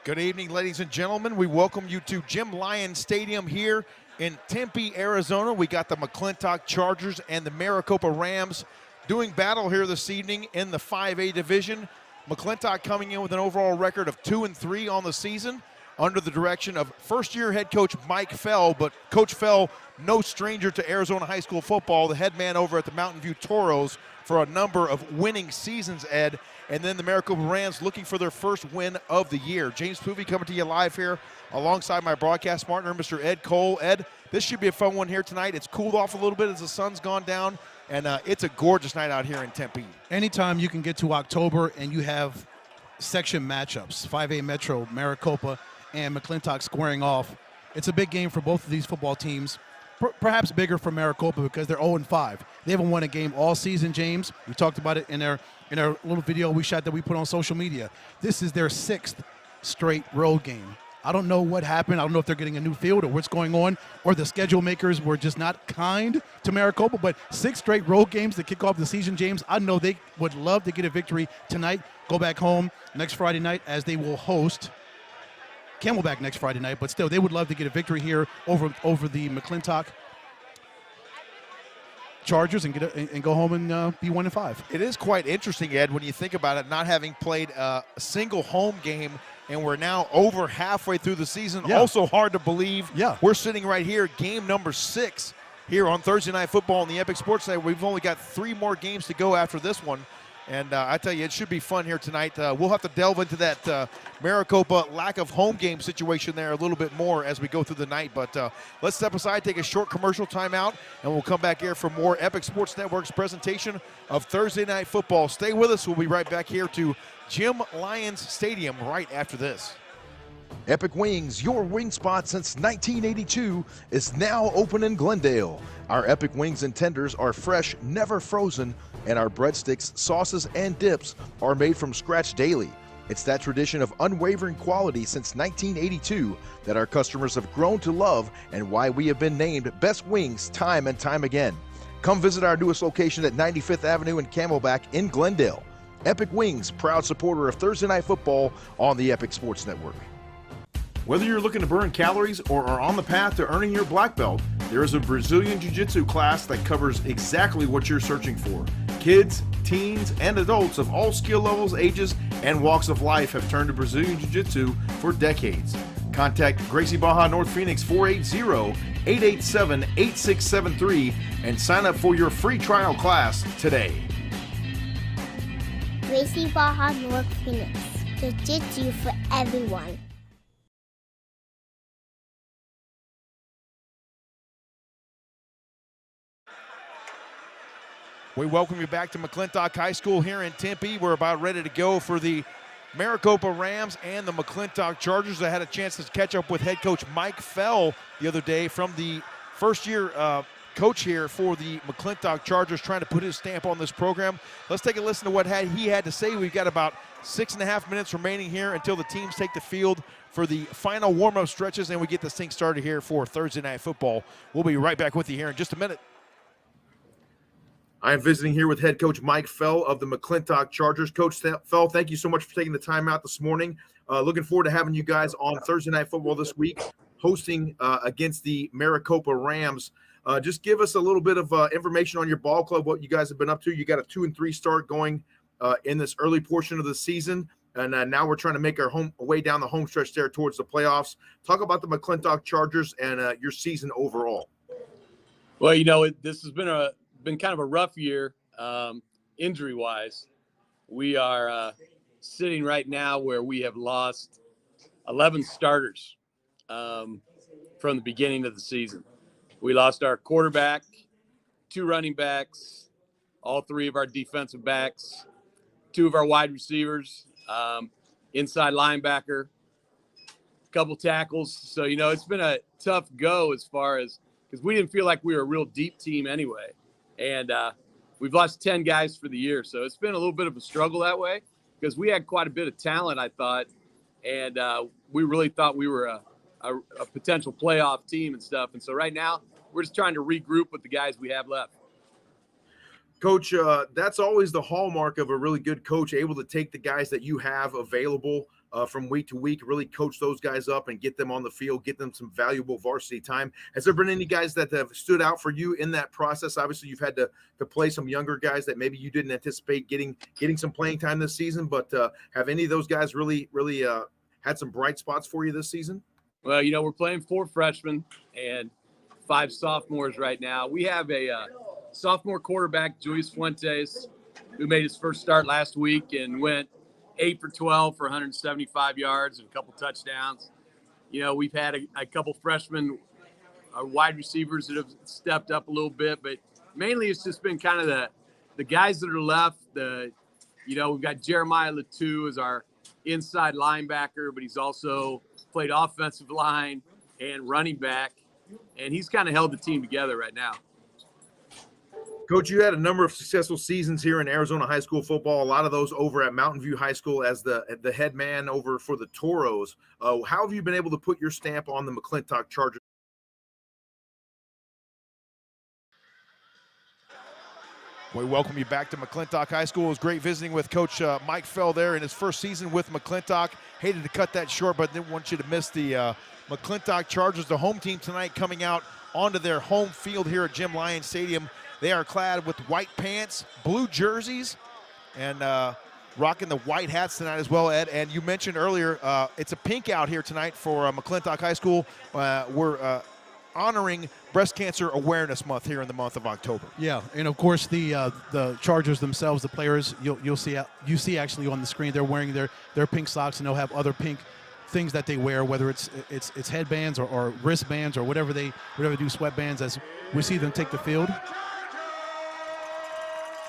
Good evening, ladies and gentlemen. We welcome you to Jim Lyons Stadium here in Tempe, Arizona. We got the McClintock Chargers and the Maricopa Rams doing battle here this evening in the 5A division. McClintock coming in with an overall record of 2-3 on the season under the direction of first-year head coach Mike Fell. But Coach Fell, no stranger to Arizona high school football, the head man over at the Mountain View Toros for a number of winning seasons, Ed. And then the Maricopa Rams looking for their first win of the year. James Poovey coming to you live here alongside my broadcast partner, Mr. Ed Cole. Ed, this should be a fun one here tonight. It's cooled off a little bit as the sun's gone down, and it's a gorgeous night out here in Tempe. Anytime you can get to October and you have section matchups, 5A Metro, Maricopa, and McClintock squaring off, it's a big game for both of these football teams. Perhaps bigger for Maricopa because they're 0-5. They haven't won a game all season, James. We talked about it in our little video we shot that we put on social media. This is their 6th straight road game. I don't know what happened. I don't know if they're getting a new field or what's going on, or the schedule makers were just not kind to Maricopa, but 6 straight road games to kick off the season, James. I know they would love to get a victory tonight, go back home next Friday night as they will host Camelback next Friday night, but still, they would love to get a victory here over the McClintock Chargers and go home and be 1-5. It is quite interesting, Ed, when you think about it, not having played a single home game, and we're now over halfway through the season. Yeah. Also hard to believe. Yeah. We're sitting right here, game number 6 here on Thursday Night Football on the Epic Sports Night. We've only got 3 more games to go after this one. And I tell you, it should be fun here tonight. We'll have to delve into that Maricopa lack of home game situation there a little bit more as we go through the night. But let's step aside, take a short commercial timeout, and we'll come back here for more Epic Sports Network's presentation of Thursday Night Football. Stay with us. We'll be right back here to Jim Lyons Stadium right after this. Epic Wings, your wing spot since 1982, is now open in Glendale. Our Epic Wings and tenders are fresh, never frozen, and our breadsticks, sauces, and dips are made from scratch daily. It's that tradition of unwavering quality since 1982 that our customers have grown to love, and why we have been named Best Wings time and time again. Come visit our newest location at 95th Avenue and Camelback in Glendale. Epic Wings, proud supporter of Thursday Night Football on the Epic Sports Network. Whether you're looking to burn calories or are on the path to earning your black belt, there is a Brazilian Jiu-Jitsu class that covers exactly what you're searching for. Kids, teens, and adults of all skill levels, ages, and walks of life have turned to Brazilian Jiu-Jitsu for decades. Contact Gracie Baja North Phoenix 480-887-8673 and sign up for your free trial class today. Gracie Baja North Phoenix. Jiu-Jitsu for everyone. We welcome you back to McClintock High School here in Tempe. We're about ready to go for the Maricopa Rams and the McClintock Chargers. I had a chance to catch up with head coach Mike Fell the other day from the first-year coach here for the McClintock Chargers, trying to put his stamp on this program. Let's take a listen to what he had to say. We've got about 6.5 minutes remaining here until the teams take the field for the final warm-up stretches, and we get this thing started here for Thursday Night Football. We'll be right back with you here in just a minute. I am visiting here with head coach Mike Fell of the McClintock Chargers. Coach Fell, thank you so much for taking the time out this morning. Looking forward to having you guys on Thursday Night Football this week, hosting against the Maricopa Rams. Just give us a little bit of information on your ball club, what you guys have been up to. You got a 2-3 start going in this early portion of the season, and now we're trying to make our way down the home stretch there towards the playoffs. Talk about the McClintock Chargers and your season overall. Well, this has been kind of a rough year, injury-wise. We are sitting right now where we have lost 11 starters from the beginning of the season. We lost our quarterback, 2 running backs, all 3 of our defensive backs, 2 of our wide receivers, inside linebacker, a couple tackles. So, it's been a tough go as far as – because we didn't feel like we were a real deep team anyway. And we've lost 10 guys for the year. So it's been a little bit of a struggle that way because we had quite a bit of talent, I thought. And we really thought we were a potential playoff team and stuff. And so right now we're just trying to regroup with the guys we have left. Coach, that's always the hallmark of a really good coach, able to take the guys that you have available from week to week, really coach those guys up and get them on the field, get them some valuable varsity time. Has there been any guys that have stood out for you in that process? Obviously, you've had to play some younger guys that maybe you didn't anticipate getting some playing time this season, but have any of those guys really had some bright spots for you this season? Well, we're playing 4 freshmen and 5 sophomores right now. We have a sophomore quarterback, Julius Fuentes, who made his first start last week and went 8 for 12 for 175 yards and a couple touchdowns. We've had a couple freshmen, wide receivers that have stepped up a little bit, but mainly it's just been kind of the guys that are left. We've got Jeremiah Latu as our inside linebacker, but he's also played offensive line and running back, and he's kind of held the team together right now. Coach, you had a number of successful seasons here in Arizona high school football, a lot of those over at Mountain View High School as the head man over for the Toros. How have you been able to put your stamp on the McClintock Chargers? We welcome you back to McClintock High School. It was great visiting with Coach Mike Fell there in his first season with McClintock. Hated to cut that short, but didn't want you to miss the McClintock Chargers, the home team tonight, coming out onto their home field here at Jim Lyon Stadium. They are clad with white pants, blue jerseys, and rocking the white hats tonight as well, Ed. And you mentioned earlier, it's a pink out here tonight for McClintock High School. We're honoring Breast Cancer Awareness Month here in the month of October. Yeah, and of course the Chargers themselves, the players, you see actually on the screen, they're wearing their pink socks, and they'll have other pink things that they wear, whether it's headbands or wristbands or whatever they do, sweatbands, as we see them take the field.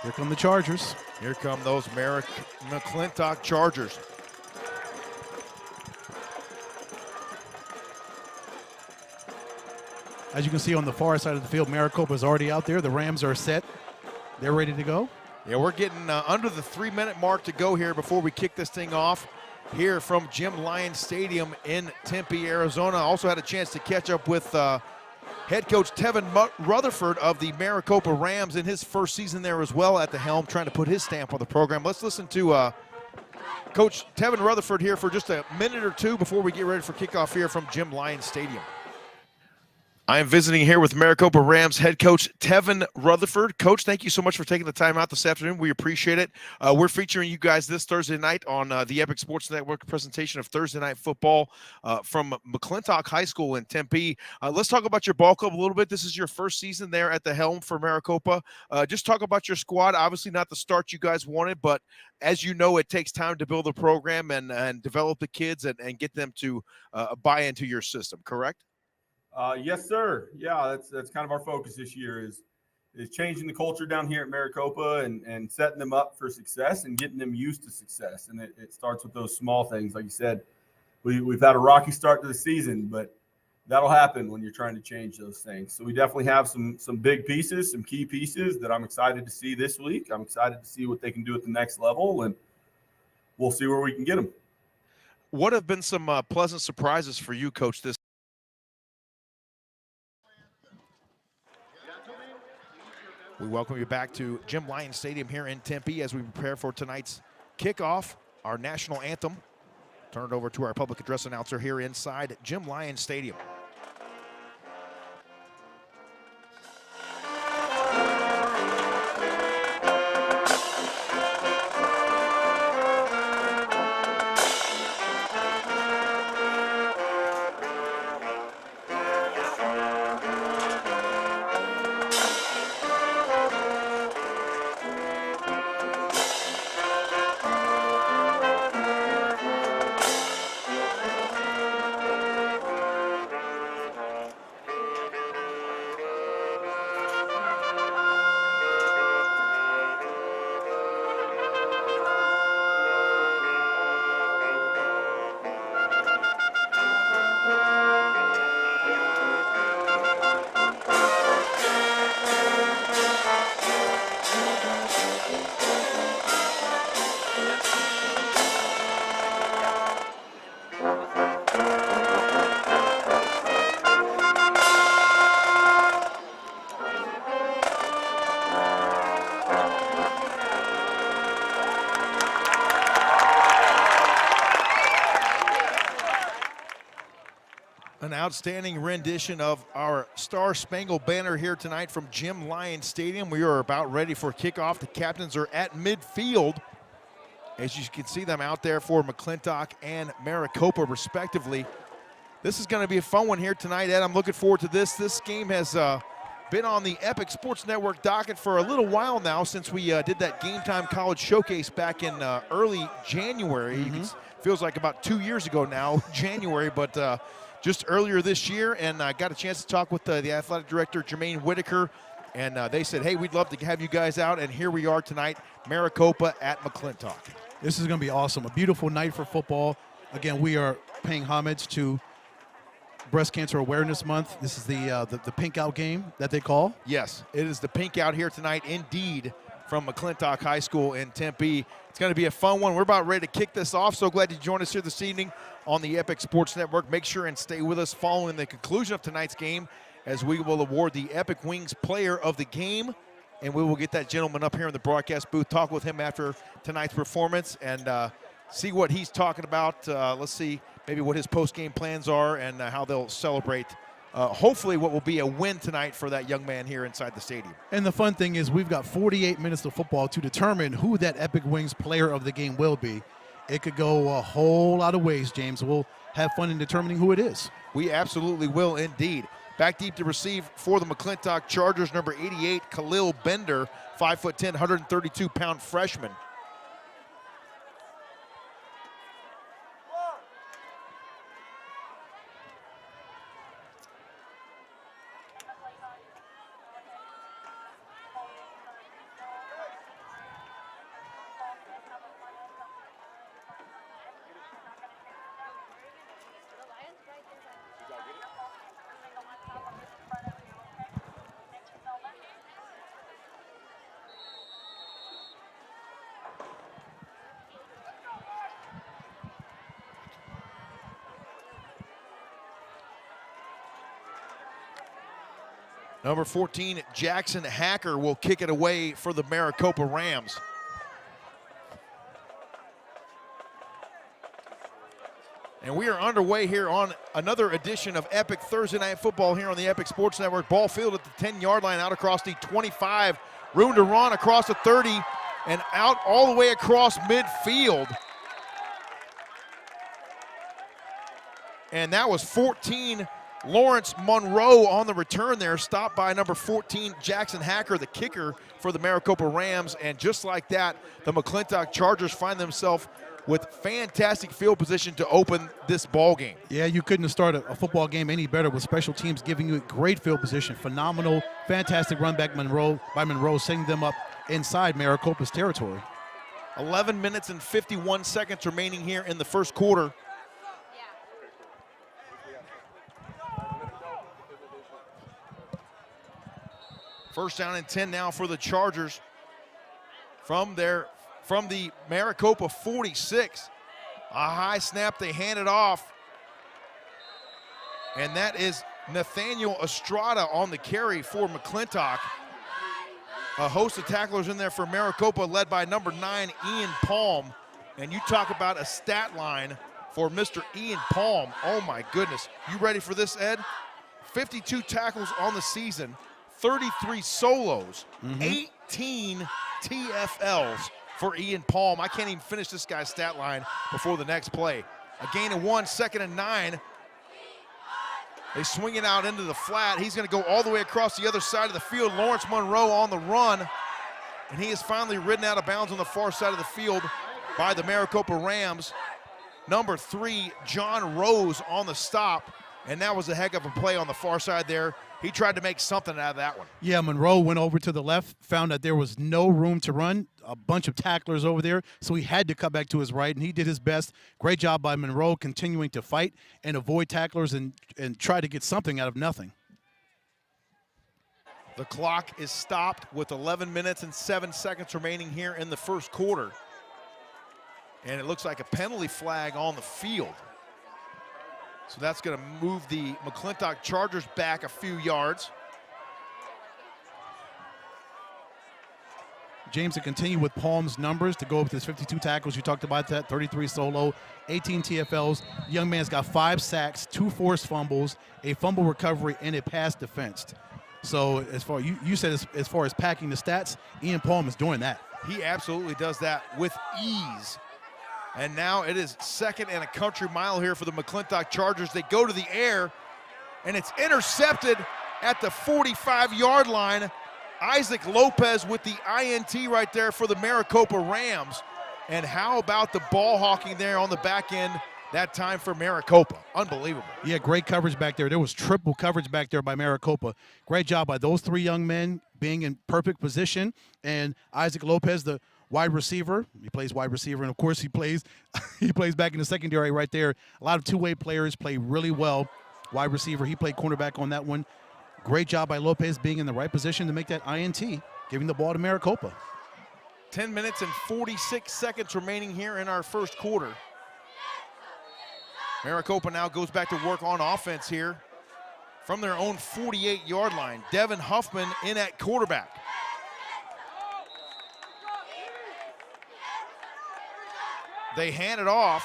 Here come the Chargers. Here come those McClintock Chargers. As you can see on the far side of the field, Maricopa is already out there. The Rams are set. They're ready to go. Yeah, we're getting under the 3-minute mark to go here before we kick this thing off here from Jim Lyon Stadium in Tempe, Arizona. Also had a chance to catch up with head coach Tevin Rutherford of the Maricopa Rams in his first season there as well at the helm, trying to put his stamp on the program. Let's listen to Coach Tevin Rutherford here for just a minute or two before we get ready for kickoff here from Jim Lyon Stadium. I am visiting here with Maricopa Rams head coach Tevin Rutherford. Coach, thank you so much for taking the time out this afternoon. We appreciate it. We're featuring you guys this Thursday night on the Epic Sports Network presentation of Thursday Night Football from McClintock High School in Tempe. Let's talk about your ball club a little bit. This is your first season there at the helm for Maricopa. Just talk about your squad. Obviously not the start you guys wanted, but as you know, it takes time to build a program and develop the kids and get them to buy into your system, correct? Yes, sir. Yeah, that's kind of our focus this year is changing the culture down here at Maricopa and setting them up for success and getting them used to success. And it starts with those small things. Like you said, we've had a rocky start to the season, but that'll happen when you're trying to change those things. So we definitely have some big pieces, some key pieces that I'm excited to see this week. I'm excited to see what they can do at the next level, and we'll see where we can get them. What have been some pleasant surprises for you, Coach, this? We welcome you back to Jim Lyon Stadium here in Tempe as we prepare for tonight's kickoff, our national anthem. Turn it over to our public address announcer here inside Jim Lyon Stadium. outstanding rendition of our Star Spangled Banner here tonight from Jim Lyon Stadium. We are about ready for kickoff. The captains are at midfield. As you can see them out there for McClintock and Maricopa, respectively. This is going to be a fun one here tonight, Ed. I'm looking forward to this. This game has been on the Epic Sports Network docket for a little while now, since we did that Game Time College Showcase back in early January. Feels like about 2 years ago now, January, but just earlier this year. And I got a chance to talk with the athletic director, Jermaine Whitaker, and they said, hey, we'd love to have you guys out. And here we are tonight, Maricopa at McClintock. This is going to be awesome. A beautiful night for football. Again, we are paying homage to Breast Cancer Awareness Month. This is the pink out game that they call. Yes, it is the pink out here tonight, indeed, from McClintock High School in Tempe. It's going to be a fun one. We're about ready to kick this off. So glad you joined us here this evening on the Epic Sports Network. Make sure and stay with us following the conclusion of tonight's game, as we will award the Epic Wings Player of the Game. And we will get that gentleman up here in the broadcast booth, talk with him after tonight's performance, and see what he's talking about. Let's see maybe what his post-game plans are and how they'll celebrate, hopefully, what will be a win tonight for that young man here inside the stadium. And the fun thing is we've got 48 minutes of football to determine who that Epic Wings Player of the Game will be. It could go a whole lot of ways, James. We'll have fun in determining who it is. We absolutely will indeed. Back deep to receive for the McClintock Chargers, number 88, Khalil Bender, 5'10", 132-pound freshman. Number 14, Jackson Hacker, will kick it away for the Maricopa Rams. And we are underway here on another edition of Epic Thursday Night Football here on the Epic Sports Network. Ball field at the 10-yard line, out across the 25. Room to run across the 30 and out all the way across midfield. And that was 14, Lawrence Monroe on the return there, stopped by number 14, Jackson Hacker, the kicker for the Maricopa Rams. And just like that, the McClintock Chargers find themselves with fantastic field position to open this ball game. Yeah, you couldn't have started a football game any better with special teams giving you great field position. Phenomenal, fantastic run back by Monroe, sending them up inside Maricopa's territory. 11 minutes and 51 seconds remaining here in the first quarter. First down and 10 now for the Chargers from the Maricopa 46. A high snap, they hand it off. And that is Nathaniel Estrada on the carry for McClintock. A host of tacklers in there for Maricopa, led by number 9, Ian Palm. And you talk about a stat line for Mr. Ian Palm. Oh my goodness. You ready for this, Ed? 52 tackles on the season. 33 solos, 18 TFLs for Ian Palm. I can't even finish this guy's stat line before the next play. A gain of 1, 2nd and 9. They swing it out into the flat. He's going to go all the way across the other side of the field. Lawrence Monroe on the run. And he is finally ridden out of bounds on the far side of the field by the Maricopa Rams. Number 3, John Rose on the stop. And that was a heck of a play on the far side there. He tried to make something out of that one. Yeah, Monroe went over to the left, found that there was no room to run, a bunch of tacklers over there, so he had to cut back to his right, and he did his best. Great job by Monroe continuing to fight and avoid tacklers and try to get something out of nothing. The clock is stopped with 11 minutes and 7 seconds remaining here in the first quarter. And it looks like a penalty flag on the field. So that's going to move the McClintock Chargers back a few yards. James to continue with Palm's numbers to go with his 52 tackles. You talked about that, 33 solo, 18 TFLs. The young man's got 5 sacks, 2 forced fumbles, a fumble recovery, and a pass defensed. So as far you said as far as packing the stats, Ian Palm is doing that. He absolutely does that with ease. And now it is 2nd and a country mile here for the McClintock Chargers. They go to the air, and it's intercepted at the 45-yard line. Isaac Lopez with the INT right there for the Maricopa Rams. And how about the ball hawking there on the back end that time for Maricopa? Unbelievable. Yeah, great coverage back there. There was triple coverage back there by Maricopa. Great job by those 3 young men being in perfect position. And Isaac Lopez, the wide receiver, he plays wide receiver, and of course he plays back in the secondary right there. A lot of two-way players play really well. Wide receiver, he played cornerback on that one. Great job by Lopez being in the right position to make that INT, giving the ball to Maricopa. 10 minutes and 46 seconds remaining here in our first quarter. Maricopa now goes back to work on offense here from their own 48-yard line. Devin Huffman in at quarterback. They hand it off.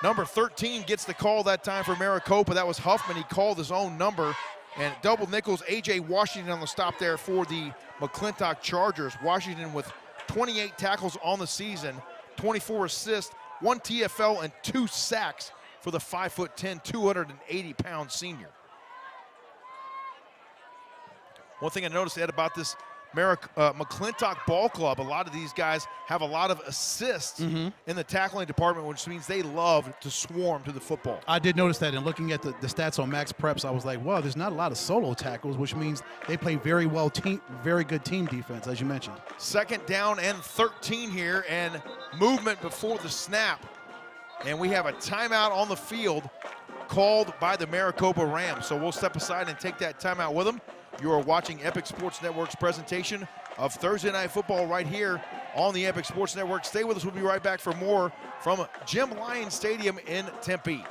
Number 13 gets the call that time for Maricopa. That was Huffman. He called his own number. And double nickels, A.J. Washington on the stop there for the McClintock Chargers. Washington with 28 tackles on the season, 24 assists, 1 TFL, and 2 sacks for the 5'10", 280-pound senior. One thing I noticed, Ed, about this McClintock Ball Club, a lot of these guys have a lot of assists in the tackling department, which means they love to swarm to the football. I did notice that, and looking at the stats on Max Preps, I was like, wow, there's not a lot of solo tackles, which means they play very good team defense, as you mentioned. 2nd down and 13 here, and movement before the snap. And we have a timeout on the field called by the Maricopa Rams. So we'll step aside and take that timeout with them. You are watching Epic Sports Network's presentation of Thursday Night Football right here on the Epic Sports Network. Stay with us. We'll be right back for more from Jim Lyon Stadium in Tempe.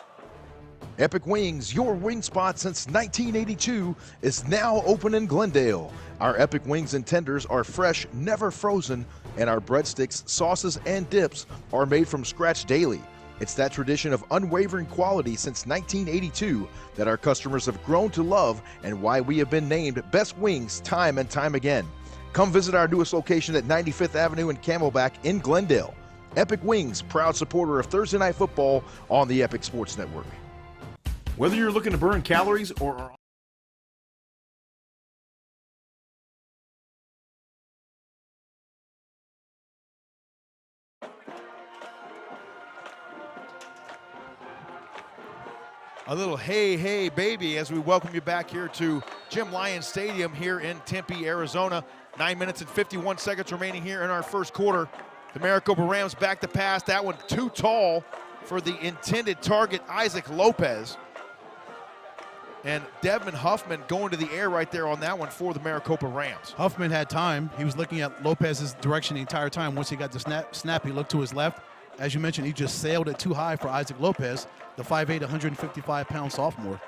Epic Wings, your wing spot since 1982, is now open in Glendale. Our Epic Wings and tenders are fresh, never frozen, and our breadsticks, sauces, and dips are made from scratch daily. It's that tradition of unwavering quality since 1982 that our customers have grown to love, and why we have been named Best Wings time and time again. Come visit our newest location at 95th Avenue and Camelback in Glendale. Epic Wings, proud supporter of Thursday Night Football on the Epic Sports Network. Whether you're looking to burn calories or are a little hey, hey, baby, as we welcome you back here to Jim Lyon Stadium here in Tempe, Arizona. 9 minutes and 51 seconds remaining here in our first quarter. The Maricopa Rams back to pass. That one too tall for the intended target, Isaac Lopez. And Devin Huffman going to the air right there on that one for the Maricopa Rams. Huffman had time. He was looking at Lopez's direction the entire time. Once he got the snap, he looked to his left. As you mentioned, he just sailed it too high for Isaac Lopez, the 5'8", 155-pound sophomore.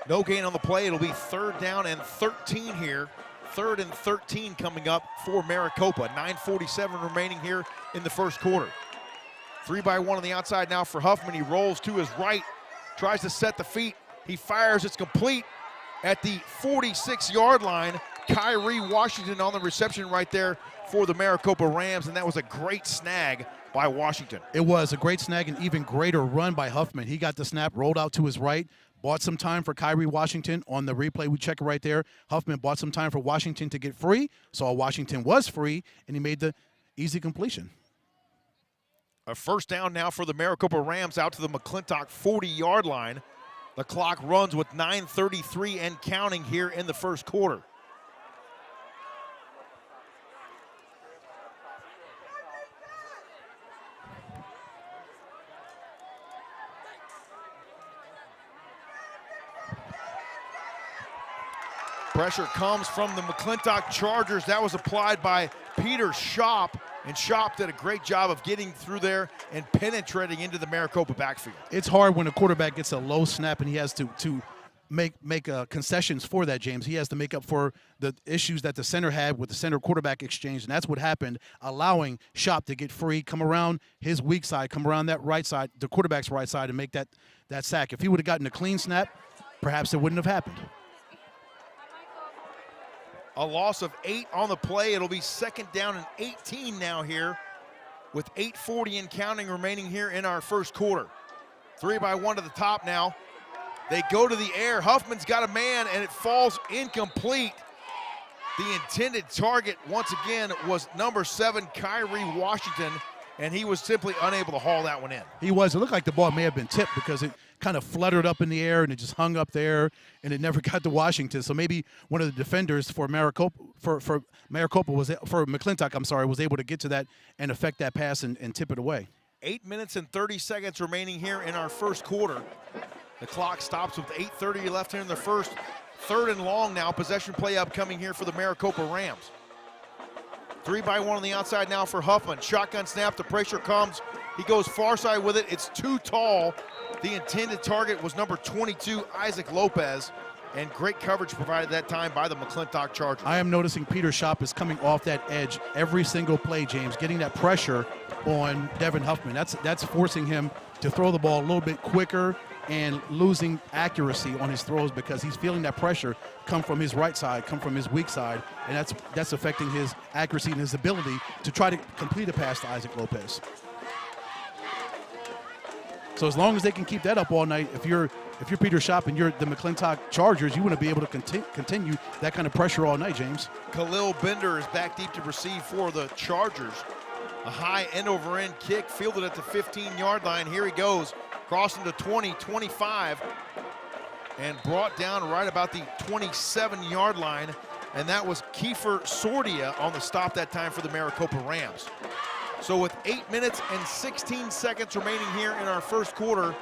No gain on the play. It'll be 3rd down and 13 here. 3rd and 13 coming up for Maricopa. 9:47 remaining here in the first quarter. 3-by-1 on the outside now for Huffman. He rolls to his right, tries to set the feet. He fires. It's complete at the 46-yard line. Kyrie Washington on the reception right there for the Maricopa Rams, and that was a great snag by Washington. It was a great snag, and even greater run by Huffman. He got the snap, rolled out to his right, bought some time for Kyrie Washington. On the replay, we check it right there. Huffman bought some time for Washington to get free, saw Washington was free, and he made the easy completion. A 1st down now for the Maricopa Rams out to the McClintock 40-yard line. The clock runs with 9:33 and counting here in the first quarter. Pressure comes from the McClintock Chargers. That was applied by Peter Schopp, and Schopp did a great job of getting through there and penetrating into the Maricopa backfield. It's hard when a quarterback gets a low snap and he has to make concessions for that, James. He has to make up for the issues that the center had with the center quarterback exchange, and that's what happened, allowing Shop to get free, come around his weak side, come around that right side, the quarterback's right side, and make that sack. If he would have gotten a clean snap, perhaps it wouldn't have happened. A loss of 8 on the play. It'll be 2nd down and 18 now here with 8:40 and counting remaining here in our first quarter. 3-by-1 to the top now. They go to the air. Huffman's got a man, and it falls incomplete. The intended target, once again, was number 7, Kyrie Washington, and he was simply unable to haul that one in. He was. It looked like the ball may have been tipped because it kind of fluttered up in the air, and it just hung up there, and it never got to Washington. So maybe one of the defenders for McClintock, was able to get to that and affect that pass and tip it away. 8 minutes and 30 seconds remaining here in our first quarter. The clock stops with 8:30 left here in the first. 3rd and long now. Possession play upcoming here for the Maricopa Rams. 3-by-1 on the outside now for Huffman. Shotgun snap. The pressure comes. He goes far side with it. It's too tall. The intended target was number 22, Isaac Lopez. And great coverage provided that time by the McClintock Chargers. I am noticing Peter Shop is coming off that edge every single play, James, getting that pressure on Devin Huffman. That's forcing him to throw the ball a little bit quicker and losing accuracy on his throws because he's feeling that pressure come from his right side, come from his weak side, and that's affecting his accuracy and his ability to try to complete a pass to Isaac Lopez. So as long as they can keep that up all night, if you're Peter Shop and you're the McClintock Chargers, you want to be able to continue that kind of pressure all night, James. Khalil Bender is back deep to receive for the Chargers. A high end-over-end kick fielded at the 15-yard line. Here he goes, crossing the 20, 25, and brought down right about the 27-yard line. And that was Kiefer Sordia on the stop that time for the Maricopa Rams. So with 8 minutes and 16 seconds remaining here in our first quarter,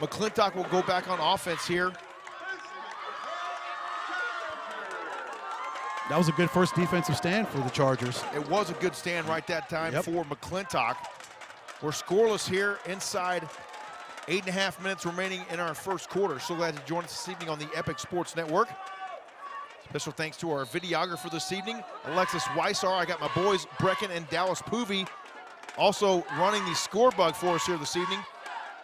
McClintock will go back on offense here. That was a good first defensive stand for the Chargers. It was a good stand right that time for McClintock. We're scoreless here inside 8.5 minutes remaining in our first quarter. So glad to join us this evening on the Epic Sports Network. Special thanks to our videographer this evening, Alexis Weissar. I got my boys Brecken and Dallas Poovey also running the score bug for us here this evening.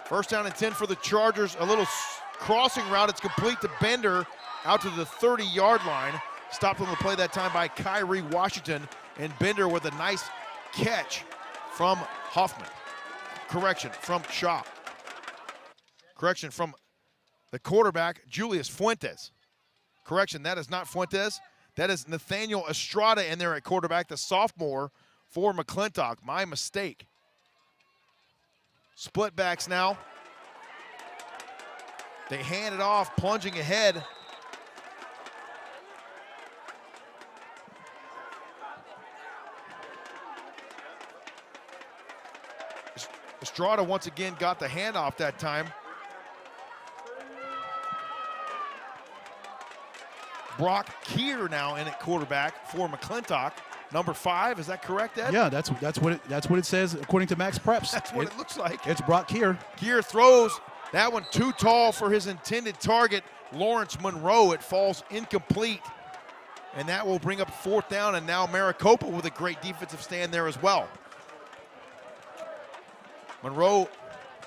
1st down and 10 for the Chargers. A little crossing route. It's complete to Bender out to the 30-yard line. Stopped on the play that time by Kyrie Washington, and Bender with a nice catch from Huffman. Correction, from Shop. Correction from the quarterback, Julius Fuentes. Correction, that is not Fuentes. That is Nathaniel Estrada in there at quarterback, the sophomore for McClintock. My mistake. Split backs now. They hand it off, plunging ahead. Estrada once again got the handoff that time. Brock Keir now in at quarterback for McClintock. Number 5, is that correct, Ed? Yeah, that's what it says according to Max Preps. That's what it looks like. It's Brock Keir. Keir throws that one too tall for his intended target, Lawrence Monroe. It falls incomplete, and that will bring up 4th down, and now Maricopa with a great defensive stand there as well. Monroe,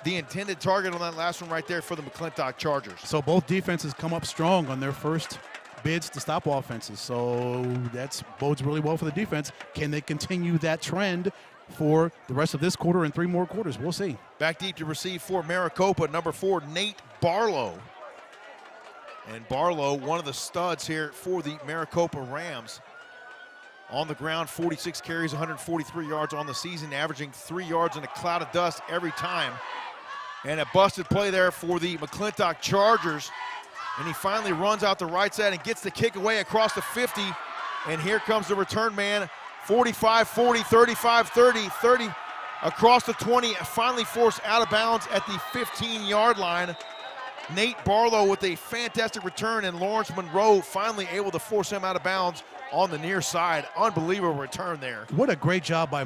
the intended target on that last one right there for the McClintock Chargers. So both defenses come up strong on their first bids to stop offenses. So that bodes really well for the defense. Can they continue that trend for the rest of this quarter and 3 more quarters? We'll see. Back deep to receive for Maricopa, number 4, Nate Barlow. And Barlow, one of the studs here for the Maricopa Rams. On the ground, 46 carries, 143 yards on the season, averaging 3 yards in a cloud of dust every time. And a busted play there for the McClintock Chargers. And he finally runs out the right side and gets the kick away across the 50. And here comes the return man, 45, 40, 35, 30, 30, across the 20, finally forced out of bounds at the 15-yard line. Nate Barlow with a fantastic return, and Lawrence Monroe finally able to force him out of bounds on the near side. Unbelievable return there. What a great job by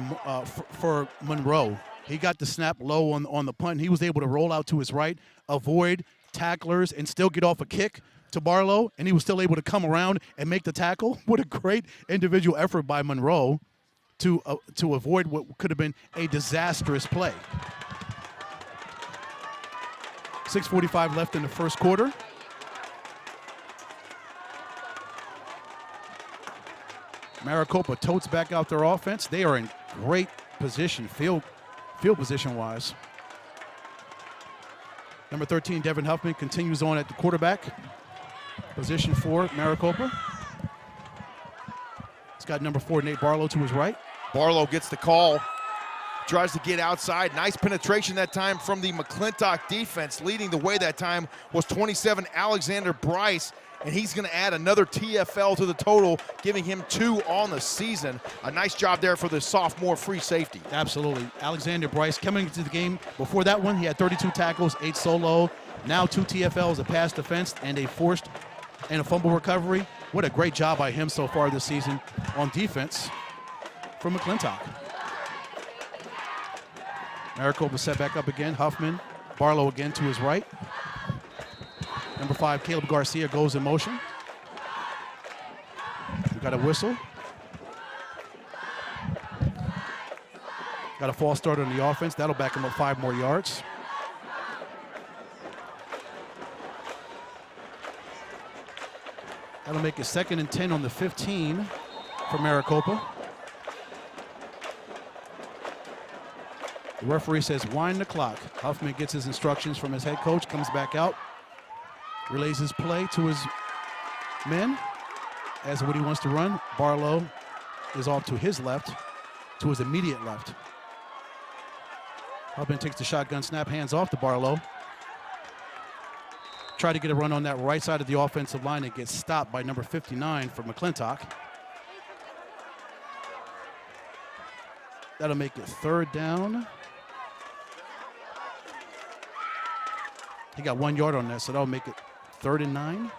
for Monroe. He got the snap low on the punt. He was able to roll out to his right, avoid tacklers, and still get off a kick to Barlow, and he was still able to come around and make the tackle. What a great individual effort by Monroe to avoid what could have been a disastrous play. 6:45 left in the first quarter. Maricopa totes back out their offense. They are in great position, field position-wise. Number 13, Devin Huffman, continues on at the quarterback position for Maricopa. He's got number 4, Nate Barlow, to his right. Barlow gets the call, tries to get outside. Nice penetration that time from the McClintock defense. Leading the way that time was 27, Alexander Bryce, and he's going to add another TFL to the total, giving him 2 on the season. A nice job there for the sophomore free safety. Absolutely. Alexander Bryce coming into the game. Before that one, he had 32 tackles, 8 solo. Now 2 TFLs, a pass defense, and a forced and a fumble recovery. What a great job by him so far this season on defense from McClintock. Maricopa set back up again. Huffman, Barlow again to his right. Number 5, Caleb Garcia goes in motion. We got a whistle. Got a false start on the offense. That'll back him up 5 more yards. That'll make it 2nd and 10 on the 15 for Maricopa. The referee says wind the clock. Huffman gets his instructions from his head coach, comes back out, relays his play to his men as what he wants to run. Barlow is off to his left, to his immediate left. Huffman takes the shotgun snap, hands off to Barlow. Try to get a run on that right side of the offensive line and gets stopped by number 59 for McClintock. That'll make it 3rd down. He got 1 yard on that, so that'll make it 3rd and 9.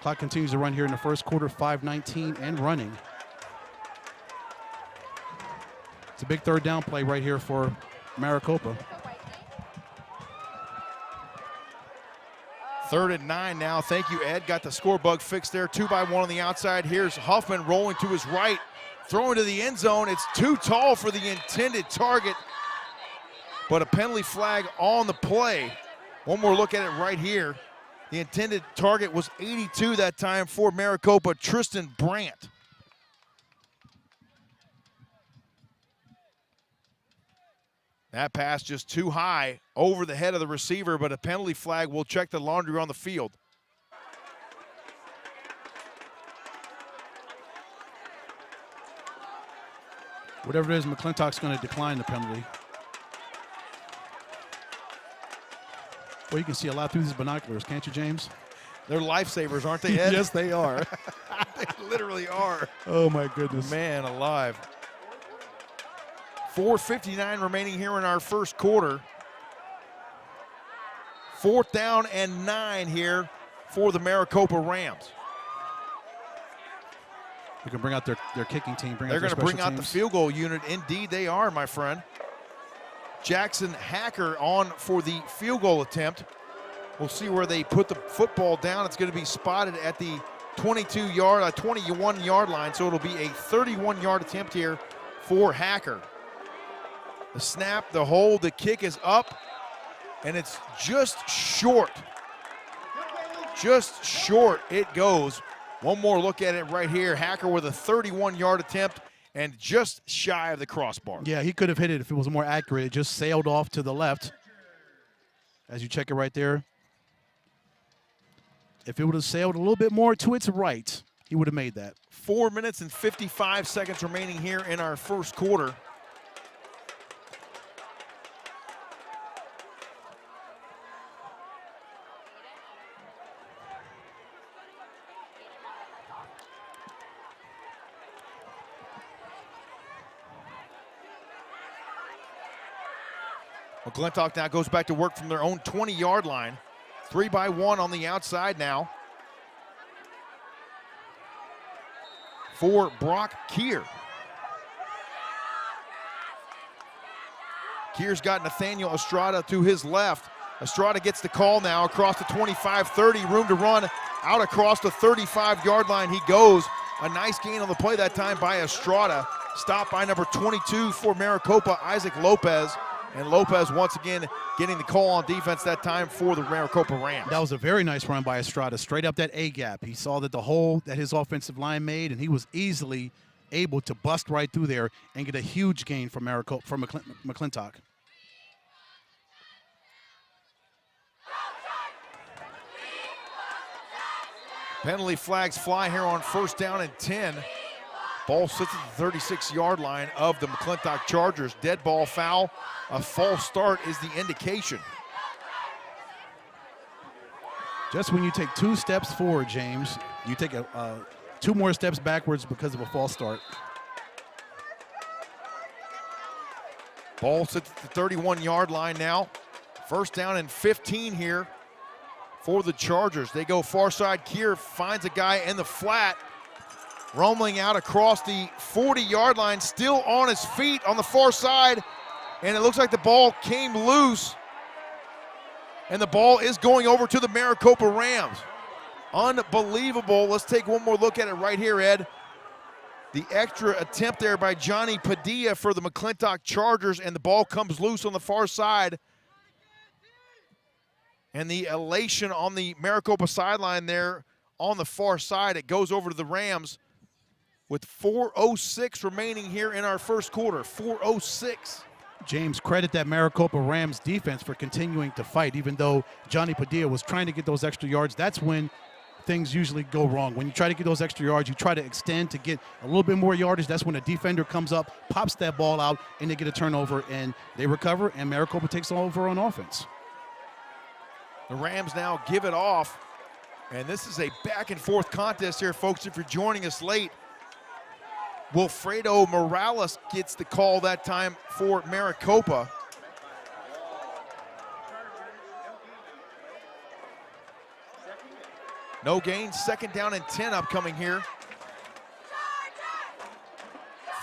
Clock continues to run here in the first quarter, 5:19 and running. It's a big 3rd down play right here for Maricopa. 3rd and 9 now. Thank you, Ed. Got the score bug fixed there. 2-by-1 on the outside. Here's Huffman rolling to his right, throwing to the end zone. It's too tall for the intended target, but a penalty flag on the play. One more look at it right here. The intended target was 82 that time for Maricopa, Tristan Brandt. That pass just too high over the head of the receiver, but a penalty flag will check the laundry on the field. Whatever it is, McClintock's going to decline the penalty. Well, you can see a lot through these binoculars, can't you, James? They're lifesavers, aren't they, Ed? Yes, they are. They literally are. Oh, my goodness. Man alive. 4:59 remaining here in our first quarter. 4th down and 9 here for the Maricopa Rams. They can bring out their kicking team. They're going to bring out the field goal unit. Indeed, they are, my friend. Jackson Hacker on for the field goal attempt. We'll see where they put the football down. It's going to be spotted at the 21-yard line, so it'll be a 31-yard attempt here for Hacker. The snap, the hold, the kick is up, and it's just short. Just short it goes. One more look at it right here. Hacker with a 31-yard attempt and just shy of the crossbar. Yeah, he could have hit it if it was more accurate. It just sailed off to the left. As you check it right there. If it would have sailed a little bit more to its right, he would have made that. 4 minutes and 55 seconds remaining here in our first quarter. McClintock now goes back to work from their own 20-yard line. 3-by-1 on the outside now for Brock Keir. Keir's got Nathaniel Estrada to his left. Estrada gets the call now across the 25-30, room to run out across the 35-yard line. He goes. A nice gain on the play that time by Estrada. Stopped by number 22 for Maricopa, Isaac Lopez. And Lopez once again getting the call on defense that time for the Maricopa Rams. That was a very nice run by Estrada, straight up that A-gap. He saw that the hole that his offensive line made, and he was easily able to bust right through there and get a huge gain from McClintock. Penalty flags fly here on 1st down and 10. Ball sits at the 36-yard line of the McClintock Chargers. Dead ball foul. A false start is the indication. Just when you take 2 steps forward, James, you take 2 more steps backwards because of a false start. Ball sits at the 31-yard line now. 1st down and 15 here for the Chargers. They go far side. Kier finds a guy in the flat, rumbling out across the 40-yard line, still on his feet on the far side, and it looks like the ball came loose, and the ball is going over to the Maricopa Rams. Unbelievable. Let's take one more look at it right here, Ed. The extra attempt there by Johnny Padilla for the McClintock Chargers, and the ball comes loose on the far side. And the elation on the Maricopa sideline there on the far side, it goes over to the Rams with 4:06 remaining here in our first quarter. 4:06. James, credit that Maricopa Rams defense for continuing to fight, even though Johnny Padilla was trying to get those extra yards. That's when things usually go wrong. When you try to get those extra yards, you try to extend to get a little bit more yardage. That's when a defender comes up, pops that ball out, and they get a turnover, and they recover, and Maricopa takes over on offense. The Rams now give it off, and this is a back-and-forth contest here, folks. If you're joining us late, Wilfredo Morales gets the call that time for Maricopa. No gain, 2nd down and 10 upcoming here.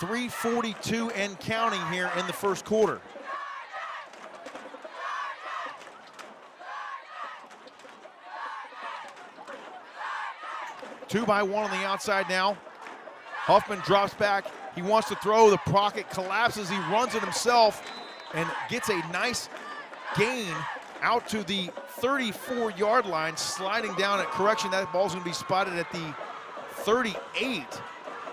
3:42 and counting here in the first quarter. Two by one on the outside now. Huffman drops back. He wants to throw. The pocket collapses. He runs it himself and gets a nice gain out to the 34-yard line, sliding down at correction. That ball's going to be spotted at the 38.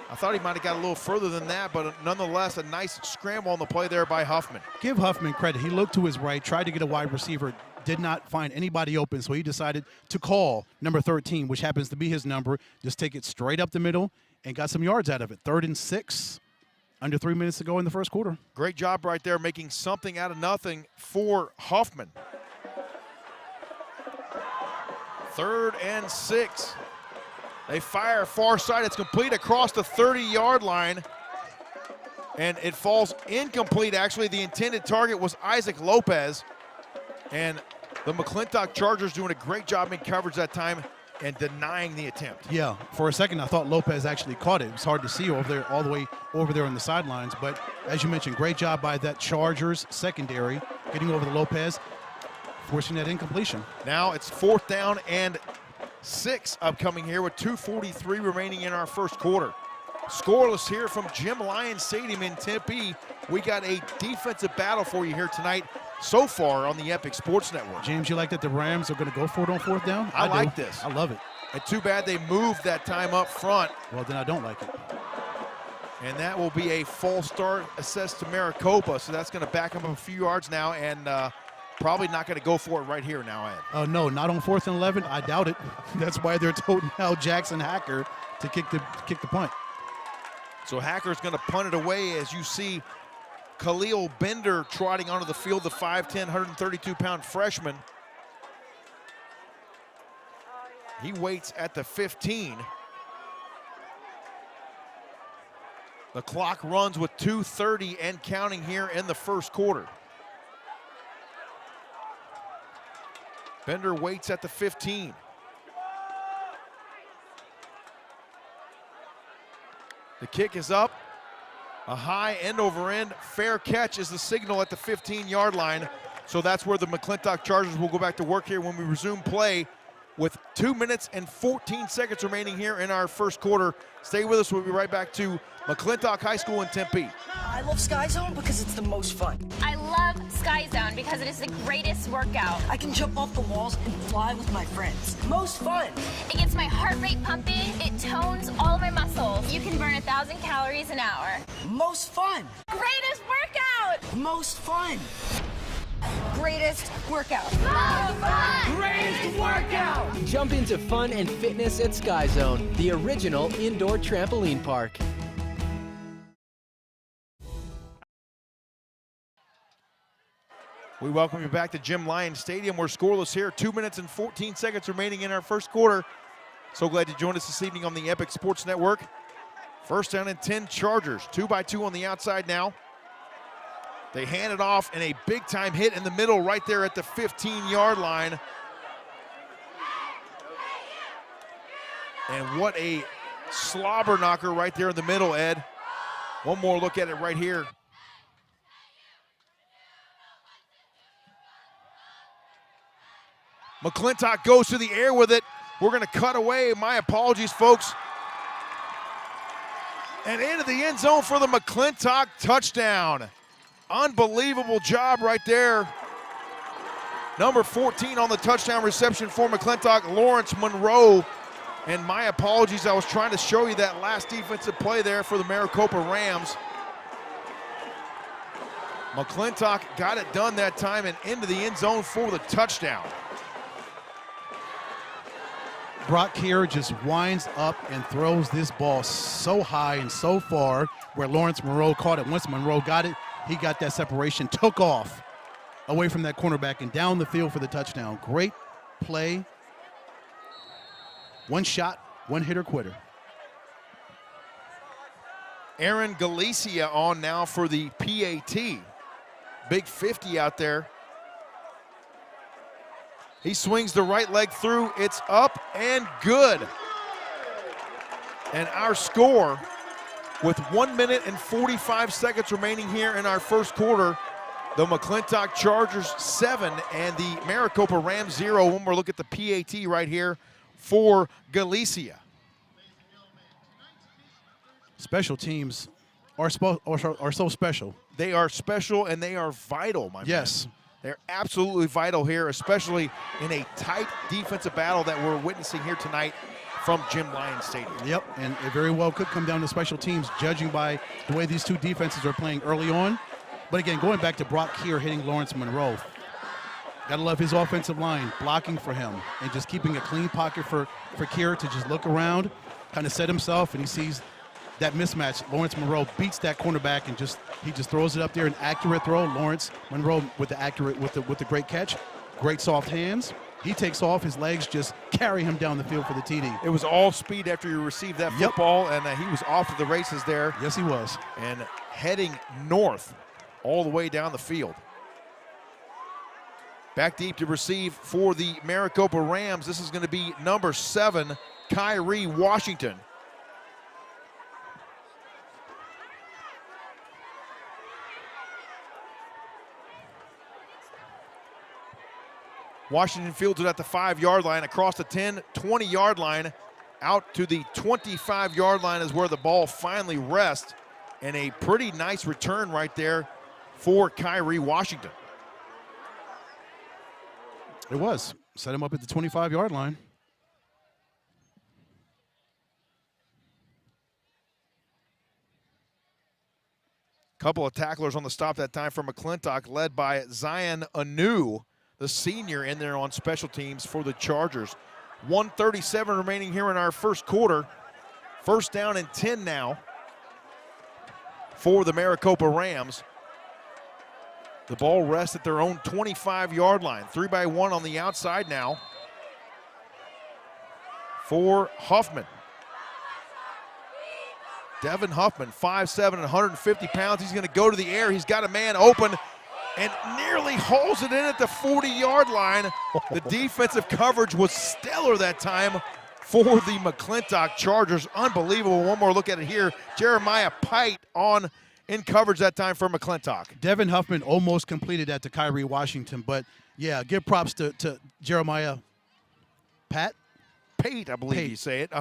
I thought he might have got a little further than that, but nonetheless, a nice scramble on the play there by Huffman. Give Huffman credit. He looked to his right, tried to get a wide receiver, did not find anybody open, so he decided to call number 13, which happens to be his number, just take it straight up the middle and got some yards out of it. 3rd and 6, under 3 minutes to go in the first quarter. Great job right there, making something out of nothing for Huffman. 3rd and 6. They fire far side. It's complete across the 30-yard line, and it falls incomplete. Actually, the intended target was Isaac Lopez, and the McClintock Chargers doing a great job in coverage that time and denying the attempt. Yeah, for a second I thought Lopez actually caught it. It was hard to see over there, all the way over there on the sidelines. But as you mentioned, great job by that Chargers secondary, getting over the Lopez, forcing that incompletion. Now it's 4th down and 6 upcoming here with 2:43 remaining in our first quarter. Scoreless here from Jim Lyon Stadium in Tempe. We got a defensive battle for you here tonight so far on the Epic Sports Network. James, you like that the Rams are going to go for it on 4th down? I like this. I love it. And too bad they moved that time up front. Well, then I don't like it. And that will be a false start assessed to Maricopa, so that's going to back them up a few yards now, and probably not going to go for it right here now, Ed. Oh, no, not on 4th and 11. I doubt it. That's why they're told now Jackson Hacker to kick the punt. So Hacker's going to punt it away as you see Khalil Bender trotting onto the field, the 5'10", 132-pound freshman. He waits at the 15. The clock runs with 2:30 and counting here in the first quarter. Bender waits at the 15. The kick is up. A high end over end. Fair catch is the signal at the 15-yard line. So that's where the McClintock Chargers will go back to work here when we resume play with 2 minutes and 14 seconds remaining here in our first quarter. Stay with us. We'll be right back to McClintock High School in Tempe. I love Sky Zone because it's the most fun. I love Sky Zone because it is the greatest workout. I can jump off the walls and fly with my friends. Most fun. It gets my heart rate pumping. It tones all of my muscles. You can burn 1,000 calories an hour. Most fun. Greatest workout! Most fun. Greatest workout. Most fun. Greatest workout. Jump into fun and fitness at Sky Zone, the original indoor trampoline park. We welcome you back to Jim Lyon Stadium. We're scoreless here. 2 minutes and 14 seconds remaining in our first quarter. So glad you joined us this evening on the Epic Sports Network. First down and 10 Chargers. 2-by-2 on the outside now. They hand it off, and a big-time hit in the middle right there at the 15-yard line. And what a slobber knocker right there in the middle, Ed. One more look at it right here. McClintock goes to the air with it. We're going to cut away. My apologies, folks. And into the end zone for the McClintock touchdown. Unbelievable job right there. Number 14 on the touchdown reception for McClintock, Lawrence Monroe. And my apologies, I was trying to show you that last defensive play there for the Maricopa Rams. McClintock got it done that time and into the end zone for the touchdown. Brock here just winds up and throws this ball so high and so far where Lawrence Monroe caught it. Once Monroe got it, he got that separation, took off away from that cornerback and down the field for the touchdown. Great play. One shot, one hitter quitter. Aaron Galicia on now for the PAT. Big 50 out there. He swings the right leg through. It's up and good. And our score, with 1 minute and 45 seconds remaining here in our first quarter, the McClintock Chargers 7 and the Maricopa Rams 0. One more look at the PAT right here for Galicia. Special teams are so special. They are special and they are vital, my man. Yes. They're absolutely vital here, especially in a tight defensive battle that we're witnessing here tonight from Jim Lyon Stadium. Yep, and it very well could come down to special teams, judging by the way these two defenses are playing early on. But again, going back to Brock here hitting Lawrence Monroe, gotta love his offensive line blocking for him and just keeping a clean pocket for Kier to just look around, kind of set himself, and he sees that mismatch. Lawrence Monroe beats that cornerback and he just throws it up there, an accurate throw. Lawrence Monroe with the great catch, great soft hands. He takes off, his legs just carry him down the field for the TD. It was all speed after he received that football, and he was off to the races there. Yes, he was. And heading north all the way down the field. Back deep to receive for the Maricopa Rams. This is going to be number 7, Kyrie Washington. Washington fields it at the 5-yard line, across the 10, 20-yard line, out to the 25-yard line is where the ball finally rests. And a pretty nice return right there for Kyrie Washington. It was. Set him up at the 25-yard line. Couple of tacklers on the stop that time for McClintock, led by Zion Anu, the senior, in there on special teams for the Chargers. 1:37 remaining here in our first quarter. First down and 10 now for the Maricopa Rams. The ball rests at their own 25-yard line. 3-by-1 on the outside now for Huffman. Devin Huffman, 5'7", 150 pounds. He's going to go to the air. He's got a man open and nearly hauls it in at the 40-yard line. The defensive coverage was stellar that time for the McClintock Chargers. Unbelievable. One more look at it here. Jeremiah Pite on in coverage that time for McClintock. Devin Huffman almost completed that to Kyrie Washington, but yeah, give props to Jeremiah Pate, I believe you say it.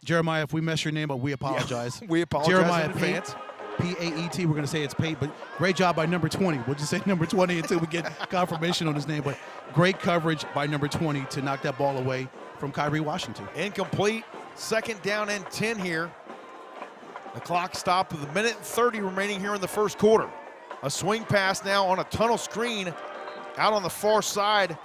Jeremiah, if we mess your name up, we apologize. Yeah, we apologize Jeremiah in advance. P-A-E-T, we're going to say it's Pate, but great job by number 20. We'll just say number 20 until we get confirmation on his name, but great coverage by number 20 to knock that ball away from Kyrie Washington. Incomplete. 2nd down and 10 here. The clock stopped with 1:30 remaining here in the first quarter. A swing pass now on a tunnel screen out on the far side.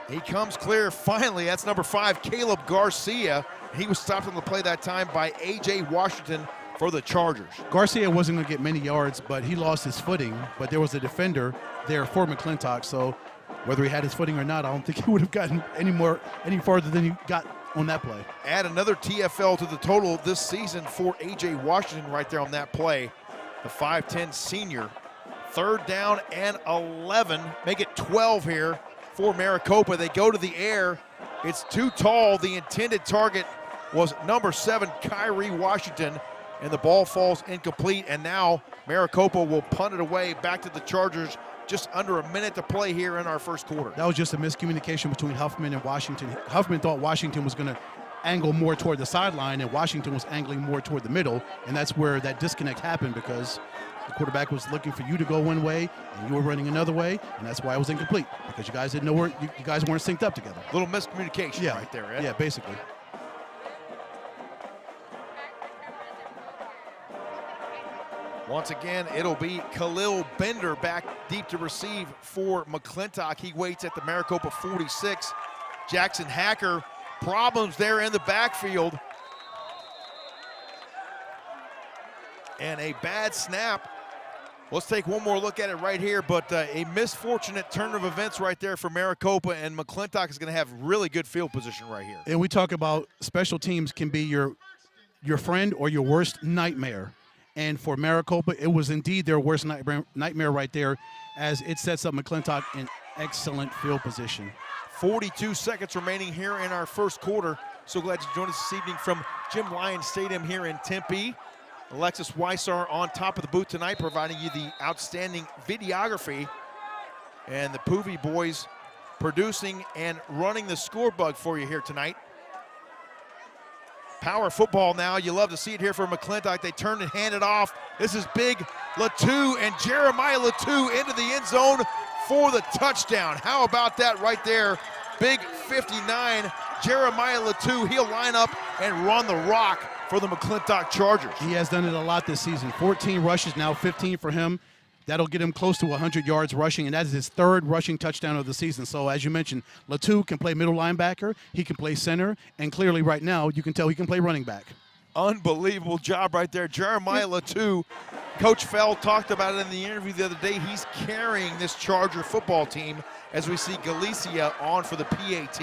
He comes clear finally. That's number 5, Caleb Garcia. He was stopped on the play that time by A.J. Washington for the Chargers. Garcia wasn't going to get many yards, but he lost his footing. But there was a defender there for McClintock, so whether he had his footing or not, I don't think he would have gotten any farther than he got on that play. Add another TFL to the total this season for A.J. Washington right there on that play. The 5'10 senior. 3rd down and 11. Make it 12 here for Maricopa. They go to the air. It's too tall. The intended target was number 7, Kyrie Washington, and the ball falls incomplete. And now Maricopa will punt it away back to the Chargers. Just under a minute to play here in our first quarter. That was just a miscommunication between Huffman and Washington. Huffman thought Washington was going to angle more toward the sideline, and Washington was angling more toward the middle, and that's where that disconnect happened because the quarterback was looking for you to go one way, and you were running another way, and that's why it was incomplete, because you guys didn't know where you guys weren't synced up together. Little miscommunication right there, Ed. Yeah, basically. Once again, it'll be Khalil Bender back deep to receive for McClintock. He waits at the Maricopa 46. Jackson Hacker, problems there in the backfield. And a bad snap. Let's take one more look at it right here, but a misfortunate turn of events right there for Maricopa, and McClintock is going to have really good field position right here. And we talk about special teams can be your friend or your worst nightmare. And for Maricopa, it was indeed their worst nightmare right there, as it sets up McClintock in excellent field position. 42 seconds remaining here in our first quarter. So glad you joined us this evening from Jim Lyon Stadium here in Tempe. Alexis Weissar on top of the booth tonight, providing you the outstanding videography. And the Poovy boys producing and running the score bug for you here tonight. Power football now. You love to see it here for McClintock. They turn and hand it off. This is big. Latu and Jeremiah Latu into the end zone for the touchdown. How about that right there? Big 59. Jeremiah Latu, he'll line up and run the rock for the McClintock Chargers. He has done it a lot this season. 14 rushes, now 15 for him. That'll get him close to 100 yards rushing, and that is his 3rd rushing touchdown of the season. So as you mentioned, Latu can play middle linebacker, he can play center, and clearly right now you can tell he can play running back. Unbelievable job right there. Jeremiah Latu, Coach Fell talked about it in the interview the other day. He's carrying this Charger football team as we see Galicia on for the PAT.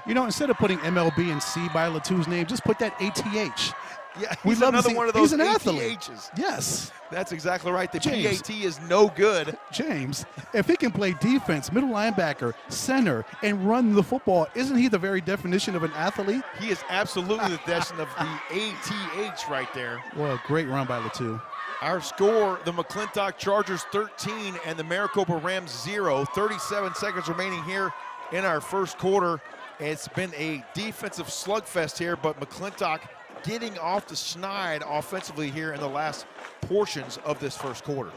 You know, instead of putting MLB and C by Latu's name, just put that ATH. Yeah, he's another one of those ATHs. Yes. That's exactly right. The James. PAT is no good. James, if he can play defense, middle linebacker, center, and run the football, isn't he the very definition of an athlete? He is absolutely the definition of the ATH right there. Well, great run by Latu. Our score, the McClintock Chargers 13 and the Maricopa Rams 0. 37 seconds remaining here in our first quarter. It's been a defensive slugfest here, but McClintock getting off the schneid offensively here in the last portions of this first quarter.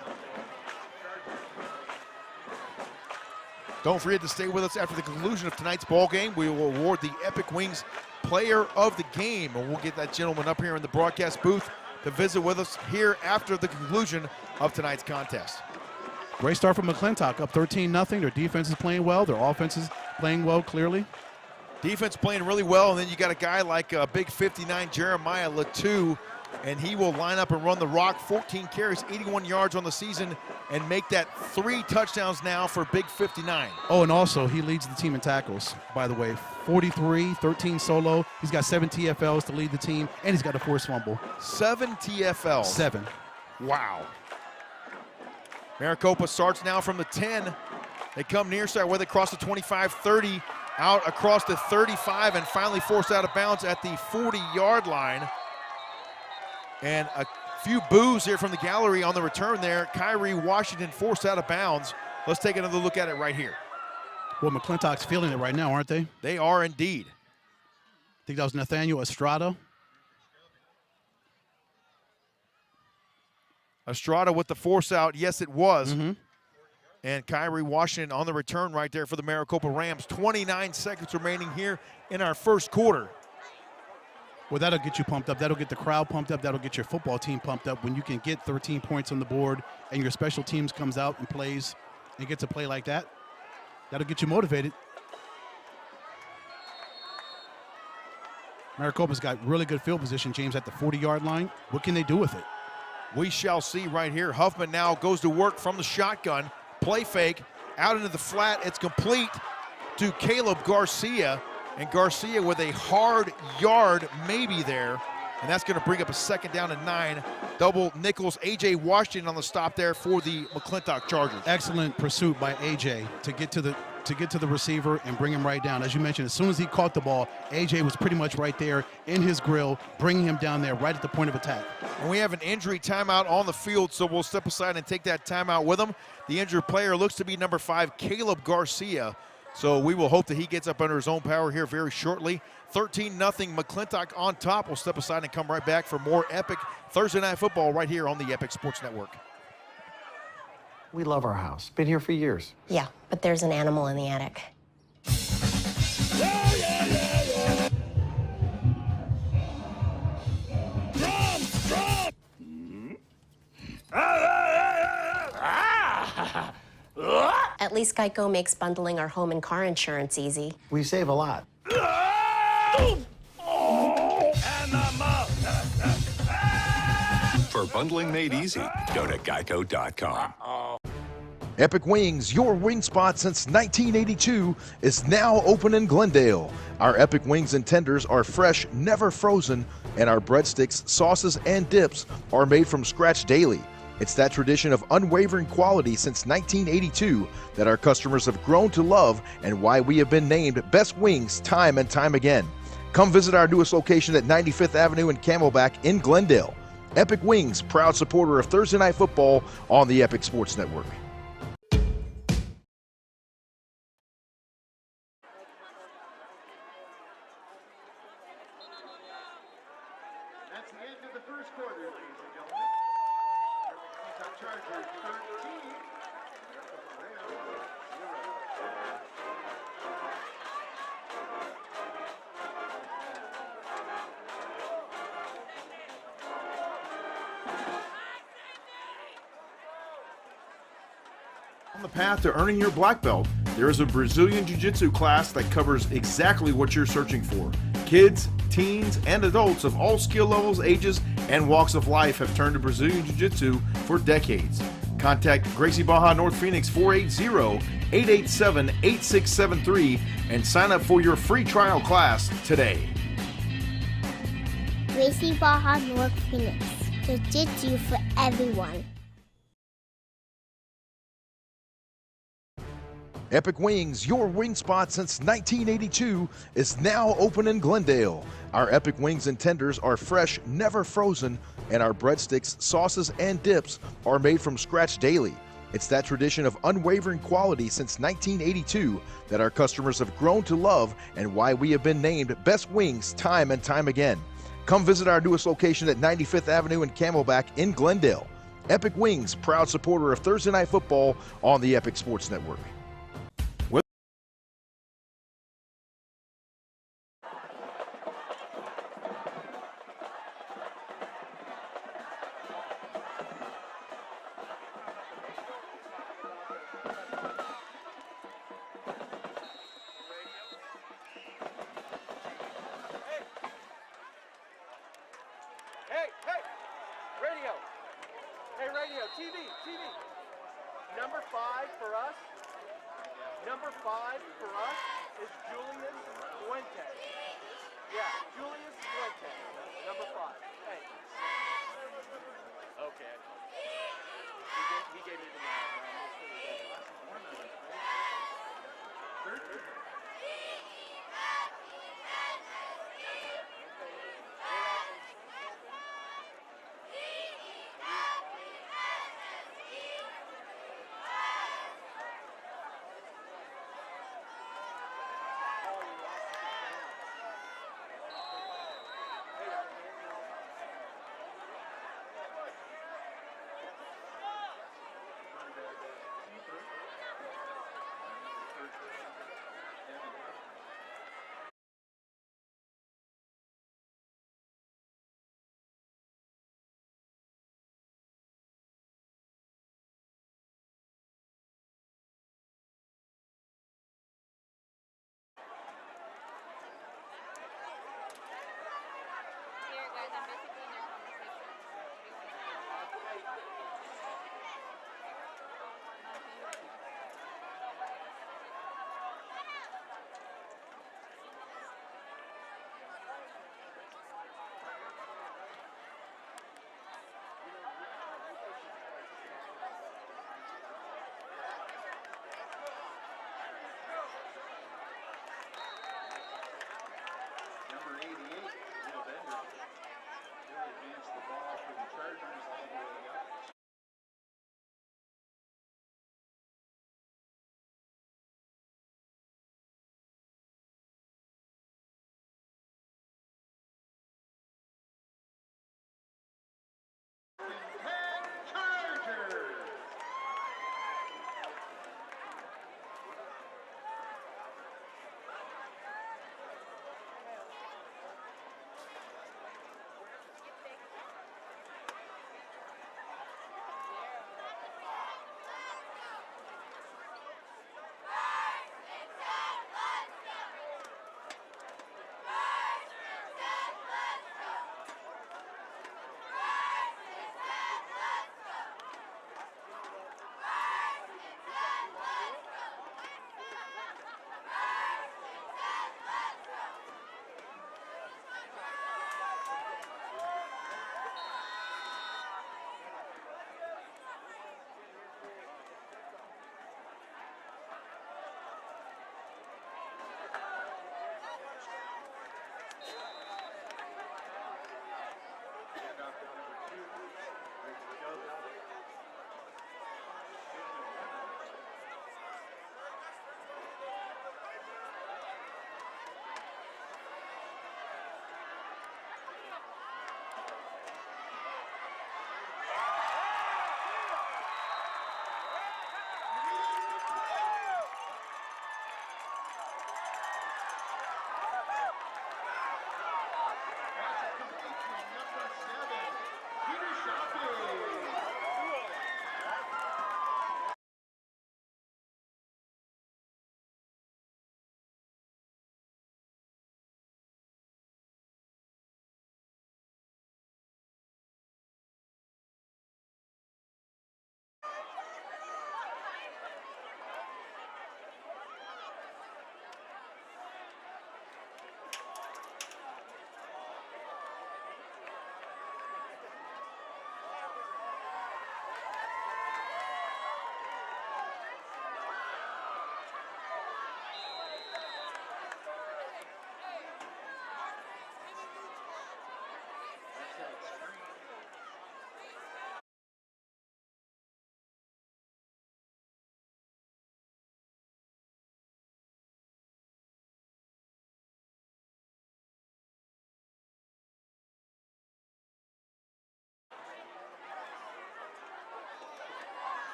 Don't forget to stay with us after the conclusion of tonight's ball game. We will award the Epic Wings Player of the Game, and we'll get that gentleman up here in the broadcast booth to visit with us here after the conclusion of tonight's contest. Great start from McClintock, up 13-0. Their defense is playing well. Their offense is playing well, clearly. Defense playing really well, and then you got a guy like big 59 Jeremiah Latu, and he will line up and run the rock. 14 carries, 81 yards on the season, and make that 3 touchdowns now for big 59. Oh, and also he leads the team in tackles, by the way. 43, 13 solo. He's got 7 TFLs to lead the team, and he's got a forced fumble. 7 TFLs. 7. Wow. Maricopa starts now from the 10. They come near side where they cross the 25-30. out across the 35 and finally forced out of bounds at the 40-yard line. And a few boos here from the gallery on the return there. Kyrie Washington forced out of bounds. Let's take another look at it right here. Well, McClintock's feeling it right now, aren't they? They are indeed. I think that was Nathaniel Estrada. Estrada with the force out. Yes, it was. And Kyrie Washington on the return right there for the Maricopa Rams. 29 seconds remaining here in our first quarter. Well, that'll get you pumped up. That'll get the crowd pumped up. That'll get your football team pumped up when you can get 13 points on the board and your special teams comes out and plays and gets a play like that. That'll get you motivated. Maricopa's got really good field position, James, at the 40-yard line. What can they do with it? We shall see right here. Huffman now goes to work from the shotgun. Play fake, out into the flat. It's complete to Caleb Garcia. And Garcia with a hard yard maybe there. And that's going to bring up a 2nd down and 9. Double nickels. A.J. Washington on the stop there for the McClintock Chargers. Excellent pursuit by A.J. to get to the receiver and bring him right down. As you mentioned, as soon as he caught the ball, A.J. was pretty much right there in his grill, bringing him down there right at the point of attack. And we have an injury timeout on the field, so we'll step aside and take that timeout with him. The injured player looks to be number 5, Caleb Garcia. So we will hope that he gets up under his own power here very shortly. 13-0 McClintock on top. We'll step aside and come right back for more epic Thursday Night Football right here on the Epic Sports Network. We love our house. Been here for years. Yeah, but there's an animal in the attic. At least Geico makes bundling our home and car insurance easy. We save a lot. For bundling made easy, go to geico.com. Epic Wings, your wing spot since 1982, is now open in Glendale. Our Epic Wings and tenders are fresh, never frozen, and our breadsticks, sauces, and dips are made from scratch daily. It's that tradition of unwavering quality since 1982 that our customers have grown to love and why we have been named Best Wings time and time again. Come visit our newest location at 95th Avenue and Camelback in Glendale. Epic Wings, proud supporter of Thursday Night Football on the Epic Sports Network. That's the end of the first quarter, ladies and gentlemen. Chargers 13. On the path to earning your black belt, there is a Brazilian Jiu-Jitsu class that covers exactly what you're searching for. Kids, teens, and adults of all skill levels, ages, and walks of life have turned to Brazilian Jiu-Jitsu for decades. Contact Gracie Baja North Phoenix 480-887-8673 and sign up for your free trial class today. Gracie Baja North Phoenix. Jiu-Jitsu for everyone. Epic Wings, your wing spot since 1982, is now open in Glendale. Our Epic Wings and tenders are fresh, never frozen, and our breadsticks, sauces, and dips are made from scratch daily. It's that tradition of unwavering quality since 1982 that our customers have grown to love and why we have been named Best Wings time and time again. Come visit our newest location at 95th Avenue and Camelback in Glendale. Epic Wings, proud supporter of Thursday Night Football on the Epic Sports Network. Number 5 for us is Julius Fuentes. Yeah, Julius Fuentes, number 5. Hey. Okay. He gave me the nod.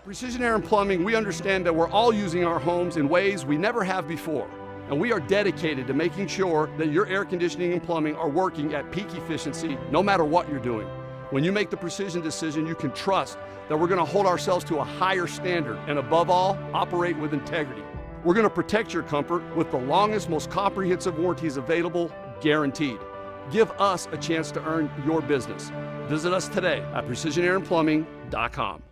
Precision Air and Plumbing, we understand that we're all using our homes in ways we never have before. And we are dedicated to making sure that your air conditioning and plumbing are working at peak efficiency no matter what you're doing. When you make the precision decision, you can trust that we're going to hold ourselves to a higher standard and above all, operate with integrity. We're going to protect your comfort with the longest, most comprehensive warranties available, guaranteed. Give us a chance to earn your business. Visit us today at precisionairandplumbing.com.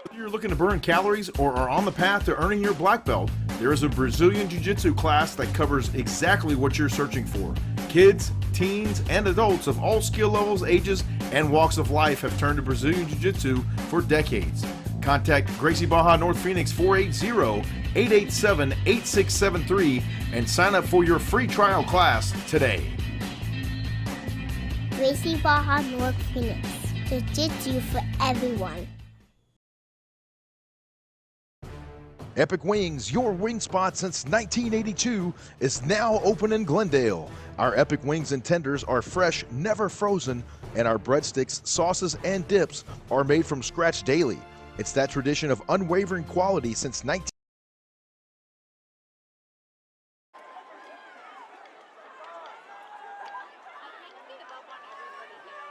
If you're looking to burn calories or are on the path to earning your black belt, there is a Brazilian Jiu-Jitsu class that covers exactly what you're searching for. Kids, teens, and adults of all skill levels, ages, and walks of life have turned to Brazilian Jiu-Jitsu for decades. Contact Gracie Baja North Phoenix 480-887-8673 and sign up for your free trial class today. Gracie Baja North Phoenix. Jiu-Jitsu for everyone. Epic Wings, your wing spot since 1982, is now open in Glendale. Our Epic Wings and tenders are fresh, never frozen, and our breadsticks, sauces, and dips are made from scratch daily. It's that tradition of unwavering quality since 19.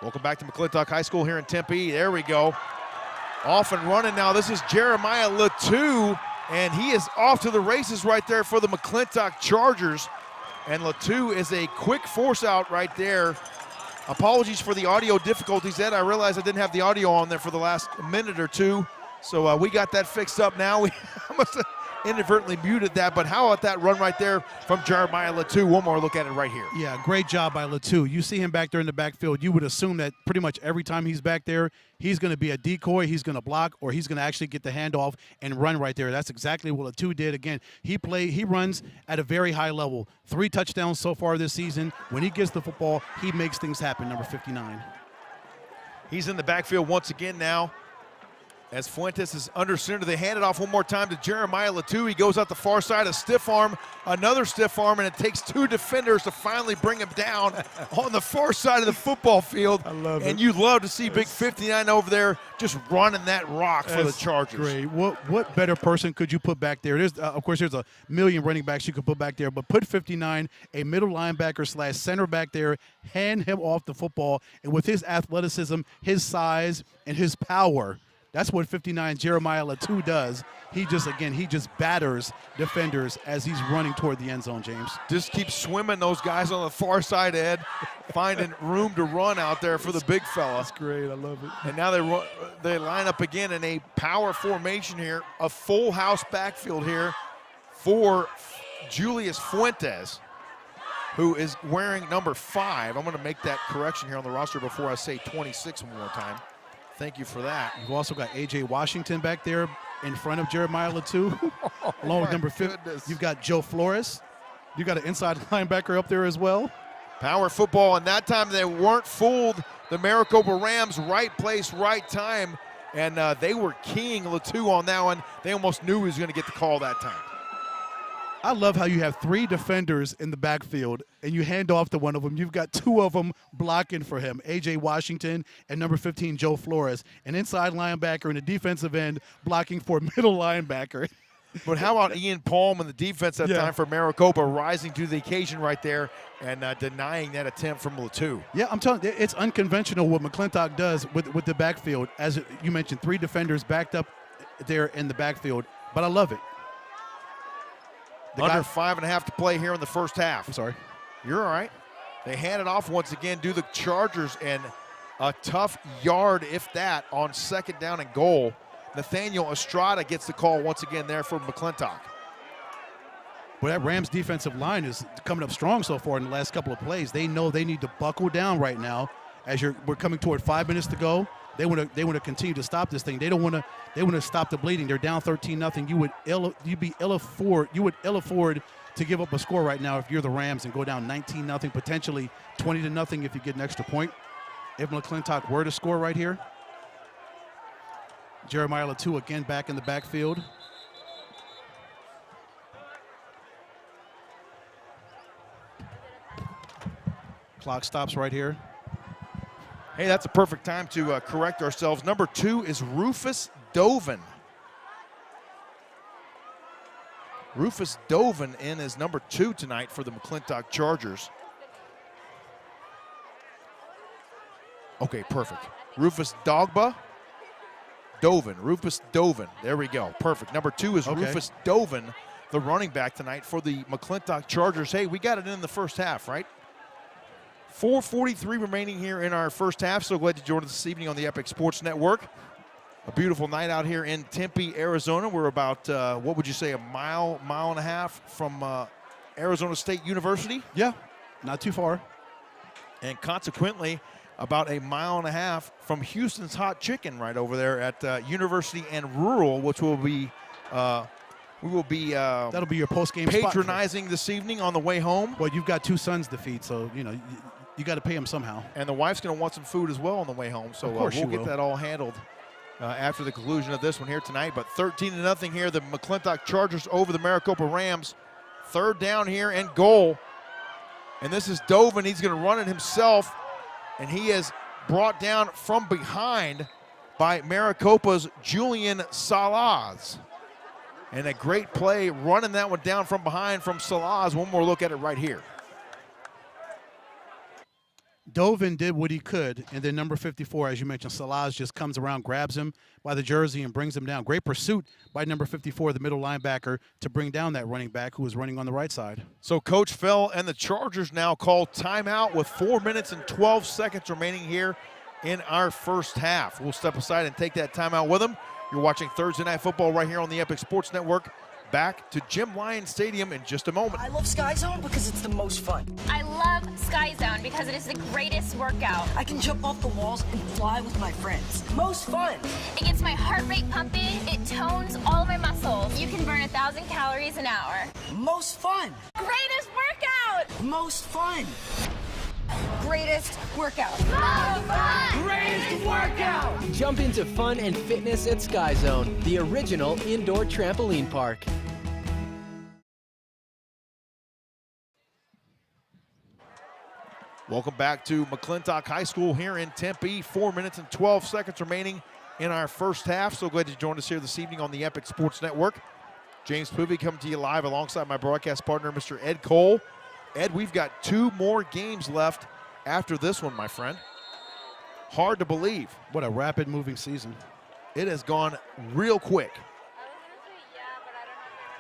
Welcome back to McClintock High School here in Tempe. There we go. Off and running now. This is Jeremiah Latu, and he is off to the races right there for the McClintock Chargers. And Latu is a quick force out right there. Apologies for the audio difficulties, Ed. I realized I didn't have the audio on there for the last minute or two. So we got that fixed up now. We must have inadvertently muted that, but how about that run right there from Jeremiah Latu? One more look at it right here. Yeah, great job by Latu. You see him back there in the backfield, you would assume that pretty much every time he's back there, he's going to be a decoy, he's going to block, or he's going to actually get the handoff and run right there. That's exactly what Latu did. Again, he runs at a very high level. 3 touchdowns so far this season. When he gets the football, he makes things happen, number 59. He's in the backfield once again now. As Fuentes is under center, they hand it off one more time to Jeremiah Latu. He goes out the far side, a stiff arm, another stiff arm, and it takes 2 defenders to finally bring him down on the far side of the football field. I love it. And you love to see Big 59 over there just running that rock for the Chargers. Great. What better person could you put back there? There's, of course, there's a million running backs you could put back there, but put 59, a middle linebacker / center back there, hand him off the football, and with his athleticism, his size, and his power, that's what 59 Jeremiah Latu does. He just batters defenders as he's running toward the end zone, James. Just keep swimming those guys on the far side, Ed, finding room to run out there for the big fella. That's great. I love it. And now they line up again in a power formation here, a full house backfield here for Julius Fuentes, who is wearing number 5. I'm going to make that correction here on the roster before I say 26 one more time. Thank you for that. You've also got A.J. Washington back there in front of Jeremiah Latu, along with number 50. You've got Joe Flores. You got an inside linebacker up there as well. Power football, and that time they weren't fooled. The Maricopa Rams, right place, right time. and they were keying Latu on that one. They almost knew he was going to get the call that time. I love how you have 3 defenders in the backfield, and you hand off to one of them. You've got 2 of them blocking for him, A.J. Washington and number 15, Joe Flores, an inside linebacker and a defensive end blocking for middle linebacker. But how about Ian Palm and the defense that time for Maricopa rising to the occasion right there and denying that attempt from Latu? Yeah, I'm telling you, it's unconventional what McClintock does with the backfield. As you mentioned, 3 defenders backed up there in the backfield, but I love it. Under 5.5 to play here in the first half. I'm sorry. You're all right. They hand it off once again, do the Chargers, and a tough yard, if that, on 2nd down and goal. Nathaniel Estrada gets the call once again there for McClintock. Well, that Rams defensive line is coming up strong so far in the last couple of plays. They know they need to buckle down right now as we're coming toward 5 minutes to go. They want to continue to stop this thing. They want to stop the bleeding. They're down 13-0. You would ill afford to give up a score right now if you're the Rams and go down 19-0, potentially 20-0 if you get an extra point. If McClintock were to score right here. Jeremiah Latu again back in the backfield. Clock stops right here. Hey, that's a perfect time to correct ourselves. Number 2 is Rufus Dovin. Rufus Dovin in as number 2 tonight for the McClintock Chargers. Okay, perfect. Rufus Dogba. Dovin. Rufus Dovin. There we go. Perfect. Number 2 is Rufus Dovin, the running back tonight for the McClintock Chargers. Hey, we got it in the first half, right? 4:43 remaining here in our first half. So glad to join us this evening on the Epic Sports Network. A beautiful night out here in Tempe, Arizona. We're about, what would you say, a mile and a half from Arizona State University? Yeah, not too far. And consequently, about a mile and a half from Houston's Hot Chicken right over there at University and Rural, which will be that'll be your post-game patronizing this evening on the way home. Well, you've got 2 sons to feed, so you got to pay them somehow. And the wife's going to want some food as well on the way home, so we'll get that all handled after the conclusion of this one here tonight. But 13-0 here, the McClintock Chargers over the Maricopa Rams. 3rd down here and goal. And this is Dovin. He's going to run it himself, and he is brought down from behind by Maricopa's Julian Salaz. And a great play running that one down from behind from Salaz. One more look at it right here. Dovin did what he could, and then number 54, as you mentioned, Salaz just comes around, grabs him by the jersey, and brings him down. Great pursuit by number 54, the middle linebacker, to bring down that running back who was running on the right side. So Coach Fell and the Chargers now call timeout with 4 minutes and 12 seconds remaining here in our first half. We'll step aside and take that timeout with them. You're watching Thursday Night Football right here on the Epic Sports Network. Back to Jim Lyon Stadium in just a moment. I love Sky Zone because it's the most fun. I love Sky Zone because it is the greatest workout. I can jump off the walls and fly with my friends. Most fun. It gets my heart rate pumping. It tones all of my muscles. You can burn 1,000 calories an hour. Most fun. Greatest workout. Most fun. Greatest workout. Most fun. Greatest workout. Jump into fun and fitness at Sky Zone, the original indoor trampoline park. Welcome back to McClintock High School here in Tempe. 4 minutes and 12 seconds remaining in our first half. So glad to join us here this evening on the Epic Sports Network. James Poovey coming to you live alongside my broadcast partner, Mr. Ed Cole. Ed, we've got 2 more games left after this one, my friend. Hard to believe. What a rapid moving season. It has gone real quick.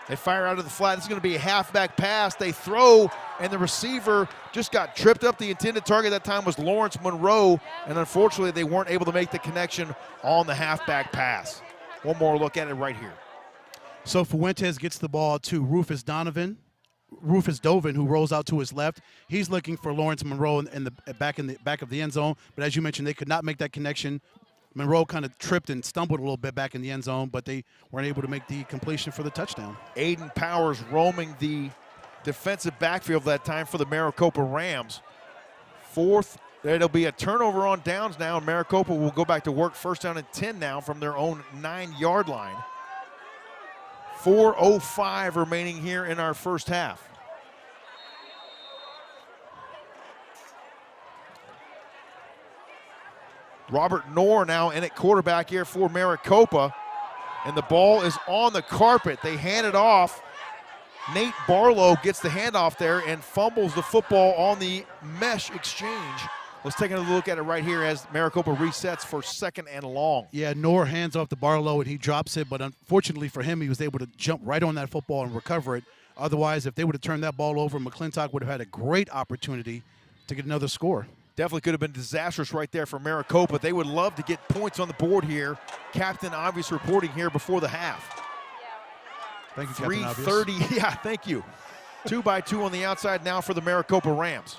They fire out of the flat. This is going to be a halfback pass. They throw, and the receiver just got tripped up. The intended target at that time was Lawrence Monroe, and unfortunately they weren't able to make the connection on the halfback pass. One more look at it right here. So Fuentes gets the ball to Rufus Dovin, who rolls out to his left. He's looking for Lawrence Monroe in the back of the end zone, but as you mentioned, they could not make that connection. Monroe kind of tripped and stumbled a little bit back in the end zone, but they weren't able to make the completion for the touchdown. Aiden Powers roaming the defensive backfield that time for the Maricopa Rams. There'll be a turnover on downs now, and Maricopa will go back to work. First down and 10 now from their own 9-yard line. 4:05 remaining here in our first half. Robert Knorr now in at quarterback here for Maricopa, and the ball is on the carpet. They hand it off. Nate Barlow gets the handoff there and fumbles the football on the mesh exchange. Let's take a look at it right here as Maricopa resets for 2nd and long. Yeah, Knorr hands off to Barlow and he drops it, but unfortunately for him, he was able to jump right on that football and recover it. Otherwise, if they would have turned that ball over, McClintock would have had a great opportunity to get another score. Definitely could have been disastrous right there for Maricopa. They would love to get points on the board here. Captain Obvious reporting here before the half. Thank you, Captain Obvious. 3:30, yeah, thank you. 2-by-2 on the outside now for the Maricopa Rams.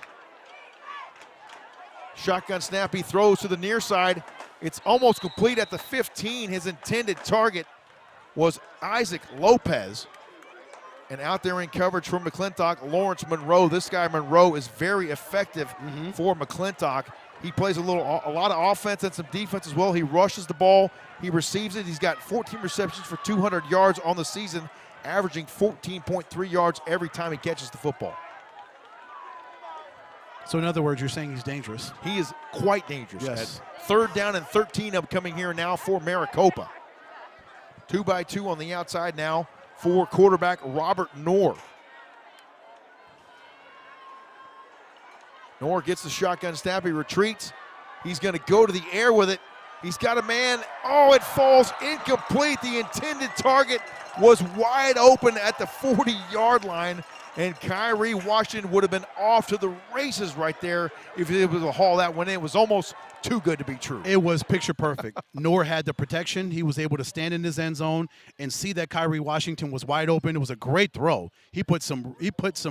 Shotgun snap, he throws to the near side. It's almost complete at the 15. His intended target was Isaac Lopez. And out there in coverage from McClintock, Lawrence Monroe. This guy Monroe is very effective for McClintock. He plays a lot of offense and some defense as well. He rushes the ball, he receives it. He's got 14 receptions for 200 yards on the season, averaging 14.3 yards every time he catches the football. So in other words, you're saying he's dangerous. He is quite dangerous. Yes. 3rd down and 13 upcoming here now for Maricopa. 2-by-2 on the outside now for quarterback Robert Knorr. Knorr gets the shotgun snap, he retreats. He's gonna go to the air with it. He's got a man, oh, it falls incomplete. The intended target was wide open at the 40-yard line, and Kyrie Washington would have been off to the races right there if he was able to haul that one in. It was almost too good to be true. It was picture perfect. Knorr had the protection. He was able to stand in his end zone and see that Kyrie Washington was wide open. It was a great throw. He put some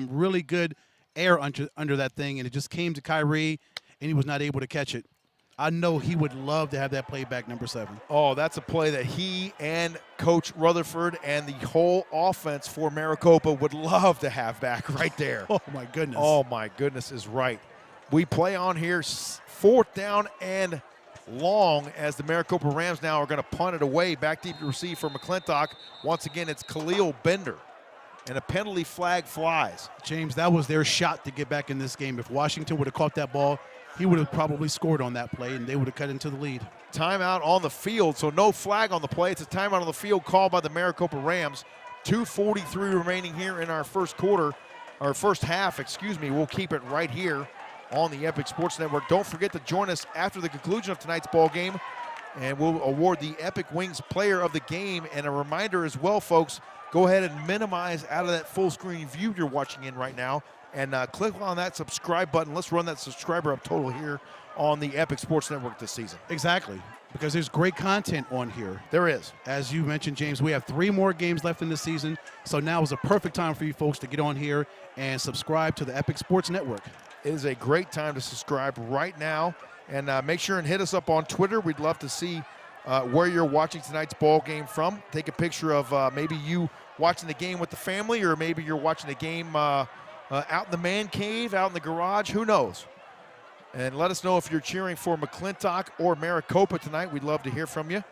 really good air under that thing, and it just came to Kyrie, and he was not able to catch it. I know he would love to have that play back, number 7. Oh, that's a play that he and Coach Rutherford and the whole offense for Maricopa would love to have back right there. Oh, my goodness. Oh, my goodness is right. We play on here 4th down and long as the Maricopa Rams now are going to punt it away. Back deep to receive for McClintock. Once again, it's Khalil Bender. And a penalty flag flies. James, that was their shot to get back in this game. If Washington would have caught that ball, he would have probably scored on that play, and they would have cut into the lead. Timeout on the field, so no flag on the play. It's a timeout on the field called by the Maricopa Rams. 2:43 remaining here in our first half, excuse me. We'll keep it right here on the Epic Sports Network. Don't forget to join us after the conclusion of tonight's ball game, and we'll award the Epic Wings Player of the Game. And a reminder as well, folks, go ahead and minimize out of that full screen view you're watching in right now and click on that subscribe button. Let's run that subscriber up total here on the Epic Sports Network this season. Exactly, because there's great content on here. There is. As you mentioned, James, we have 3 more games left in the season, so now is a perfect time for you folks to get on here and subscribe to the Epic Sports Network. It is a great time to subscribe right now, and make sure and hit us up on Twitter. We'd love to see where you're watching tonight's ball game from. Take a picture of maybe you watching the game with the family, or maybe you're watching the game out in the man cave, out in the garage, who knows? And let us know if you're cheering for McClintock or Maricopa tonight. We'd love to hear from you.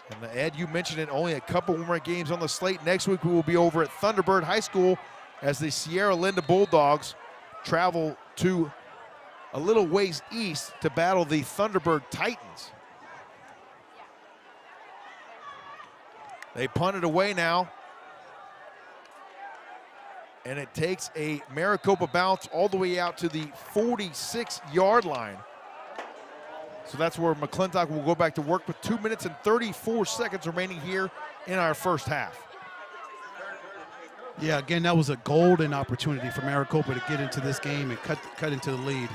And Ed, you mentioned it, only a couple more games on the slate. Next week we will be over at Thunderbird High School as the Sierra Linda Bulldogs travel to a little ways east to battle the Thunderbird Titans. They punt it away now. And it takes a Maricopa bounce all the way out to the 46-yard line. So that's where McClintock will go back to work with 2 minutes and 34 seconds remaining here in our first half. Yeah, again, that was a golden opportunity for Maricopa to get into this game and cut into the lead.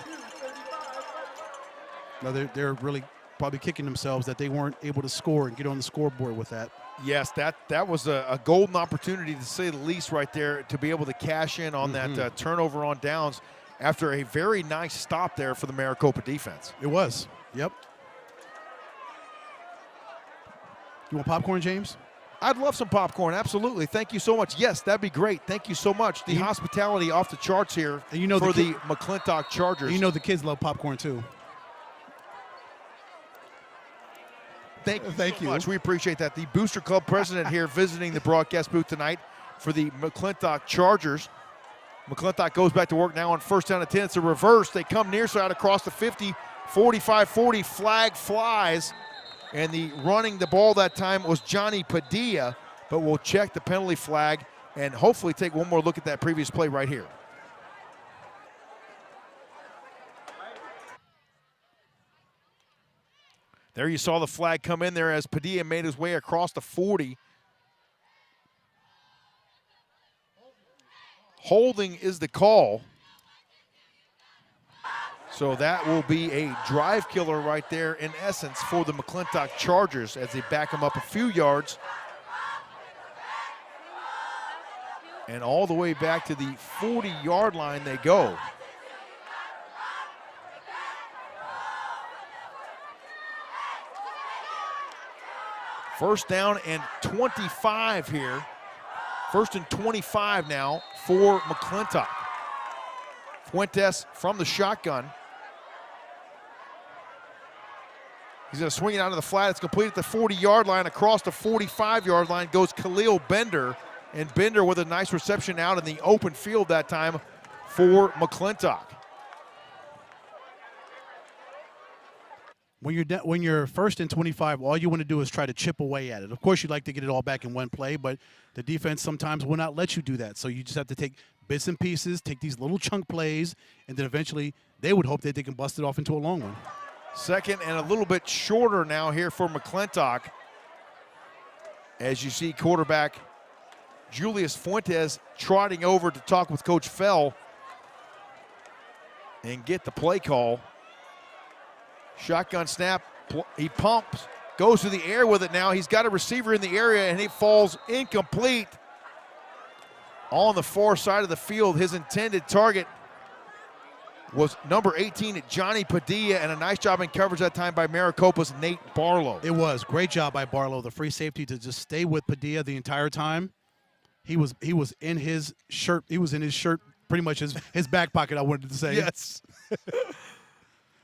Now they're really probably kicking themselves that they weren't able to score and get on the scoreboard with that. Yes, that was a golden opportunity, to say the least, right there, to be able to cash in on that turnover on downs after a very nice stop there for the Maricopa defense. It was. Yep. You want popcorn, James? I'd love some popcorn, absolutely. Thank you so much. Yes, that'd be great. Thank you so much. The hospitality off the charts here and you know for the McClintock Chargers. You know the kids love popcorn too. Thank you so much. We appreciate that. The Booster Club president here visiting the broadcast booth tonight for the McClintock Chargers. McClintock goes back to work now on first down and 10. It's a reverse. They come near side across the 50, 45-40. Flag flies. And the running the ball that time was Johnny Padilla, but we'll check the penalty flag and hopefully take one more look at that previous play right here. There you saw the flag come in there as Padilla made his way across the 40. Holding is the call. So that will be a drive killer right there in essence for the McClintock Chargers as they back them up a few yards. And all the way back to the 40-yard line they go. First down and 25 here. First and 25 now for McClintock. Fuentes from the shotgun. He's going to swing it out of the flat. It's complete at the 40-yard line. Across the 45-yard line goes Khalil Bender. And Bender with a nice reception out in the open field that time for McClintock. When you're first and 25, all you want to do is try to chip away at it. Of course, you'd like to get it all back in one play, but the defense sometimes will not let you do that. So you just have to take bits and pieces, take these little chunk plays, and then eventually they would hope that they can bust it off into a long one. Second and a little bit shorter now here for McClintock. As you see quarterback Julius Fuentes trotting over to talk with Coach Fell and get the play call. Shotgun snap, he pumps, goes to the air with it now. He's got a receiver in the area and he falls incomplete on the far side of the field. His intended target was number 18, Johnny Padilla, and a nice job in coverage that time by Maricopa's Nate Barlow. It was great job by Barlow, the free safety, to just stay with Padilla the entire time. He was in his shirt. He was in his shirt, pretty much his back pocket, I wanted to say. Yes.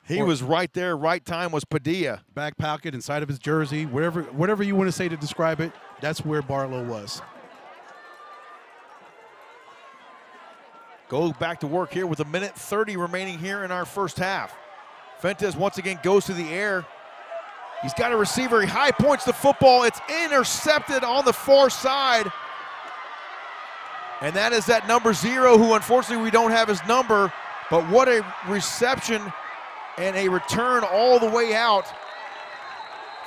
He was right there, right time was Padilla. Back pocket, inside of his jersey, whatever you want to say to describe it, that's where Barlow was. Go back to work here with 1:30 remaining here in our first half. Fuentes once again goes to the air. He's got a receiver, he high points the football. It's intercepted on the far side. And that is that number 0, who unfortunately we don't have his number, but what a reception and a return all the way out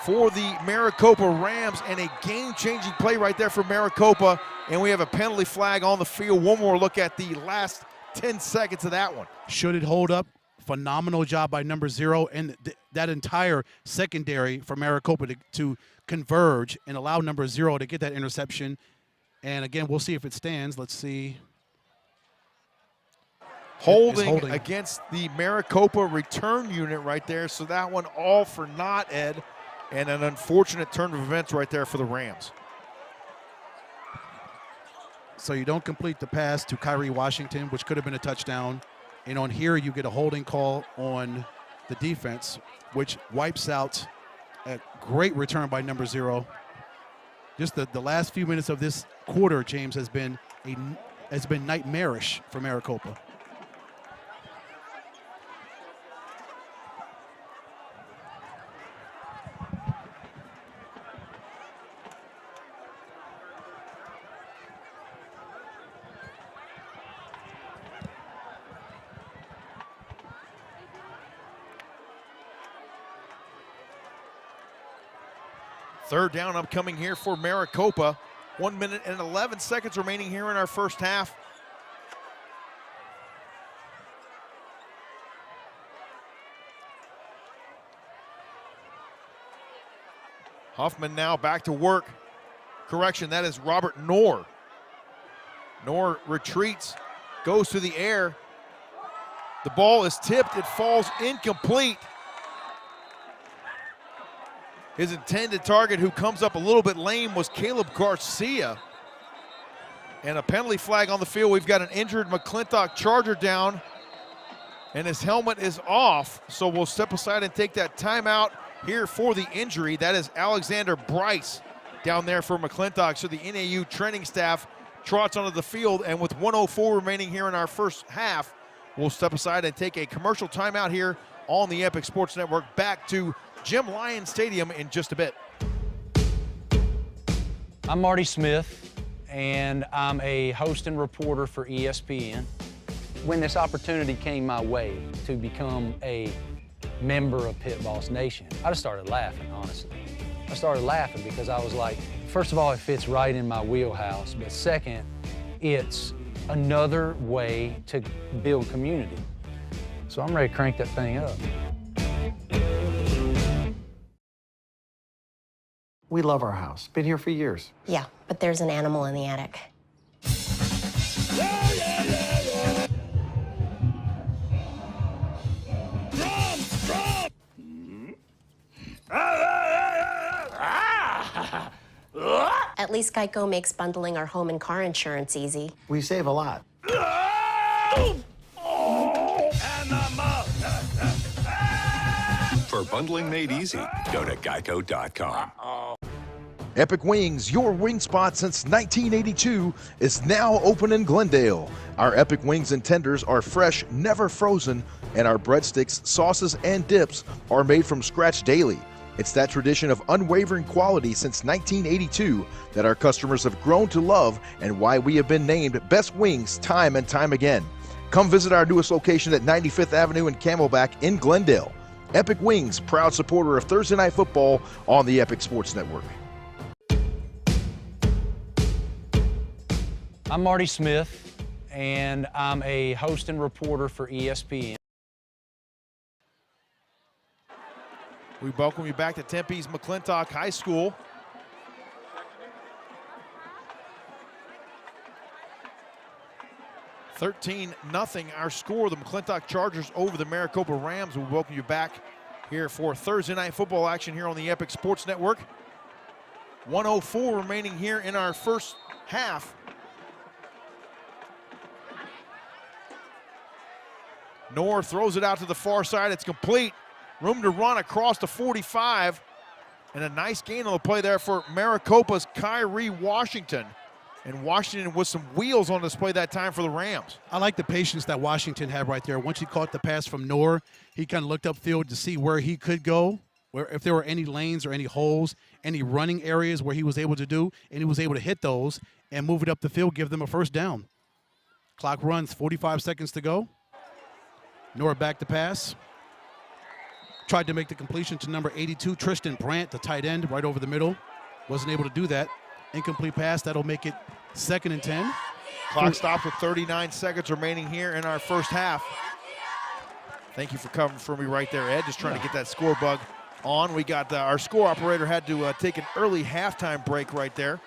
for the Maricopa Rams, and a game-changing play right there for Maricopa, and we have a penalty flag on the field. One more look at the last 10 seconds of that one. Should it hold up? Phenomenal job by number 0 and that entire secondary for Maricopa to converge and allow number 0 to get that interception. And again, we'll see if it stands. Let's see. Holding against the Maricopa return unit right there. So that one all for naught, Ed. And an unfortunate turn of events right there for the Rams. So you don't complete the pass to Kyrie Washington, which could have been a touchdown. And on here, you get a holding call on the defense, which wipes out a great return by number 0. Just the last few minutes of this quarter, James, has been nightmarish for Maricopa. Third down upcoming here for Maricopa. 1 minute and 11 seconds remaining here in our first half. Huffman now back to work. Correction, that is Robert Knorr. Knorr retreats, goes to the air. The ball is tipped, it falls incomplete. His intended target, who comes up a little bit lame, was Caleb Garcia. And a penalty flag on the field. We've got an injured McClintock Charger down, and his helmet is off. So we'll step aside and take that timeout here for the injury. That is Alexander Bryce down there for McClintock. So the NAU training staff trots onto the field, and with 1:04 remaining here in our first half, we'll step aside and take a commercial timeout here on the Epic Sports Network. Back to Jim Lyon Stadium in just a bit. I'm Marty Smith, and I'm a host and reporter for ESPN. When this opportunity came my way to become a member of Pit Boss Nation, I just started laughing, honestly. I started laughing because I was like, first of all, it fits right in my wheelhouse, but second, it's another way to build community. So I'm ready to crank that thing up. We love our house. Been here for years. Yeah, but there's an animal in the attic. At least Geico makes bundling our home and car insurance easy. We save a lot. For bundling made easy, go to geico.com. Epic Wings, your wing spot since 1982, is now open in Glendale. Our Epic Wings and tenders are fresh, never frozen, and our breadsticks, sauces, and dips are made from scratch daily. It's that tradition of unwavering quality since 1982 that our customers have grown to love, and why we have been named Best Wings time and time again. Come visit our newest location at 95th Avenue and Camelback in Glendale. Epic Wings, proud supporter of Thursday Night Football on the Epic Sports Network. I'm Marty Smith, and I'm a host and reporter for ESPN. We welcome you back to Tempe's McClintock High School. (13-0) our score. The McClintock Chargers over the Maricopa Rams. We welcome you back here for Thursday Night Football action here on the Epic Sports Network. 1:04 remaining here in our first half. Knorr throws it out to the far side. It's complete. Room to run across the 45. And a nice gain on the play there for Maricopa's Kyrie Washington. And Washington with some wheels on display that time for the Rams. I like the patience that Washington had right there. Once he caught the pass from Knorr, he kind of looked upfield to see where he could go, where if there were any lanes or any holes, any running areas where he was able to do, and he was able to hit those and move it up the field, give them a first down. Clock runs, 45 seconds to go. Knorr back to pass. Tried to make the completion to number 82, Tristan Brandt, the tight end, right over the middle. Wasn't able to do that. Incomplete pass. That'll make it 2nd and 10. Clock stops with 39 seconds remaining here in our first half. Thank you for covering for me right there, Ed. Just trying to get that score bug on. We got our score operator had to take an early halftime break right there.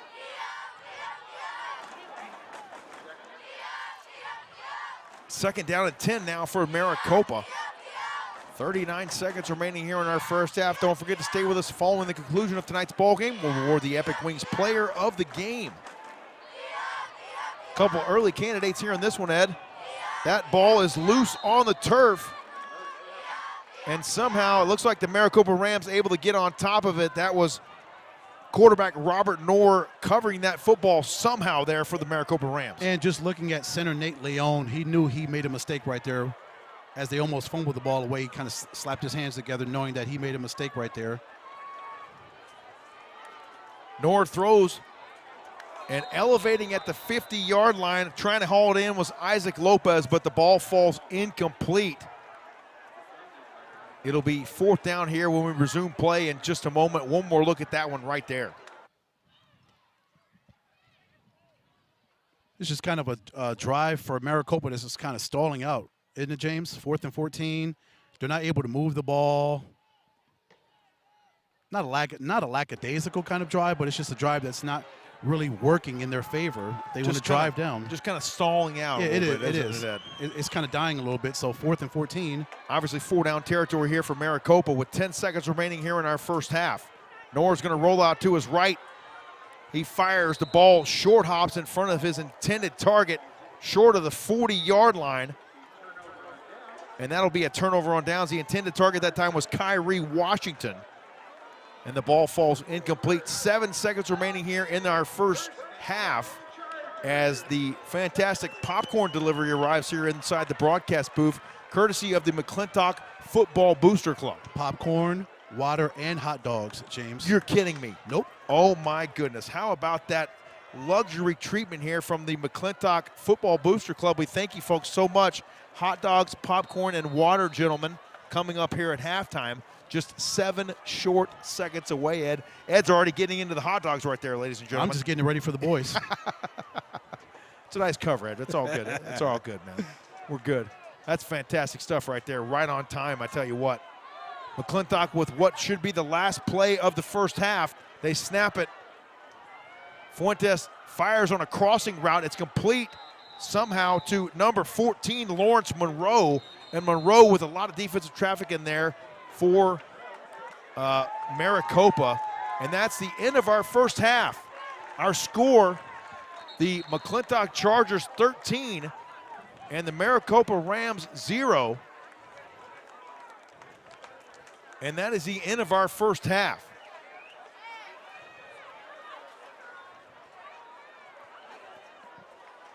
Second down and 10 now for Maricopa. 39 seconds remaining here in our first half. Don't forget to stay with us following the conclusion of tonight's ball game. We'll reward the Epic Wings player of the game. Couple early candidates here in this one, Ed. That ball is loose on the turf. And somehow it looks like the Maricopa Rams able to get on top of it. That was quarterback Robert Knorr covering that football somehow there for the Maricopa Rams. And just looking at center Nate Leone, he knew he made a mistake right there. As they almost fumbled the ball away, he kind of slapped his hands together knowing that he made a mistake right there. Knorr throws and elevating at the 50-yard line, trying to haul it in was Isaac Lopez, but the ball falls incomplete. It'll be 4th down here when we resume play in just a moment. One more look at that one right there. This is kind of a drive for Maricopa. This is kind of stalling out. Isn't it, James? 4th and 14. They're not able to move the ball. Not a lackadaisical kind of drive, but it's just a drive that's not really working in their favor. They want to drive down. Just kind of stalling out. Yeah, it is. It's kind of dying a little bit. So 4th and 14. Obviously 4-down territory here for Maricopa with 10 seconds remaining here in our first half. Nor's going to roll out to his right. He fires the ball, short hops in front of his intended target, short of the 40-yard line. And that'll be a turnover on downs. The intended target that time was Kyrie Washington. And the ball falls incomplete. 7 seconds remaining here in our first half as the fantastic popcorn delivery arrives here inside the broadcast booth, courtesy of the McClintock Football Booster Club. Popcorn, water, and hot dogs, James. You're kidding me. Nope. Oh, my goodness. How about that luxury treatment here from the McClintock Football Booster Club? We thank you folks so much. Hot dogs, popcorn, and water, gentlemen, coming up here at halftime. Just 7 short seconds away, Ed. Ed's already getting into the hot dogs right there, ladies and gentlemen. I'm just getting ready for the boys. It's a nice cover, Ed. It's all good. It's all good, man. We're good. That's fantastic stuff right there. Right on time, I tell you what. McClintock with what should be the last play of the first half. They snap it. Fuentes fires on a crossing route. It's complete somehow to number 14, Lawrence Monroe. And Monroe with a lot of defensive traffic in there for Maricopa. And that's the end of our first half. Our score, the McClintock Chargers 13 and the Maricopa Rams 0. And that is the end of our first half.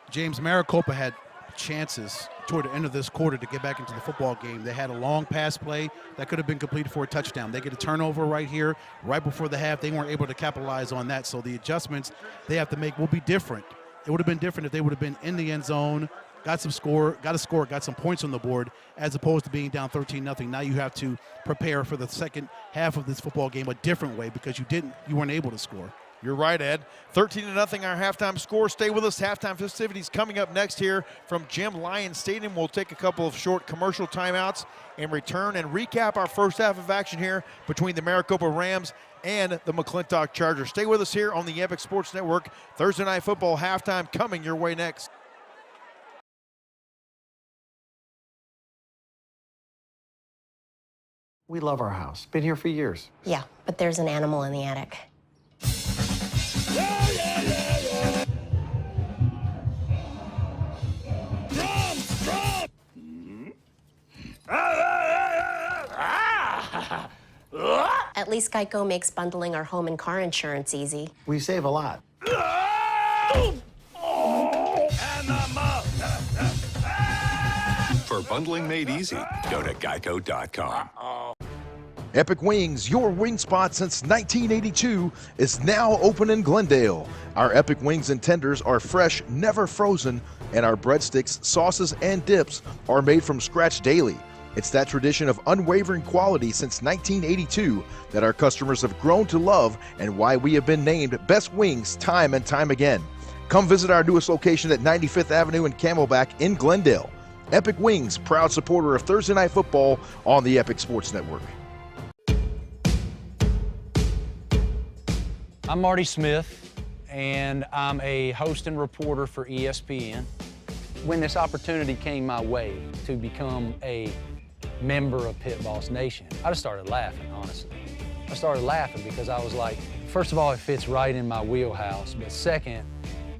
James, Maricopa had chances toward the end of this quarter to get back into the football game. They had a long pass play that could have been completed for a touchdown. They get a turnover right here, right before the half. They weren't able to capitalize on that, so the adjustments they have to make will be different. It would have been different if they would have been in the end zone, got some score, got some points on the board, as opposed to being down 13-0. Now you have to prepare for the second half of this football game a different way because you weren't able to score. You're right, Ed. 13-0 our halftime score. Stay with us. Halftime festivities coming up next here from Jim Lyon Stadium. We'll take a couple of short commercial timeouts and return and recap our first half of action here between the Maricopa Rams and the McClintock Chargers. Stay with us here on the Epic Sports Network. Thursday Night Football halftime coming your way next. We love our house. Been here for years. Yeah, but there's an animal in the attic. At least Geico makes bundling our home and car insurance easy. We save a lot. For bundling made easy, go to geico.com. Epic Wings, your wing spot since 1982, is now open in Glendale. Our Epic Wings and tenders are fresh, never frozen, and our breadsticks, sauces, and dips are made from scratch daily. It's that tradition of unwavering quality since 1982 that our customers have grown to love and why we have been named Best Wings time and time again. Come visit our newest location at 95th Avenue and Camelback in Glendale. Epic Wings, proud supporter of Thursday Night Football on the Epic Sports Network. I'm Marty Smith, and I'm a host and reporter for ESPN. When this opportunity came my way to become a member of Pit Boss Nation, I just started laughing, honestly. I started laughing because I was like, first of all, it fits right in my wheelhouse, but second,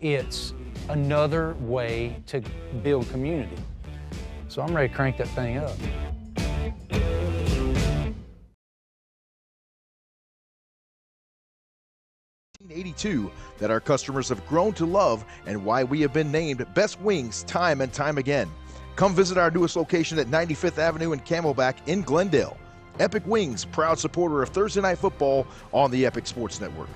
it's another way to build community. So I'm ready to crank that thing up. 1982 that our customers have grown to love and why we have been named Best Wings time and time again. Come visit our newest location at 95th Avenue and Camelback in Glendale. Epic Wings, proud supporter of Thursday Night Football on the Epic Sports Network.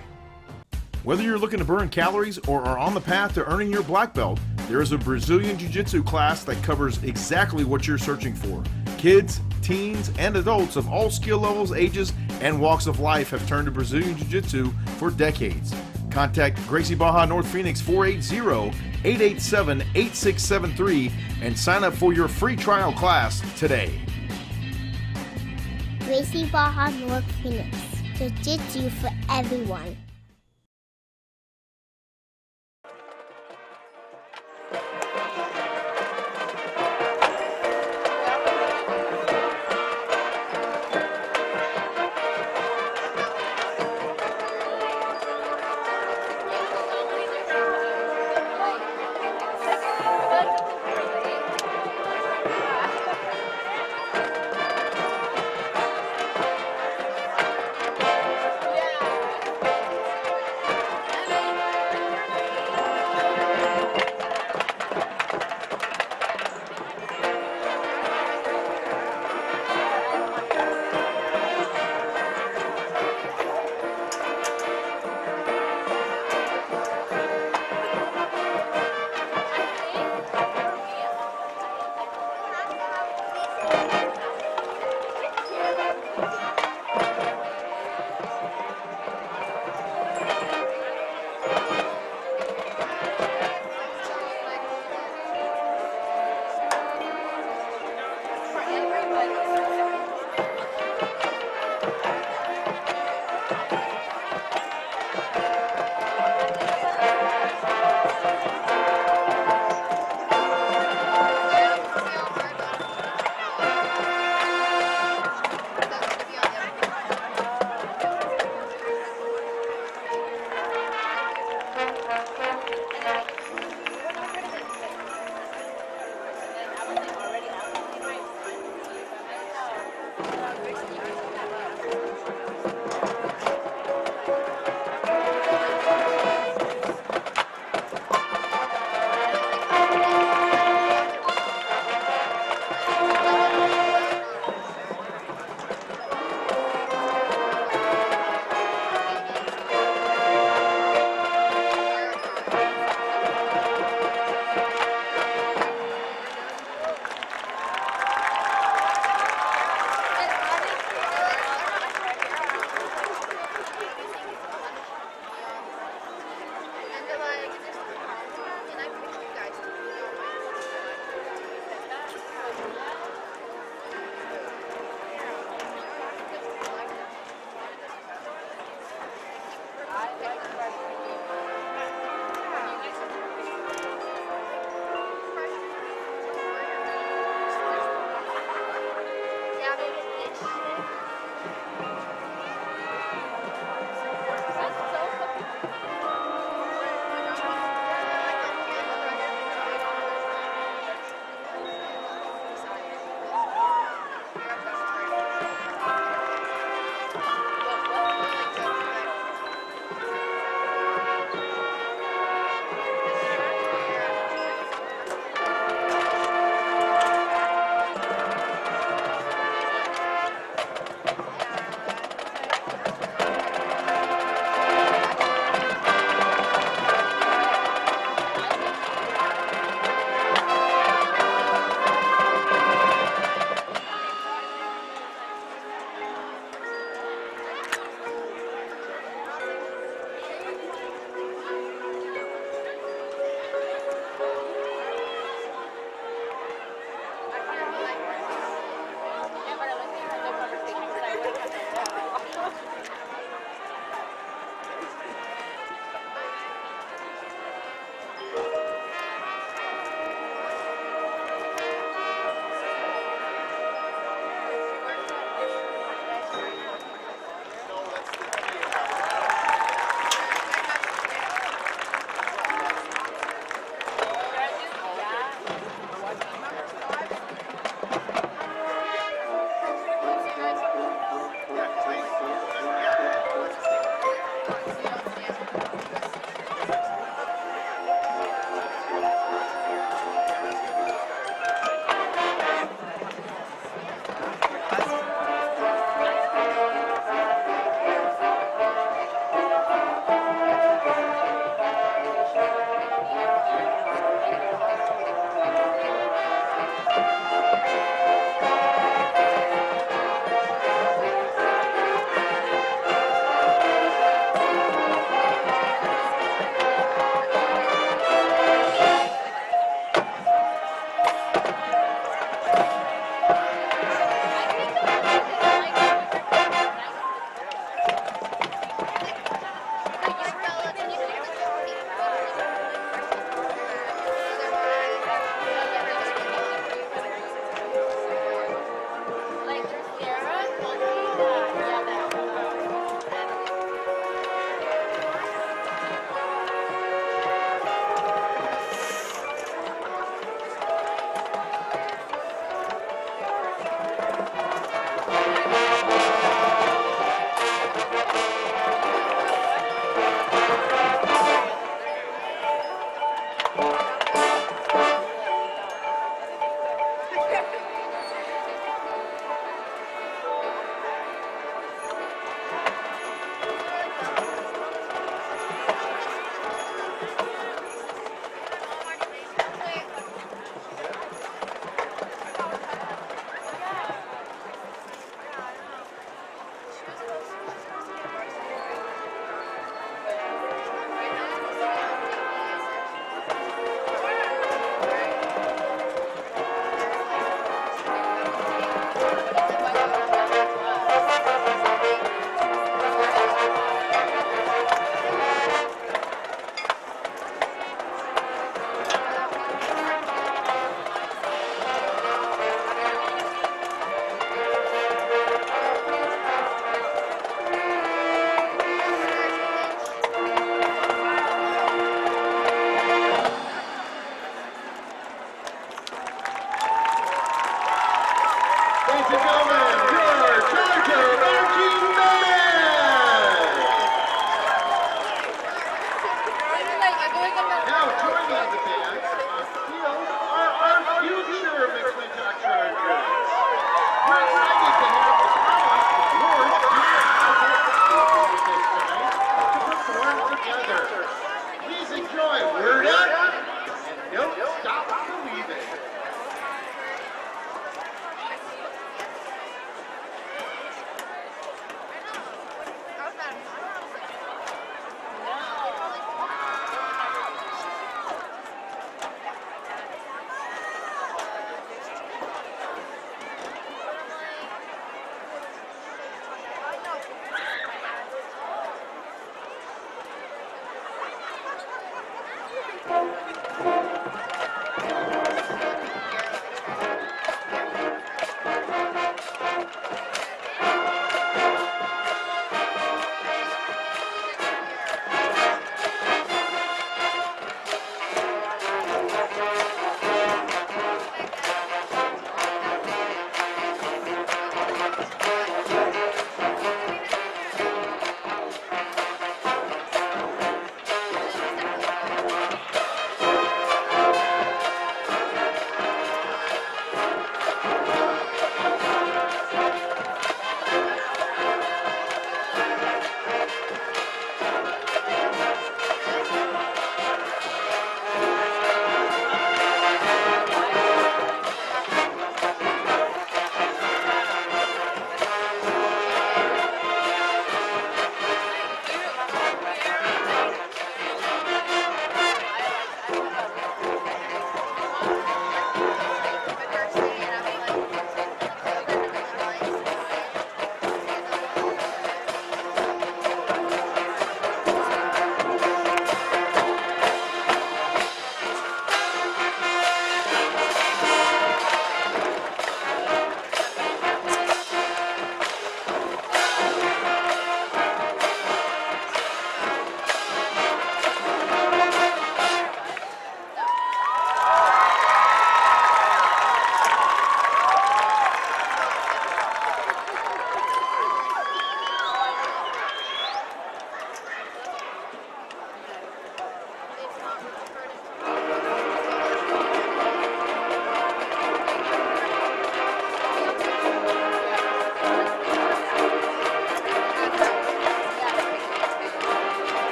Whether you're looking to burn calories or are on the path to earning your black belt, there is a Brazilian Jiu-Jitsu class that covers exactly what you're searching for. Kids, teens, and adults of all skill levels, ages, and walks of life have turned to Brazilian Jiu-Jitsu for decades. Contact Gracie Baja North Phoenix 480-887-8673 and sign up for your free trial class today. Gracie Baja North Phoenix. Jiu-Jitsu for everyone.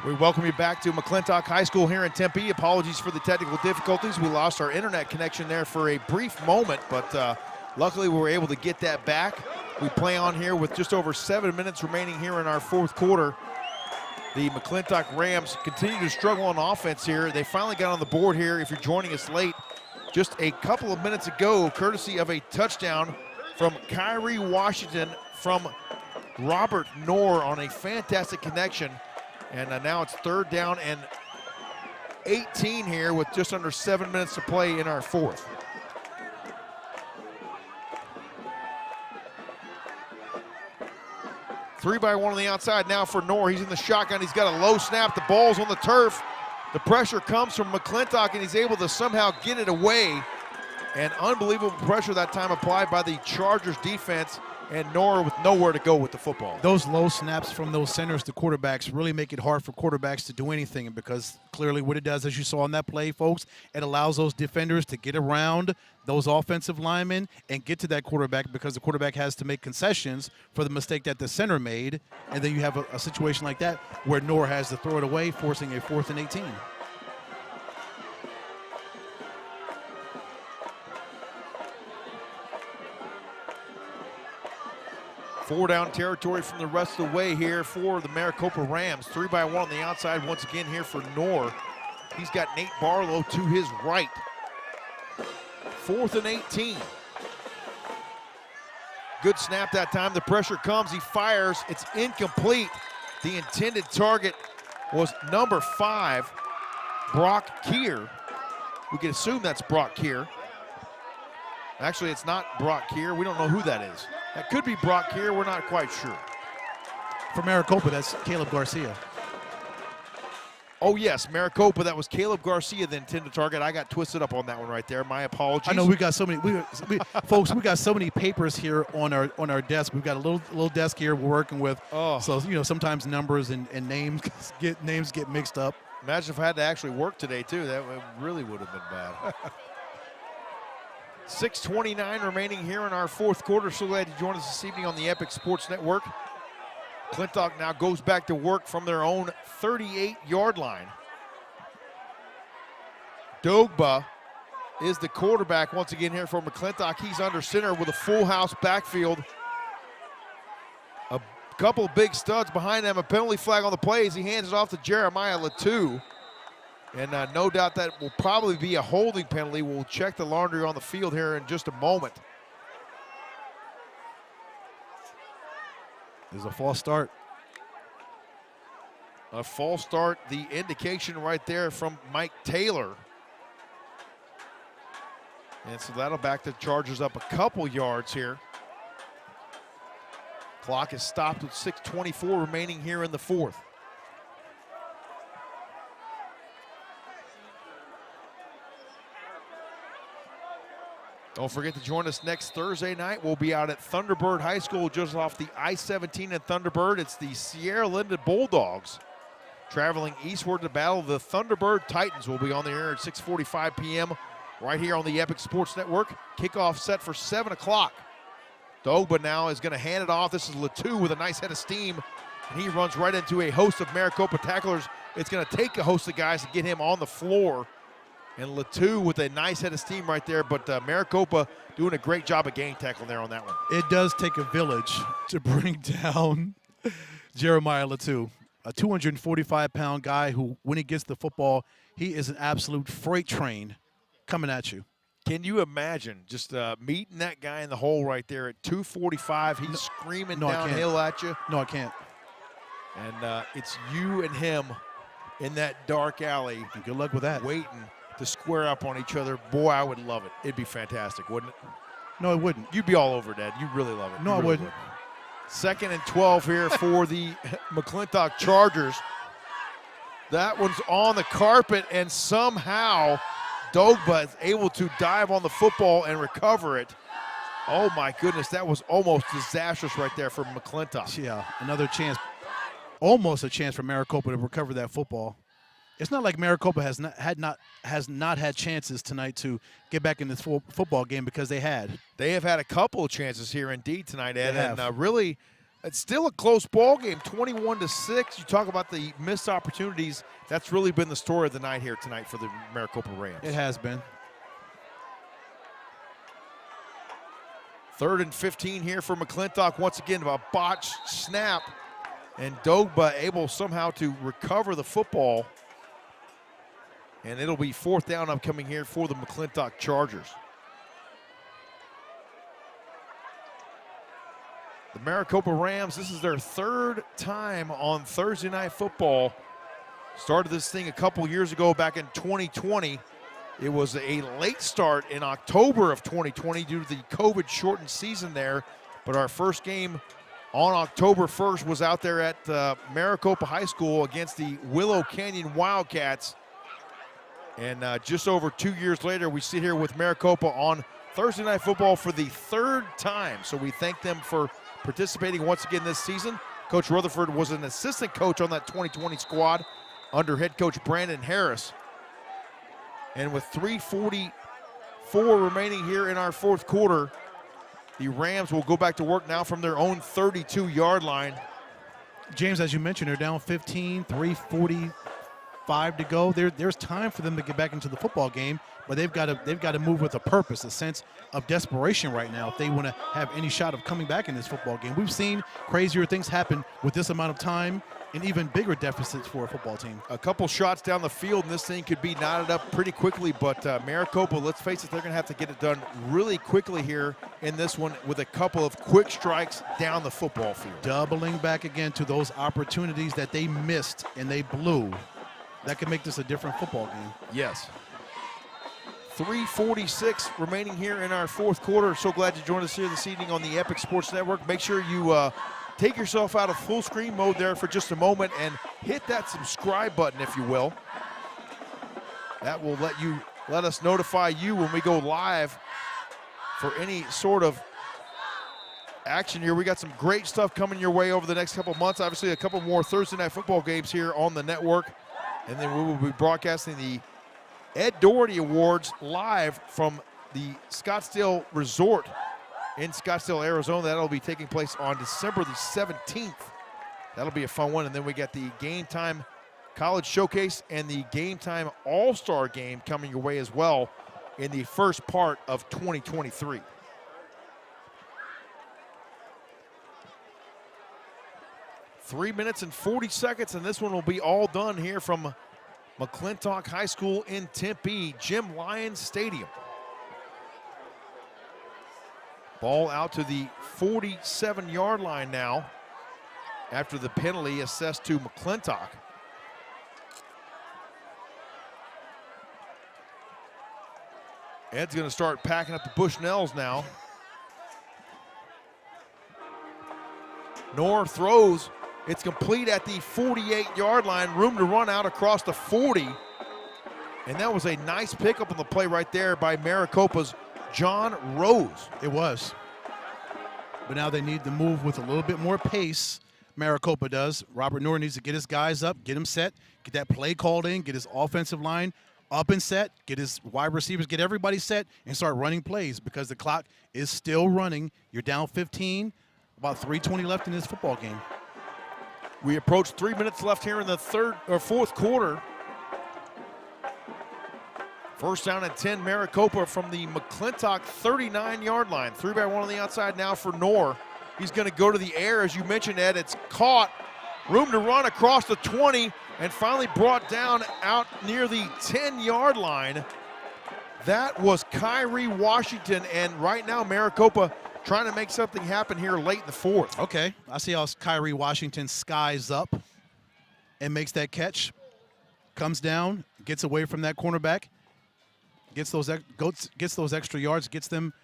We welcome you back to McClintock High School here in Tempe. Apologies for the technical difficulties. We lost our internet connection there for a brief moment, but luckily we were able to get that back. We play on here with just over 7 minutes remaining here in our fourth quarter. The McClintock Rams continue to struggle on offense here. They finally got on the board here, if you're joining us late, just a couple of minutes ago, courtesy of a touchdown from Kyrie Washington from Robert Knorr on a fantastic connection. And now it's 3rd down and 18 here with just under 7 minutes to play in our fourth. Three by one on the outside now for Knorr. He's in the shotgun. He's got a low snap. The ball's on the turf. The pressure comes from McClintock, and he's able to somehow get it away. And unbelievable pressure that time applied by the Chargers defense, and Knorr with nowhere to go with the football. Those low snaps from those centers to quarterbacks really make it hard for quarterbacks to do anything, because clearly what it does, as you saw on that play, folks, it allows those defenders to get around those offensive linemen and get to that quarterback, because the quarterback has to make concessions for the mistake that the center made. And then you have a situation like that where Knorr has to throw it away, forcing a 4th and 18. Four down territory from the rest of the way here for the Maricopa Rams. 3 by one on the outside once again here for Knorr. He's got Nate Barlow to his right. 4th and 18. Good snap that time. The pressure comes. He fires. It's incomplete. The intended target was number 5, Brock Keir. We can assume that's Brock Keir. Actually, it's not Brock Keir. We don't know who that is. That could be Brock Keir. We're not quite sure. For Maricopa, that's Caleb Garcia. Oh, yes, Maricopa. That was Caleb Garcia, the intended target. I got twisted up on that one right there. My apologies. I know we got so many, folks. We got so many papers here on our desk. We've got a little desk here we're working with. Oh. So sometimes numbers and names get mixed up. Imagine if I had to actually work today too. That really would have been bad. 6:29 remaining here in our fourth quarter. So glad you joined us this evening on the Epic Sports Network. McClintock now goes back to work from their own 38-yard line. Dogba is the quarterback once again here for McClintock. He's under center with a full house backfield. A couple of big studs behind them. A penalty flag on the play as he hands it off to Jeremiah Latu. And no doubt that will probably be a holding penalty. We'll check the laundry on the field here in just a moment. There's a false start. A false start, the indication right there from Mike Taylor. And so that'll back the Chargers up a couple yards here. Clock is stopped with 6:24 remaining here in the fourth. Don't forget to join us next Thursday night. We'll be out at Thunderbird High School just off the I-17 at Thunderbird. It's the Sierra Linda Bulldogs traveling eastward to battle the Thunderbird Titans. We'll be on the air at 6:45 p.m. right here on the Epic Sports Network. Kickoff set for 7 o'clock. Dogba now is going to hand it off. This is Latu with a nice head of steam, and he runs right into a host of Maricopa tacklers. It's going to take a host of guys to get him on the floor. And Latu with a nice head of steam right there, but Maricopa doing a great job of gang tackling there on that one. It does take a village to bring down Jeremiah Latu, a 245-pound guy who, when he gets the football, he is an absolute freight train coming at you. Can you imagine just meeting that guy in the hole right there at 245? He's screaming downhill at you. No, I can't. And it's you and him in that dark alley. And good luck with that. Waiting to square up on each other. Boy, I would love it. It'd be fantastic, wouldn't it? No, it wouldn't. You'd be all over, Dad. You'd really love it. No, I wouldn't. 2nd and 12 here for the McClintock Chargers. That one's on the carpet, and somehow Dogba is able to dive on the football and recover it. Oh, my goodness. That was almost disastrous right there for McClintock. Yeah, another chance. Almost a chance for Maricopa to recover that football. It's not like Maricopa has not had chances tonight to get back in this football game, because they had. They have had a couple of chances here indeed tonight, Ed, and really It's still a close ball game, 21-6. You talk about the missed opportunities. That's really been the story of the night here tonight for the Maricopa Rams. It has been. 3rd and 15 here for McClintock. Once again, a botched snap. And Dogba able somehow to recover the football. And it'll be 4th down upcoming here for the McClintock Chargers. The Maricopa Rams, this is their 3rd time on Thursday Night Football. Started this thing a couple years ago back in 2020. It was a late start in October of 2020 due to the COVID-shortened season there. But our first game on October 1st was out there at Maricopa High School against the Willow Canyon Wildcats. And just over 2 years later, we sit here with Maricopa on Thursday Night Football for the 3rd time. So we thank them for participating once again this season. Coach Rutherford was an assistant coach on that 2020 squad under head coach Brandon Harris. And with 3:44 remaining here in our 4th quarter, the Rams will go back to work now from their own 32-yard line. James, as you mentioned, they're down 15, 3:45 to go. There's time for them to get back into the football game, but they've got to move with a purpose, a sense of desperation right now if they want to have any shot of coming back in this football game. We've seen crazier things happen with this amount of time and even bigger deficits for a football team. A couple shots down the field, and this thing could be knotted up pretty quickly, but Maricopa, let's face it, they're going to have to get it done really quickly here in this one with a couple of quick strikes down the football field. Doubling back again to those opportunities that they missed and they blew. That could make this a different football game. Yes. 3:46 remaining here in our 4th quarter. So glad you joined us here this evening on the Epic Sports Network. Make sure you take yourself out of full screen mode there for just a moment and hit that subscribe button, if you will. That will let us notify you when we go live for any sort of action here. We got some great stuff coming your way over the next couple months. Obviously, a couple more Thursday Night Football games here on the network. And then we will be broadcasting the Ed Doherty Awards live from the Scottsdale Resort in Scottsdale, Arizona. That'll be taking place on December the 17th. That'll be a fun one. And then we got the Game Time College Showcase and the Game Time All-Star Game coming your way as well in the first part of 2023. Three minutes and 40 seconds, and this one will be all done here from McClintock High School in Tempe, Jim Lyons Stadium. Ball out to the 47-yard line now after the penalty assessed to McClintock. Ed's going to start packing up the Bushnells now. Knorr throws. It's complete at the 48-yard line. Room to run out across the 40. And that was a nice pickup on the play right there by Maricopa's John Rose. It was. But now they need to move with a little bit more pace. Maricopa does. Robert Knorr needs to get his guys up, get them set, get that play called in, get his offensive line up and set, get his wide receivers, get everybody set, and start running plays because the clock is still running. You're down 15, about 3:20 left in this football game. We approach 3 minutes left here in the fourth quarter. First down and 10, Maricopa from the McClintock 39-yard line. 3-by-1 on the outside now for Knorr. He's going to go to the air, as you mentioned, Ed. It's caught. Room to run across the 20 and finally brought down out near the 10-yard line. That was Kyrie Washington, and right now Maricopa trying to make something happen here late in the fourth. Okay, I see how Kyrie Washington skies up and makes that catch. Comes down, gets away from that cornerback, gets those extra yards, gets them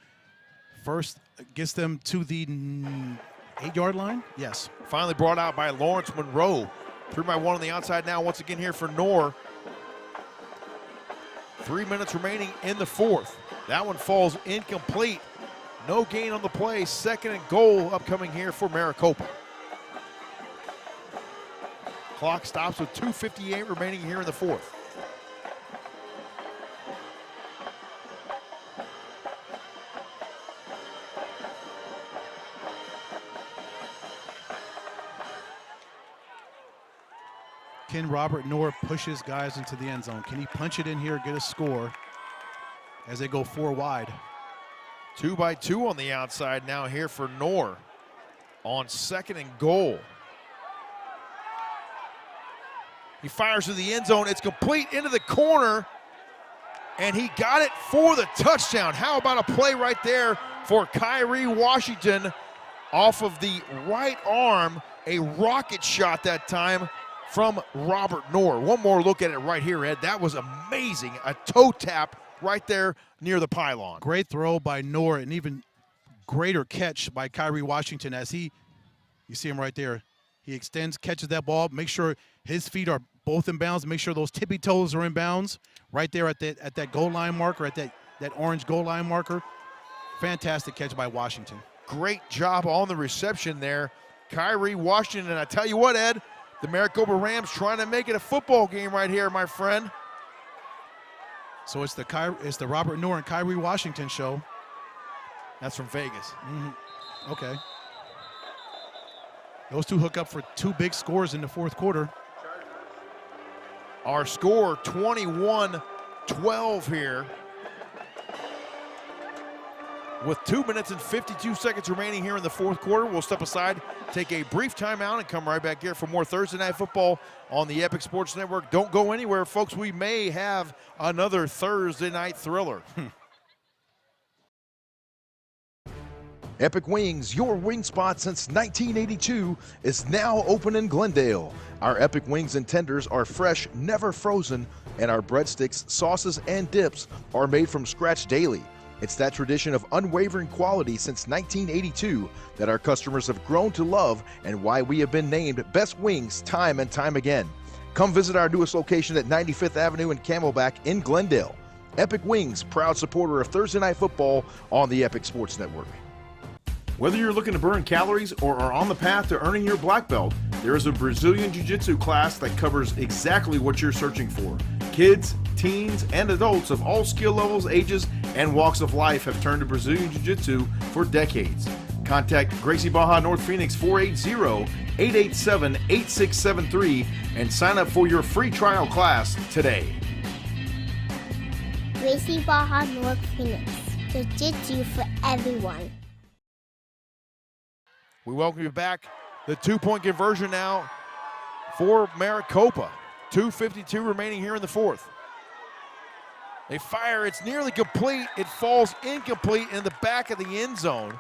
to the 8-yard line. Yes. Finally brought out by Lawrence Monroe. 3-by-1 on the outside now once again here for Knorr. 3 minutes remaining in the fourth. That one falls incomplete. No gain on the play. Second and goal upcoming here for Maricopa. Clock stops with 2:58 remaining here in the fourth. Can Robert Knorr push his guys into the end zone? Can he punch it in here, get a score as they go 4 wide? 2 by 2 on the outside now here for Knorr on 2nd and goal. He fires to the end zone. It's complete into the corner, and he got it for the touchdown. How about a play right there for Kyrie Washington off of the right arm? A rocket shot that time from Robert Knorr. One more look at it right here, Ed. That was amazing. A toe tap right there near the pylon. Great throw by Knorr, and even greater catch by Kyrie Washington as you see him right there. He extends, catches that ball, make sure his feet are both in bounds, make sure those tippy toes are in bounds right there at that goal line marker, at that orange goal line marker. Fantastic catch by Washington. Great job on the reception there. Kyrie Washington, and I tell you what, Ed, the Maricopa Rams trying to make it a football game right here, my friend. So it's the Robert Knorr and Kyrie Washington show. That's from Vegas. Mm-hmm. Okay. Those two hook up for 2 big scores in the 4th quarter. Our score, 21-12 here. With 2 minutes and 52 seconds remaining here in the 4th quarter, we'll step aside, take a brief timeout, and come right back here for more Thursday Night Football on the Epic Sports Network. Don't go anywhere, folks. We may have another Thursday night thriller. Epic Wings, your wing spot since 1982, is now open in Glendale. Our Epic Wings and tenders are fresh, never frozen, and our breadsticks, sauces, and dips are made from scratch daily. It's that tradition of unwavering quality since 1982 that our customers have grown to love, and why we have been named Best Wings time and time again. Come visit our newest location at 95th Avenue and Camelback in Glendale. Epic Wings, proud supporter of Thursday Night Football on the Epic Sports Network. Whether you're looking to burn calories or are on the path to earning your black belt, there is a Brazilian Jiu-Jitsu class that covers exactly what you're searching for. Kids, teens, and adults of all skill levels, ages, and walks of life have turned to Brazilian Jiu-Jitsu for decades. Contact Gracie Baja North Phoenix 480-887-8673 and sign up for your free trial class today. Gracie Baja North Phoenix. Jiu-Jitsu for everyone. We welcome you back. The 2-point conversion now for Maricopa. 2:52 remaining here in the 4th. They fire. It's nearly complete. It falls incomplete in the back of the end zone.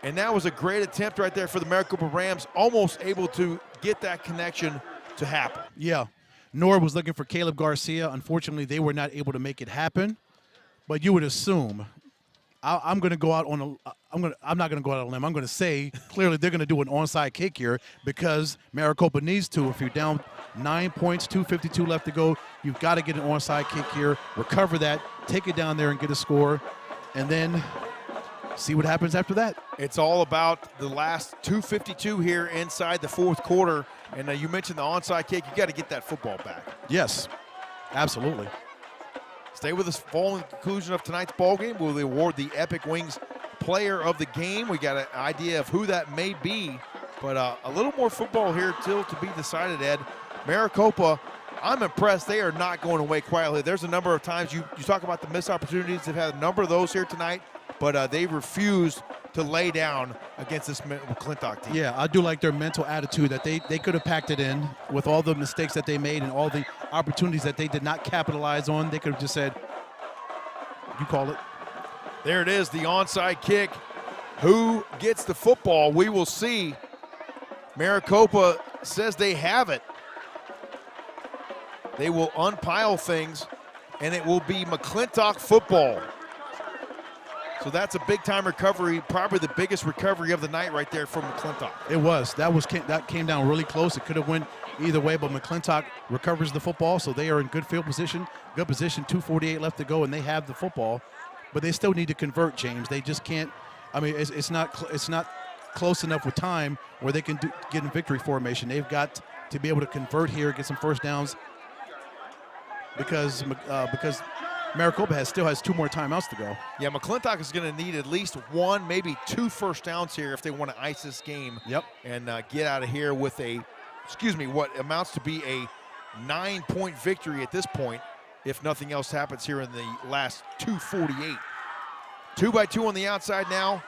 And that was a great attempt right there for the Maricopa Rams, almost able to get that connection to happen. Yeah. Knorr was looking for Caleb Garcia. Unfortunately, they were not able to make it happen. But you would assume, I'm going to go out on a I'm not going to go out on a limb. I'm going to say clearly they're going to do an onside kick here because Maricopa needs to. If you're down 9 points, 2:52 left to go, you've got to get an onside kick here, recover that, take it down there and get a score, and then see what happens after that. It's all about the last 2:52 here inside the 4th quarter. And you mentioned the onside kick. You got to get that football back. Yes, absolutely. Stay with us. Following the conclusion of tonight's ball game, we'll award the Epic Wings Player of the Game. We got an idea of who that may be, but a little more football here still to be decided, Ed. Maricopa, I'm impressed. They are not going away quietly. There's a number of times you talk about the missed opportunities. They've had a number of those here tonight, but they refused to lay down against this McClintock team. Yeah, I do like their mental attitude that they could have packed it in with all the mistakes that they made and all the opportunities that they did not capitalize on. They could have just said, you call it. There it is, the onside kick. Who gets the football? We will see. Maricopa says they have it. They will unpile things, and it will be McClintock football. So that's a big-time recovery, probably the biggest recovery of the night right there from McClintock. It was. That came down really close. It could have went either way, but McClintock recovers the football, so they are in good field position. Good position, 2:48 left to go, and they have the football. But they still need to convert, James. They just can't. I mean, it's not close enough with time where they can get in victory formation. They've got to be able to convert here, get some first downs, because Maricopa still has 2 more timeouts to go. Yeah, McClintock is going to need at least 1, maybe 2 first downs here if they want to ice this game. Yep. And get out of here with a what amounts to be a 9-point victory at this point, if nothing else happens here in the last 2:48. 2-by-2 on the outside now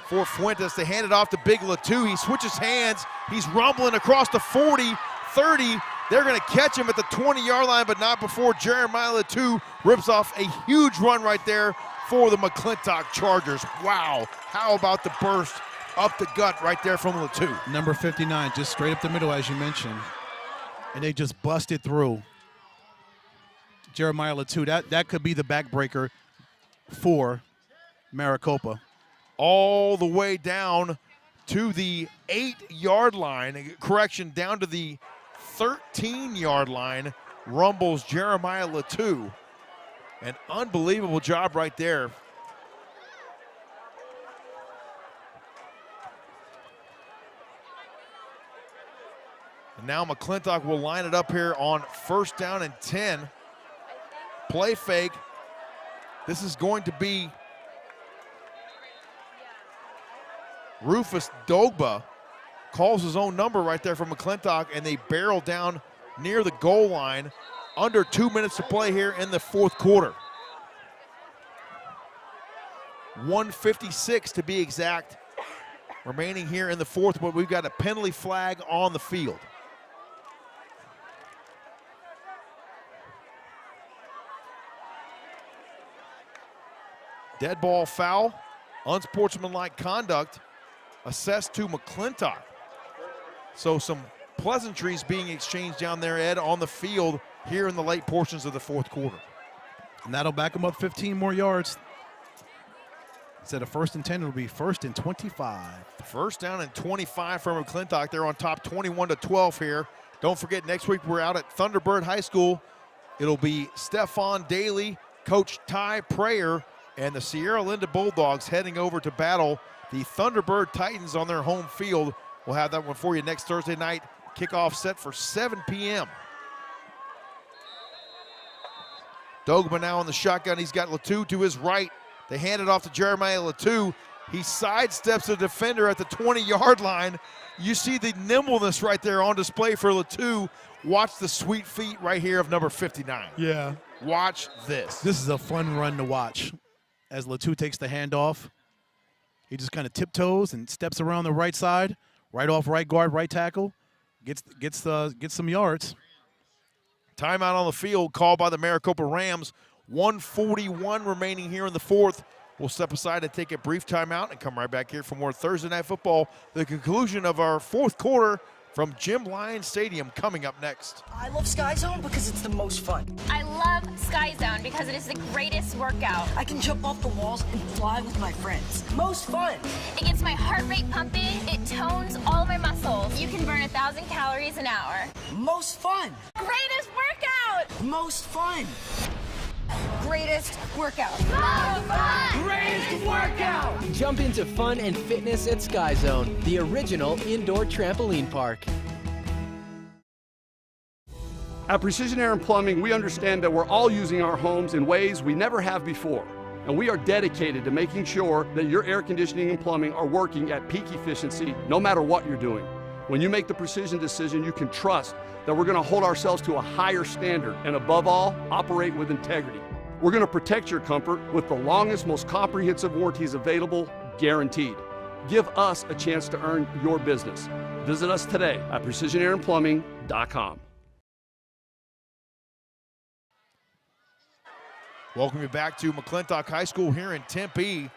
for Fuentes. They hand it off to Big Latu. He switches hands. He's rumbling across the 40, 30. They're going to catch him at the 20-yard line, but not before Jeremiah Latu rips off a huge run right there for the McClintock Chargers. Wow, how about the burst up the gut right there from Latu? Number 59, just straight up the middle, as you mentioned. And they just busted through. Jeremiah Latu, that could be the backbreaker for Maricopa. All the way down to the 8-yard line. Correction, down to the 13-yard line rumbles Jeremiah Latu. An unbelievable job right there. And now McClintock will line it up here on 1st down and 10. Play fake. This is going to be Rufus Dogba. Calls his own number right there for McClintock, and they barrel down near the goal line. Under 2 minutes to play here in the 4th quarter. 1:56 to be exact remaining here in the 4th, but we've got a penalty flag on the field. Dead ball foul, unsportsmanlike conduct assessed to McClintock. So some pleasantries being exchanged down there, Ed, on the field here in the late portions of the 4th quarter. And that'll back them up 15 more yards. Instead of 1st and 10, it'll be 1st and 25. 1st down and 25 for McClintock. They're on top 21-12 here. Don't forget, next week we're out at Thunderbird High School. It'll be Stephon Daly, Coach Ty Prayer, and the Sierra Linda Bulldogs heading over to battle the Thunderbird Titans on their home field. We'll have that one for you next Thursday night. Kickoff set for 7 p.m. Dogba now in the shotgun. He's got Latu to his right. They hand it off to Jeremiah Latu. He sidesteps the defender at the 20-yard line. You see the nimbleness right there on display for Latu. Watch the sweet feet right here of number 59. Yeah. Watch this. This is a fun run to watch. As Latu takes the handoff, he just kind of tiptoes and steps around the right side, right off right guard, right tackle, gets some yards. Timeout on the field called by the Maricopa Rams. 1:41 remaining here in the 4th. We'll step aside and take a brief timeout and come right back here for more Thursday Night Football. The conclusion of our 4th quarter from Jim Lyon Stadium coming up next. I love Sky Zone because it's the most fun. I love Sky Zone because it is the greatest workout. I can jump off the walls and fly with my friends. Most fun. It gets my heart rate pumping. It tones all my muscles. You can burn 1,000 calories an hour. Most fun. Greatest workout. Most fun. Greatest workout. Greatest workout. Jump into fun and fitness at Sky Zone, the original indoor trampoline park. At Precision Air and Plumbing, we understand that we're all using our homes in ways we never have before. And we are dedicated to making sure that your air conditioning and plumbing are working at peak efficiency no matter what you're doing. When you make the precision decision, you can trust that we're going to hold ourselves to a higher standard and above all, operate with integrity. We're going to protect your comfort with the longest, most comprehensive warranties available, guaranteed. Give us a chance to earn your business. Visit us today at precisionairandplumbing.com. Welcome you back to McClintock High School here in Tempe.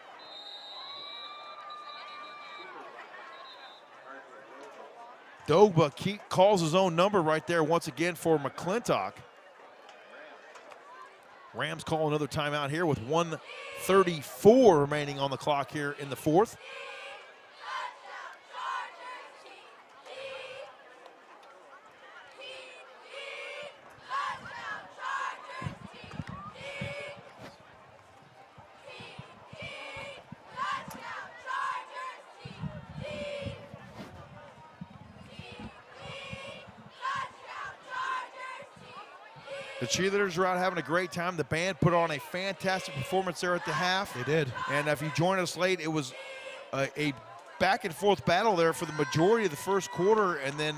Dogba calls his own number right there once again for McClintock. Rams call another timeout here with 1:34 remaining on the clock here in the 4th. The cheerleaders are out having a great time. The band put on a fantastic performance there at the half. They did. And if you joined us late, it was a back and forth battle there for the majority of the 1st quarter. And then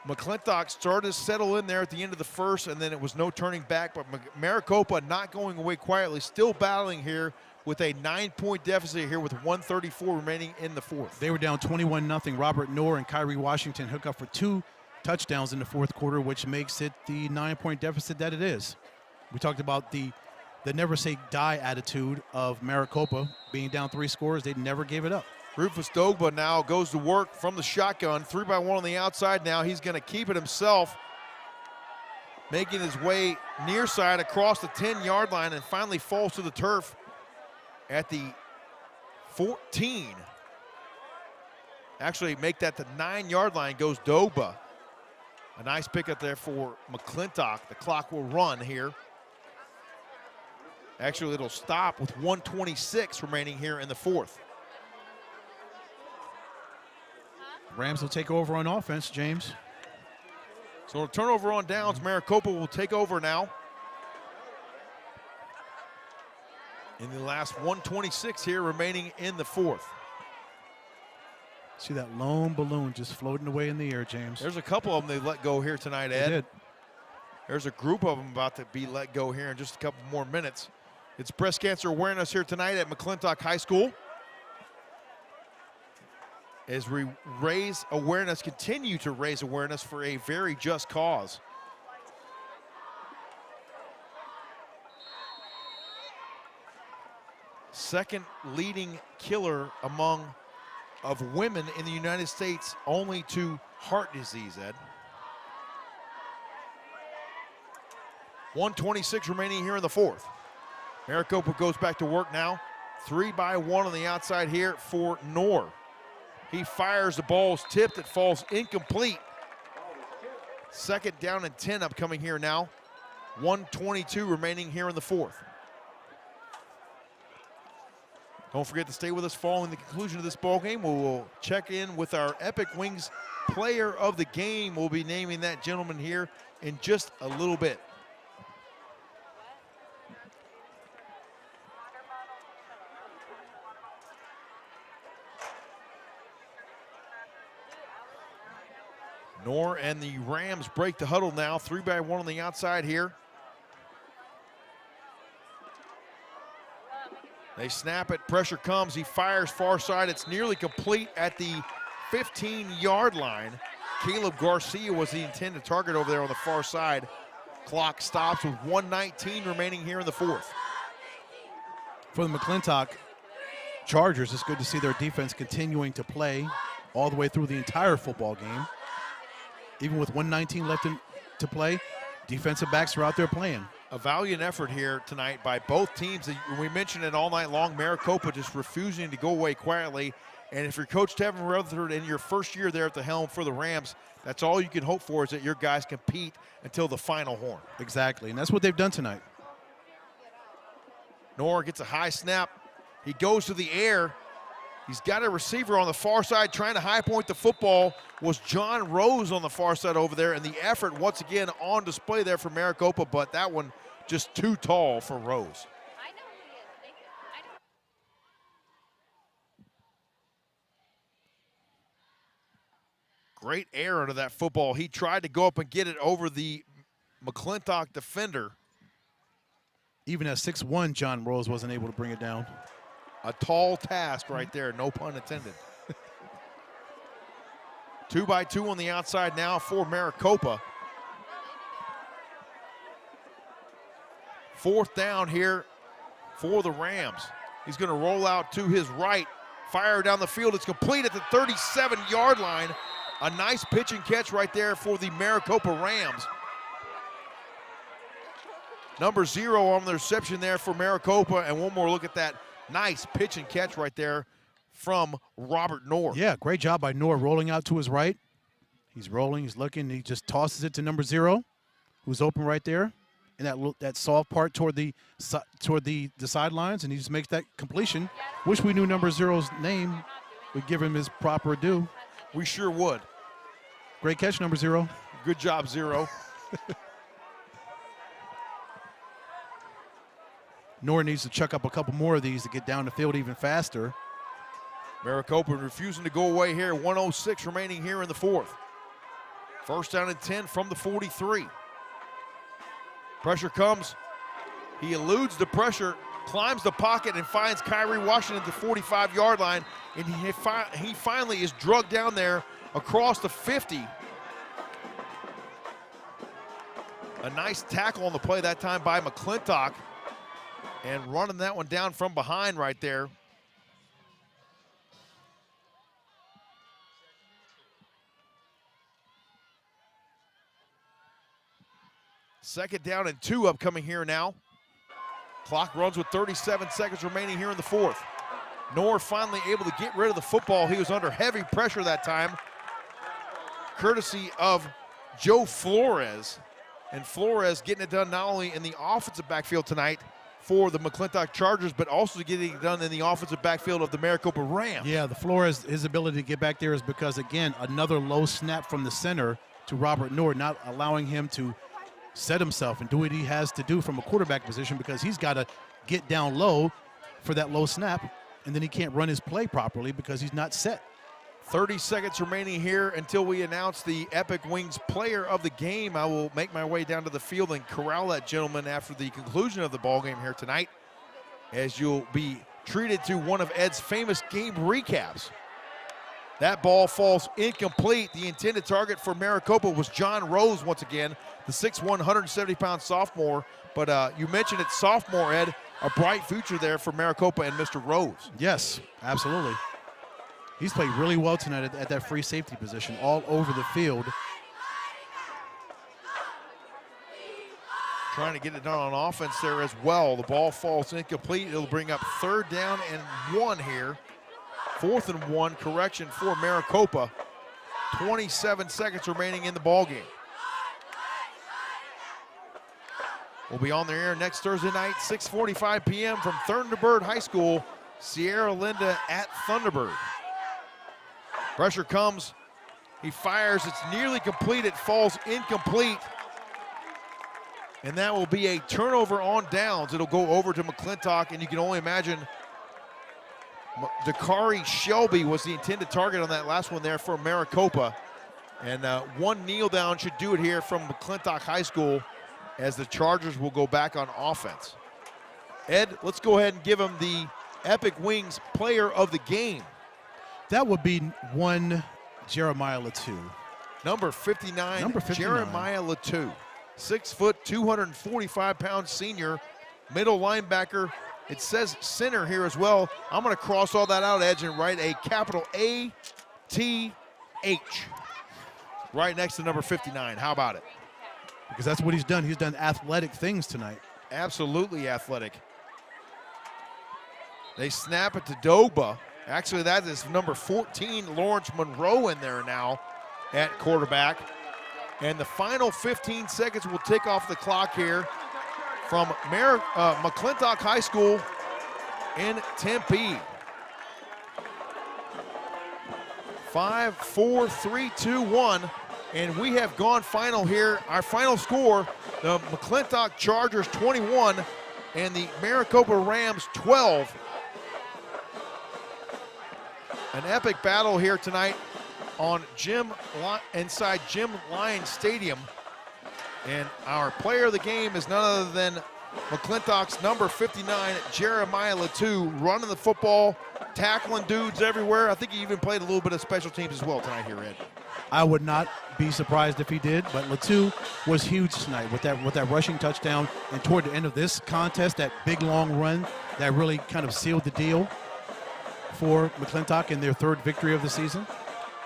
McClintock started to settle in there at the end of the first, and then it was no turning back, but Maricopa not going away quietly, still battling here with a 9-point deficit here with 1:34 remaining in the fourth. They were down 21-0. Robert Knorr and Kyrie Washington hook up for 2 touchdowns in the fourth quarter, which makes it the 9-point deficit that it is. We talked about the never say die attitude of Maricopa being down 3 scores. They never gave it up. Rufus Dogba now goes to work from the shotgun. 3-by-1 on the outside now. He's going to keep it himself, making his way near side across the 10-yard line and finally falls to the turf at the 14. Actually, make that the 9-yard line goes Dogba. A nice pickup there for McClintock. The clock will run here. Actually, it'll stop with 1:26 remaining here in the fourth. Rams will take over on offense, James. So a turnover on downs. Maricopa will take over now. In the last 1:26 here remaining in the fourth. See that lone balloon just floating away in the air, James. There's a couple of them they let go here tonight, Ed. They did. There's a group of them about to be let go here in just a couple more minutes. It's breast cancer awareness here tonight at McClintock High School. As we raise awareness, continue to raise awareness for a very just cause. Second leading killer of women in the United States, only to heart disease, Ed. 1:26 remaining here in the fourth. Maricopa goes back to work now. 3-by-1 on the outside here for Knorr. He fires, the ball's tipped, it falls incomplete. Second down and 10 upcoming here now. 1:22 remaining here in the fourth. Don't forget to stay with us following the conclusion of this ball game. We will check in with our Epic Wings player of the game. We'll be naming that gentleman here in just a little bit. Knorr and the Rams break the huddle now. 3-by-1 on the outside here. They snap it, pressure comes, he fires far side. It's nearly complete at the 15-yard line. Caleb Garcia was the intended target over there on the far side. Clock stops with 1:19 remaining here in the fourth. For the McClintock Chargers, it's good to see their defense continuing to play all the way through the entire football game. Even with 1:19 left to play, defensive backs are out there playing. A valiant effort here tonight by both teams. We mentioned it all night long. Maricopa just refusing to go away quietly. And if you're Coach Tevin Rutherford in your first year there at the helm for the Rams, that's all you can hope for, is that your guys compete until the final horn. Exactly, and that's what they've done tonight. Knorr gets a high snap. He goes to the air. He's got a receiver on the far side trying to high point the football. Was John Rose on the far side over there, and the effort once again on display there for Maricopa, but that one just too tall for Rose. Great air out of that football. He tried to go up and get it over the McClintock defender. Even at 6'1", John Rose wasn't able to bring it down. A tall task right there, no pun intended. 2-by-2 on the outside now for Maricopa. Fourth down here for the Rams. He's going to roll out to his right, fire down the field. It's complete at the 37-yard line. A nice pitch and catch right there for the Maricopa Rams. Number 0 on the reception there for Maricopa, and one more look at that nice pitch and catch right there from Robert Knorr. Yeah, great job by Knorr rolling out to his right. He's rolling, he's looking, he just tosses it to number 0, who's open right there in that soft part toward the sidelines, and he just makes that completion. Wish we knew number 0's name. We'd give him his proper due. We sure would. Great catch, number 0. Good job, 0. Knorr needs to chuck up a couple more of these to get down the field even faster. Maricopa refusing to go away here. 1:06 remaining here in the fourth. First down and 10 from the 43. Pressure comes. He eludes the pressure, climbs the pocket, and finds Kyrie Washington at the 45-yard line. And he finally is drugged down there across the 50. A nice tackle on the play that time by McClintock. And running that one down from behind right there. Second down and 2 upcoming here now. Clock runs with 37 seconds remaining here in the fourth. Knorr finally able to get rid of the football. He was under heavy pressure that time, courtesy of Joe Flores. And Flores getting it done not only in the offensive backfield tonight for the McClintock Chargers, but also getting it done in the offensive backfield of the Maricopa Rams. Yeah, the Flores, his ability to get back there is because, again, another low snap from the center to Robert Knorr, not allowing him to set himself and do what he has to do from a quarterback position, because he's got to get down low for that low snap, and then he can't run his play properly because he's not set. 30 seconds remaining here until we announce the Epic Wings player of the game. I will make my way down to the field and corral that gentleman after the conclusion of the ball game here tonight, as you'll be treated to one of Ed's famous game recaps. That ball falls incomplete. The intended target for Maricopa was John Rose once again, the 6'1", 170-pound sophomore. But you mentioned it, sophomore, Ed, a bright future there for Maricopa and Mr. Rose. Yes, absolutely. He's played really well tonight at that free safety position, all over the field. Trying to get it done on offense there as well. The ball falls incomplete. It'll bring up 3rd down and 1 here. 4th and 1 correction for Maricopa. 27 seconds remaining in the ball game. We'll be on the air next Thursday night, 6:45 p.m. from Thunderbird High School, Sierra Linda at Thunderbird. Pressure comes. He fires. It's nearly complete. It falls incomplete. And that will be a turnover on downs. It'll go over to McClintock, and you can only imagine Dakari Shelby was the intended target on that last one there for Maricopa. And one kneel down should do it here from McClintock High School, as the Chargers will go back on offense. Ed, let's go ahead and give him the Epic Wings player of the game. That would be one Jeremiah Latu. Number 59, Jeremiah Latu. 6 foot, 245-pound senior, middle linebacker. It says center here as well. I'm going to cross all that out, Edge, and write a capital A-T-H right next to number 59. How about it? Because that's what he's done. He's done athletic things tonight. Absolutely athletic. They snap it to Doba. Actually, that is number 14, Lawrence Monroe, in there now at quarterback. And the final 15 seconds will tick off the clock here from McClintock High School in Tempe. 5, 4, 3, 2, 1. And we have gone final here. Our final score, the McClintock Chargers 21 and the Maricopa Rams 12. An epic battle here tonight on inside Jim Lyon Stadium. And our player of the game is none other than McClintock's number 59, Jeremiah Latu, running the football, tackling dudes everywhere. I think he even played a little bit of special teams as well tonight here, Ed. I would not be surprised if he did, but Latu was huge tonight with that rushing touchdown, and toward the end of this contest, that big long run that really kind of sealed the deal for McClintock in their 3rd victory of the season.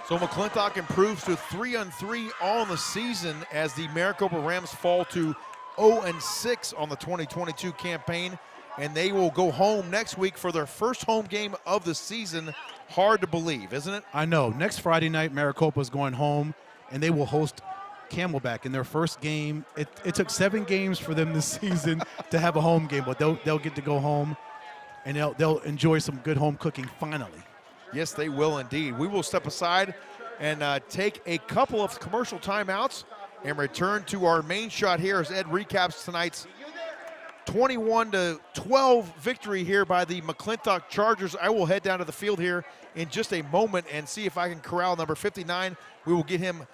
So McClintock improves to 3-3 all in the season as the Maricopa Rams fall to 0-6 on the 2022 campaign, and they will go home next week for their first home game of the season. Hard to believe, isn't it? I know. Next Friday night, Maricopa is going home, and they will host Camelback in their first game. It took 7 games for them this season to have a home game, but they'll get to go home, and they'll enjoy some good home cooking finally. Yes, they will indeed. We will step aside and take a couple of commercial timeouts and return to our main shot here as Ed recaps tonight's 21-12 victory here by the McClintock Chargers. I will head down to the field here in just a moment and see if I can corral number 59. We will get him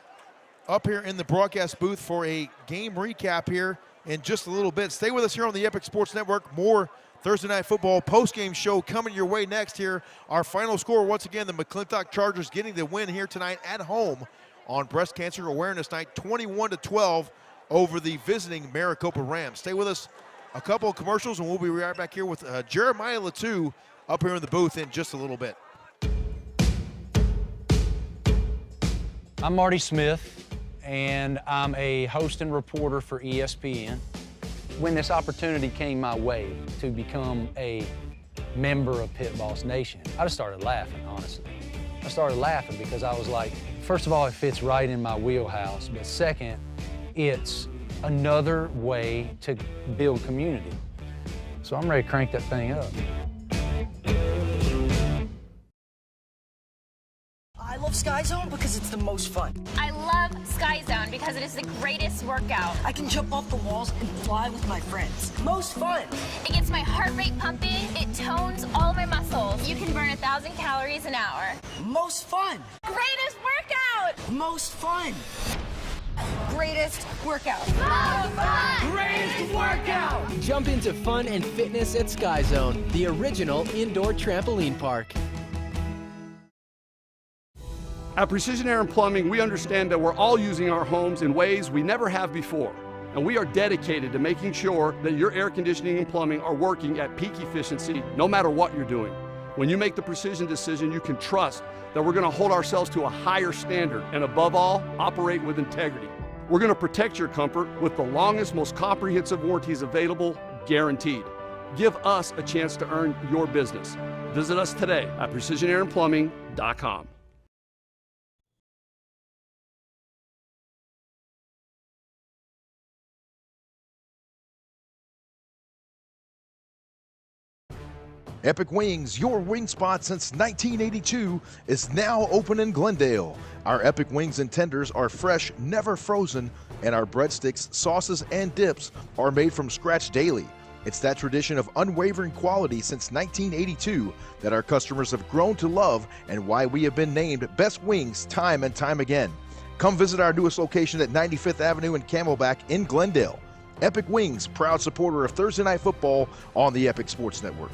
up here in the broadcast booth for a game recap here in just a little bit. Stay with us here on the Epic Sports Network. More Thursday Night Football post-game show coming your way next here. Our final score, once again, the McClintock Chargers getting the win here tonight at home on Breast Cancer Awareness Night, 21-12 over the visiting Maricopa Rams. Stay with us. A couple of commercials, and we'll be right back here with Jeremiah Latu up here in the booth in just a little bit. I'm Marty Smith, and I'm a host and reporter for ESPN. When this opportunity came my way to become a member of Pit Boss Nation, I just started laughing, honestly. I started laughing because I was like, first of all, it fits right in my wheelhouse, but second, it's another way to build community. So I'm ready to crank that thing up. I love Sky Zone because it's the most fun. I love Sky Zone because it is the greatest workout. I can jump off the walls and fly with my friends. Most fun. It gets my heart rate pumping. It tones all my muscles. You can burn 1,000 calories an hour. Most fun. Greatest workout. Most fun. Greatest workout. Most fun. Greatest workout. Jump into fun and fitness at Sky Zone, the original indoor trampoline park. At Precision Air and Plumbing, we understand that we're all using our homes in ways we never have before. And we are dedicated to making sure that your air conditioning and plumbing are working at peak efficiency no matter what you're doing. When you make the precision decision, you can trust that we're going to hold ourselves to a higher standard and above all, operate with integrity. We're going to protect your comfort with the longest, most comprehensive warranties available, guaranteed. Give us a chance to earn your business. Visit us today at precisionairandplumbing.com. Epic Wings, your wing spot since 1982, is now open in Glendale. Our Epic Wings and tenders are fresh, never frozen, and our breadsticks, sauces, and dips are made from scratch daily. It's that tradition of unwavering quality since 1982 that our customers have grown to love and why we have been named Best Wings time and time again. Come visit our newest location at 95th Avenue and Camelback in Glendale. Epic Wings, proud supporter of Thursday Night Football on the Epic Sports Network.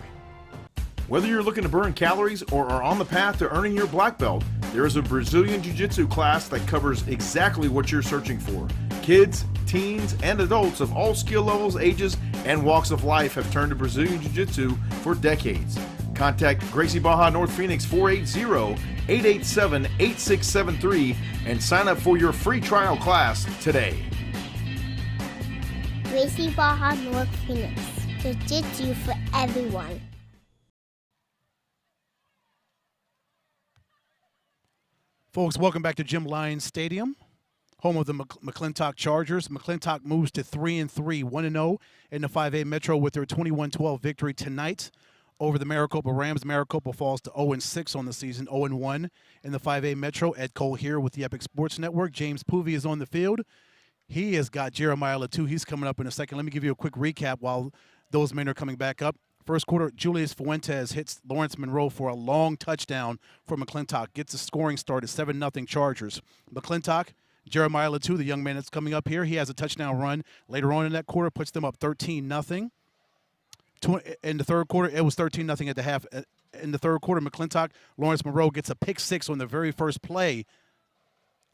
Whether you're looking to burn calories or are on the path to earning your black belt, there is a Brazilian Jiu-Jitsu class that covers exactly what you're searching for. Kids, teens, and adults of all skill levels, ages, and walks of life have turned to Brazilian Jiu-Jitsu for decades. Contact Gracie Baja North Phoenix 480-887-8673 and sign up for your free trial class today. Gracie Baja North Phoenix. Jiu-Jitsu for everyone. Folks, welcome back to Jim Lyons Stadium, home of the McClintock Chargers. McClintock moves to 3-3, 1-0 in the 5A Metro with their 21-12 victory tonight over the Maricopa Rams. Maricopa falls to 0-6 on the season, 0-1 in the 5A Metro. Ed Cole here with the Epic Sports Network. James Poovey is on the field. He has got Jeremiah Latu. He's coming up in a second. Let me give you a quick recap while those men are coming back up. First quarter, Julius Fuentes hits Lawrence Monroe for a long touchdown for McClintock. Gets the scoring start at 7-0 Chargers. McClintock, Jeremiah Latu, the young man that's coming up here, he has a touchdown run. Later on in that quarter, puts them up 13-0. In the third quarter, it was 13-0 at the half. In the third quarter, McClintock, Lawrence Monroe gets a pick six on the very first play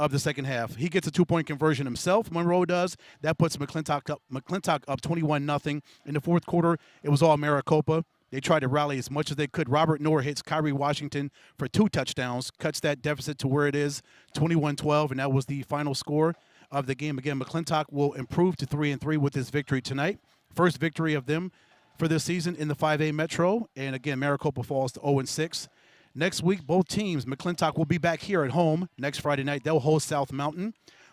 of the second half. He gets a two-point conversion himself, Monroe does. That puts McClintock up 21-0. In the fourth quarter, it was all Maricopa. They tried to rally as much as they could. Robert Knorr hits Kyrie Washington for 2 touchdowns, cuts that deficit to where it is, 21-12, and that was the final score of the game. Again, McClintock will improve to 3-3 with this victory tonight. First victory of them for this season in the 5A Metro, and again, Maricopa falls to 0-6. Next week, both teams, McClintock will be back here at home next Friday night. They'll host South Mountain,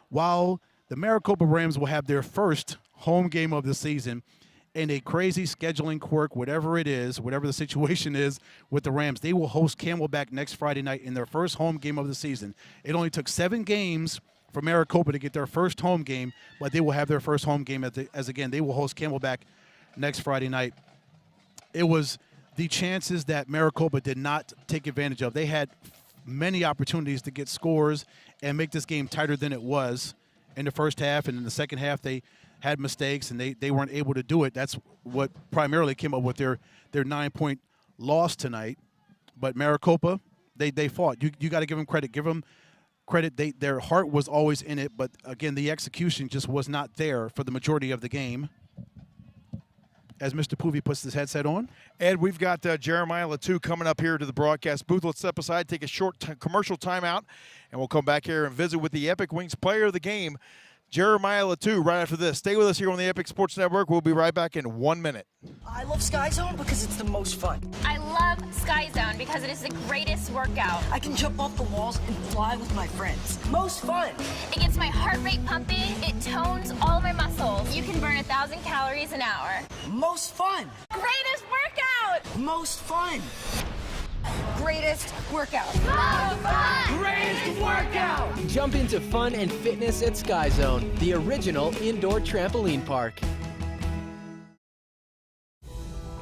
while the Maricopa Rams will have their first home game of the season in a crazy scheduling quirk, whatever it is, whatever the situation is with the Rams. They will host Camelback next Friday night in their first home game of the season. It only took 7 games for Maricopa to get their first home game, but they will have their first home game as again, they will host Camelback next Friday night. It was the chances that Maricopa did not take advantage of. They had many opportunities to get scores and make this game tighter than it was in the first half. And in the second half, they had mistakes, and they weren't able to do it. That's what primarily came up with their 9-point loss tonight. But Maricopa, they fought. You got to give them credit. Give them credit. Their heart was always in it, but again, the execution just was not there for the majority of the game. As Mr. Poovey puts his headset on. Ed, we've got Jeremiah Latu coming up here to the broadcast booth. Let's step aside, take a short commercial timeout, and we'll come back here and visit with the Epic Wings player of the game, Jeremiah Latu, right after this. Stay with us here on the Epic Sports Network. We'll be right back in 1 minute. I love Sky Zone because it's the most fun. I love Sky Zone because it is the greatest workout. I can jump off the walls and fly with my friends. Most fun. It gets my heart rate pumping. It tones all my muscles. You can burn 1,000 calories an hour. Most fun. Greatest workout. Most fun. Greatest workout. Most fun. Greatest workout. Jump into fun and fitness at Sky Zone, the original indoor trampoline park.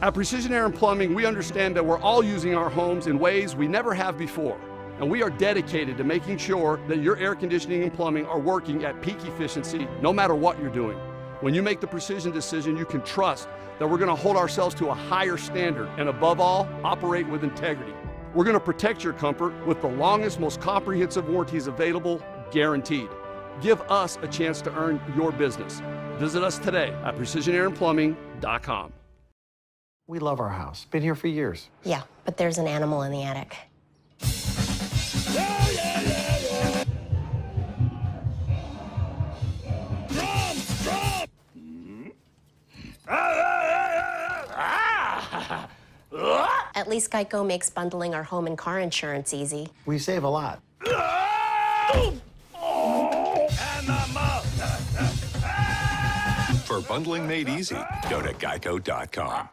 At Precision Air and Plumbing, we understand that we're all using our homes in ways we never have before. And we are dedicated to making sure that your air conditioning and plumbing are working at peak efficiency no matter what you're doing. When you make the precision decision, you can trust that we're going to hold ourselves to a higher standard and above all, operate with integrity. We're going to protect your comfort with the longest, most comprehensive warranties available, guaranteed. Give us a chance to earn your business. Visit us today at precisionairandplumbing.com. We love our house. Been here for years. Yeah, but there's an animal in the attic. At least Geico makes bundling our home and car insurance easy. We save a lot. For bundling made easy, go to geico.com.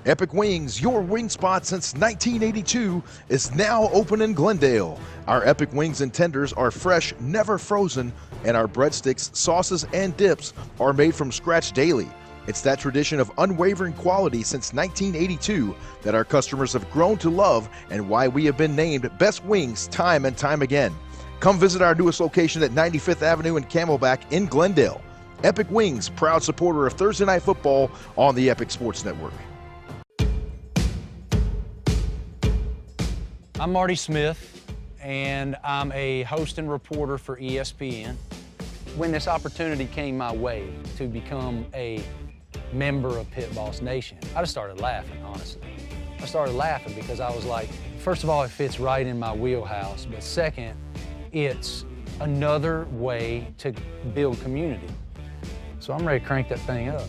Epic Wings, your wing spot since 1982, is now open in Glendale. Our Epic Wings and tenders are fresh, never frozen, and our breadsticks, sauces, and dips are made from scratch daily. It's that tradition of unwavering quality since 1982 that our customers have grown to love and why we have been named Best Wings time and time again. Come visit our newest location at 95th Avenue and Camelback in Glendale. Epic Wings, proud supporter of Thursday Night Football on the Epic Sports Network. I'm Marty Smith, and I'm a host and reporter for ESPN. When this opportunity came my way to become a member of Pit Boss Nation, I just started laughing, honestly. I started laughing because I was like, first of all, it fits right in my wheelhouse, but second, it's another way to build community. So I'm ready to crank that thing up.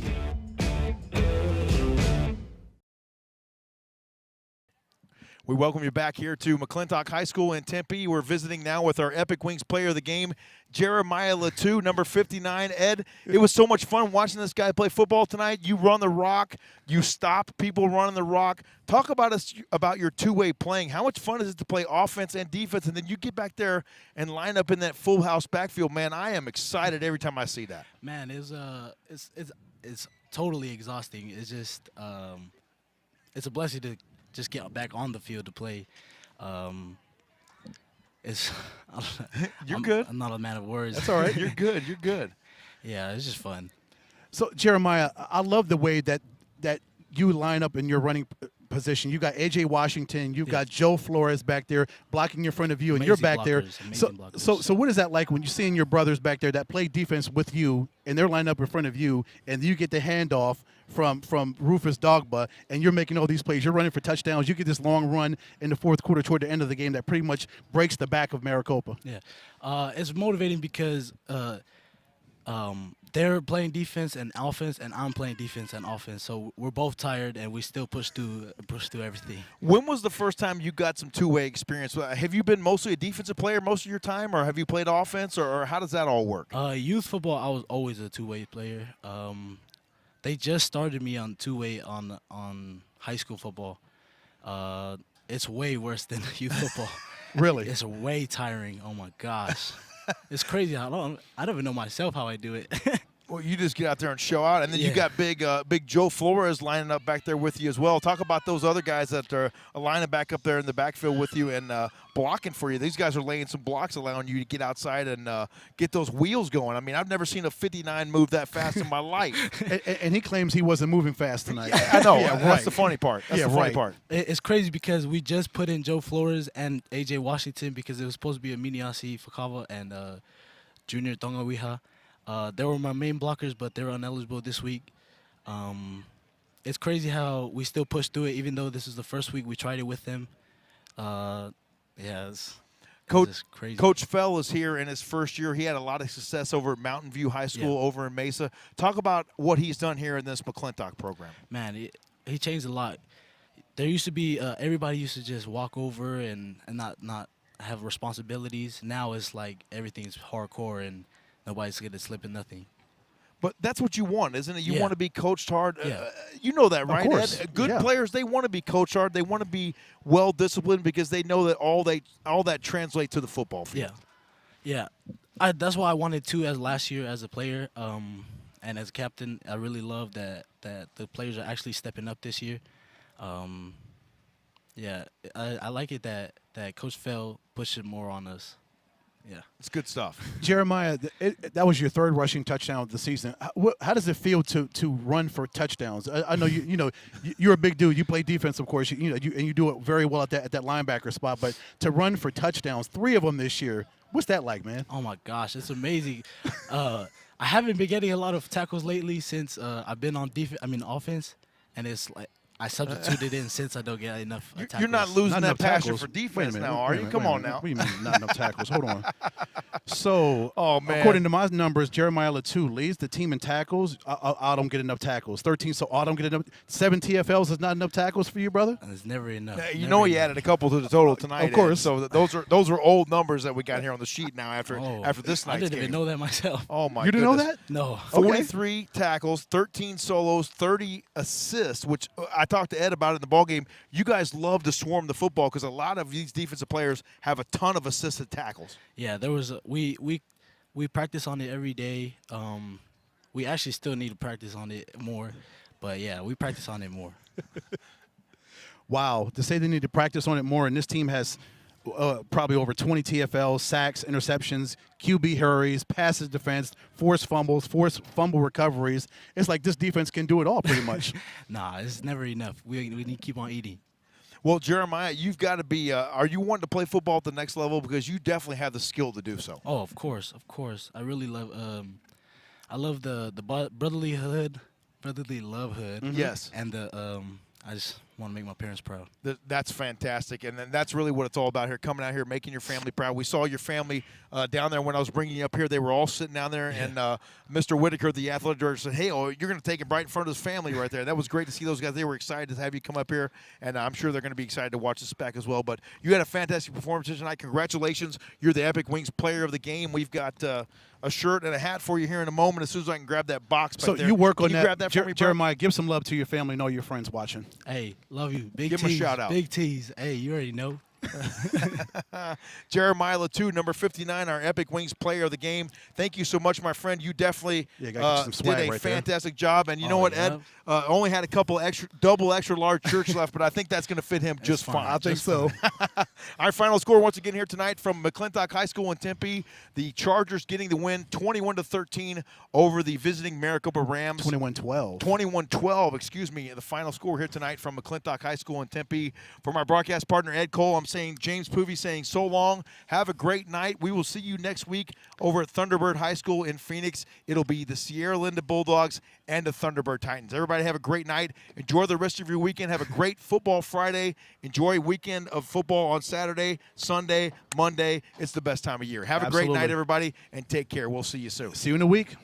We welcome you back here to McClintock High School in Tempe. We're visiting now with our Epic Wings player of the game, Jeremiah Latu, number 59. Ed, it was so much fun watching this guy play football tonight. You run the rock. You stop people running the rock. Talk about your two-way playing. How much fun is it to play offense and defense, and then you get back there and line up in that full house backfield? Man, I am excited every time I see that. Man, it's totally exhausting. It's just it's a blessing to just get back on the field to play. You're good. I'm not a man of words. That's all right. You're good. You're good. Yeah, it's just fun. So, Jeremiah, I love the way that you line up in your running position. You got A.J. Washington. You've got Joe Flores back there blocking in front of you, and you're back there. So what is that like when you're seeing your brothers back there that play defense with you, and they're lined up in front of you, and you get the handoff from Rufus Dogba, and you're making all these plays. You're running for touchdowns. You get this long run in the fourth quarter toward the end of the game that pretty much breaks the back of Maricopa. Yeah, it's motivating because they're playing defense and offense, and I'm playing defense and offense. So we're both tired, and we still push through everything. When was the first time you got some two-way experience? Have you been mostly a defensive player most of your time, or have you played offense, or how does that all work? Youth football, I was always a two-way player. They just started me on two-way on high school football. It's way worse than youth football. Really? It's way tiring. Oh, my gosh. It's crazy. I don't even know myself how I do it. Well, you just get out there and show out, and then you got big Joe Flores lining up back there with you as well. Talk about those other guys that are lining back up there in the backfield with you and blocking for you. These guys are laying some blocks, allowing you to get outside and get those wheels going. I mean, I've never seen a 59 move that fast in my life. And he claims he wasn't moving fast tonight. Yeah, I know. That's the funny part. That's the funny part. It's crazy because we just put in Joe Flores and A.J. Washington because it was supposed to be a Miniasi Fakava and Junior Tongawiha. They were my main blockers, but they were ineligible this week. It's crazy how we still push through it, even though this is the first week we tried it with them. It's crazy. Coach Fell is here in his first year. He had a lot of success over at Mountain View High School over in Mesa. Talk about what he's done here in this McClintock program. Man, he changed a lot. There used to be everybody used to just walk over and not have responsibilities. Now it's like everything's hardcore and nobody's going to slip in nothing. But that's what you want, isn't it? You want to be coached hard. Yeah. You know that, right, Of course. Ed? Good players, they want to be coached hard. They want to be well-disciplined because they know that all that translates to the football field. Yeah. That's why I wanted to as last year as a player. And as a captain, I really love that the players are actually stepping up this year. I like it that Coach Fell pushed it more on us. Yeah, it's good stuff. Jeremiah, that was your third rushing touchdown of the season. How does it feel to run for touchdowns? I know you're a big dude. You play defense, of course. And you do it very well at that linebacker spot. But to run for touchdowns, 3 of them this year, what's that like, man? Oh my gosh, it's amazing. I haven't been getting a lot of tackles lately since I've been on offense, and it's like I substituted in since I don't get enough tackles. You're not losing that passion tackles. for defense Wait a minute, now, are you? Come on now. What do you mean not enough tackles? Hold on. So, man. According to my numbers, Jeremiah Latu leads the team in tackles. I don't get enough tackles. 13, so I don't get enough. 7 TFLs is not enough tackles for you, brother? It's never enough. You know he added a couple to the total tonight. Of course. Ed. So those are old numbers that we got here on the sheet now after this night's I didn't even know that myself. Oh, my You didn't know that? No. 43 tackles, 13 solos, 30 assists, which I talked to Ed about in the ball game. You guys love to swarm the football because a lot of these defensive players have a ton of assisted tackles. Yeah, there was we practice on it every day. We actually still need to practice on it more, but yeah, we practice on it more. Wow, to say they need to practice on it more, and this team has probably over 20 TFLs, sacks, interceptions, QB hurries, passes defense, forced fumbles, forced fumble recoveries. It's like this defense can do it all pretty much. Nah, it's never enough. We need to keep on eating. Well, Jeremiah, you've got to be are you wanting to play football at the next level? Because you definitely have the skill to do so. Oh, of course. I really love I love the brotherly love hood. Yes. And I just want to make my parents proud. That's fantastic, and then that's really what it's all about here, coming out here, making your family proud. We saw your family down there when I was bringing you up here. They were all sitting down there, and Mr. Whitaker, the athletic director, said, hey, you're going to take it right in front of his family right there. That was great to see those guys. They were excited to have you come up here, and I'm sure they're going to be excited to watch this back as well. But you had a fantastic performance tonight. Congratulations. You're the Epic Wings player of the game. We've got a shirt and a hat for you here in a moment as soon as I can grab that box back So there. you work on Can you grab that for me, bro? Jeremiah, give some love to your family and all your friends watching. Hey, love you. Big Give him a T's, shout out. Big T's. Hey, you already know. Jeremiah Latu, number 59, our Epic Wings player of the game. Thank you so much, my friend. You definitely gotta get some swag did a right there. fantastic job. And you know what, Ed? Only had a couple double extra large shirts left, but I think that's going to fit him just fine. I think so. Our final score once again here tonight from McClintock High School in Tempe. The Chargers getting the win 21-13 over the visiting Maricopa Rams. 21-12. 21-12, excuse me. The final score here tonight from McClintock High School in Tempe. For my broadcast partner, Ed Cole, I'm saying James Poovey saying so long. Have a great night. We will see you next week over at Thunderbird High School in Phoenix. It'll be the Sierra Linda Bulldogs and the Thunderbird Titans. Everybody have a great night. Enjoy the rest of your weekend. Have a great football Friday. Enjoy a weekend of football on Saturday, Sunday, Monday. It's the best time of year. Have a great night, everybody, and take care. We'll see you soon. See you in a week.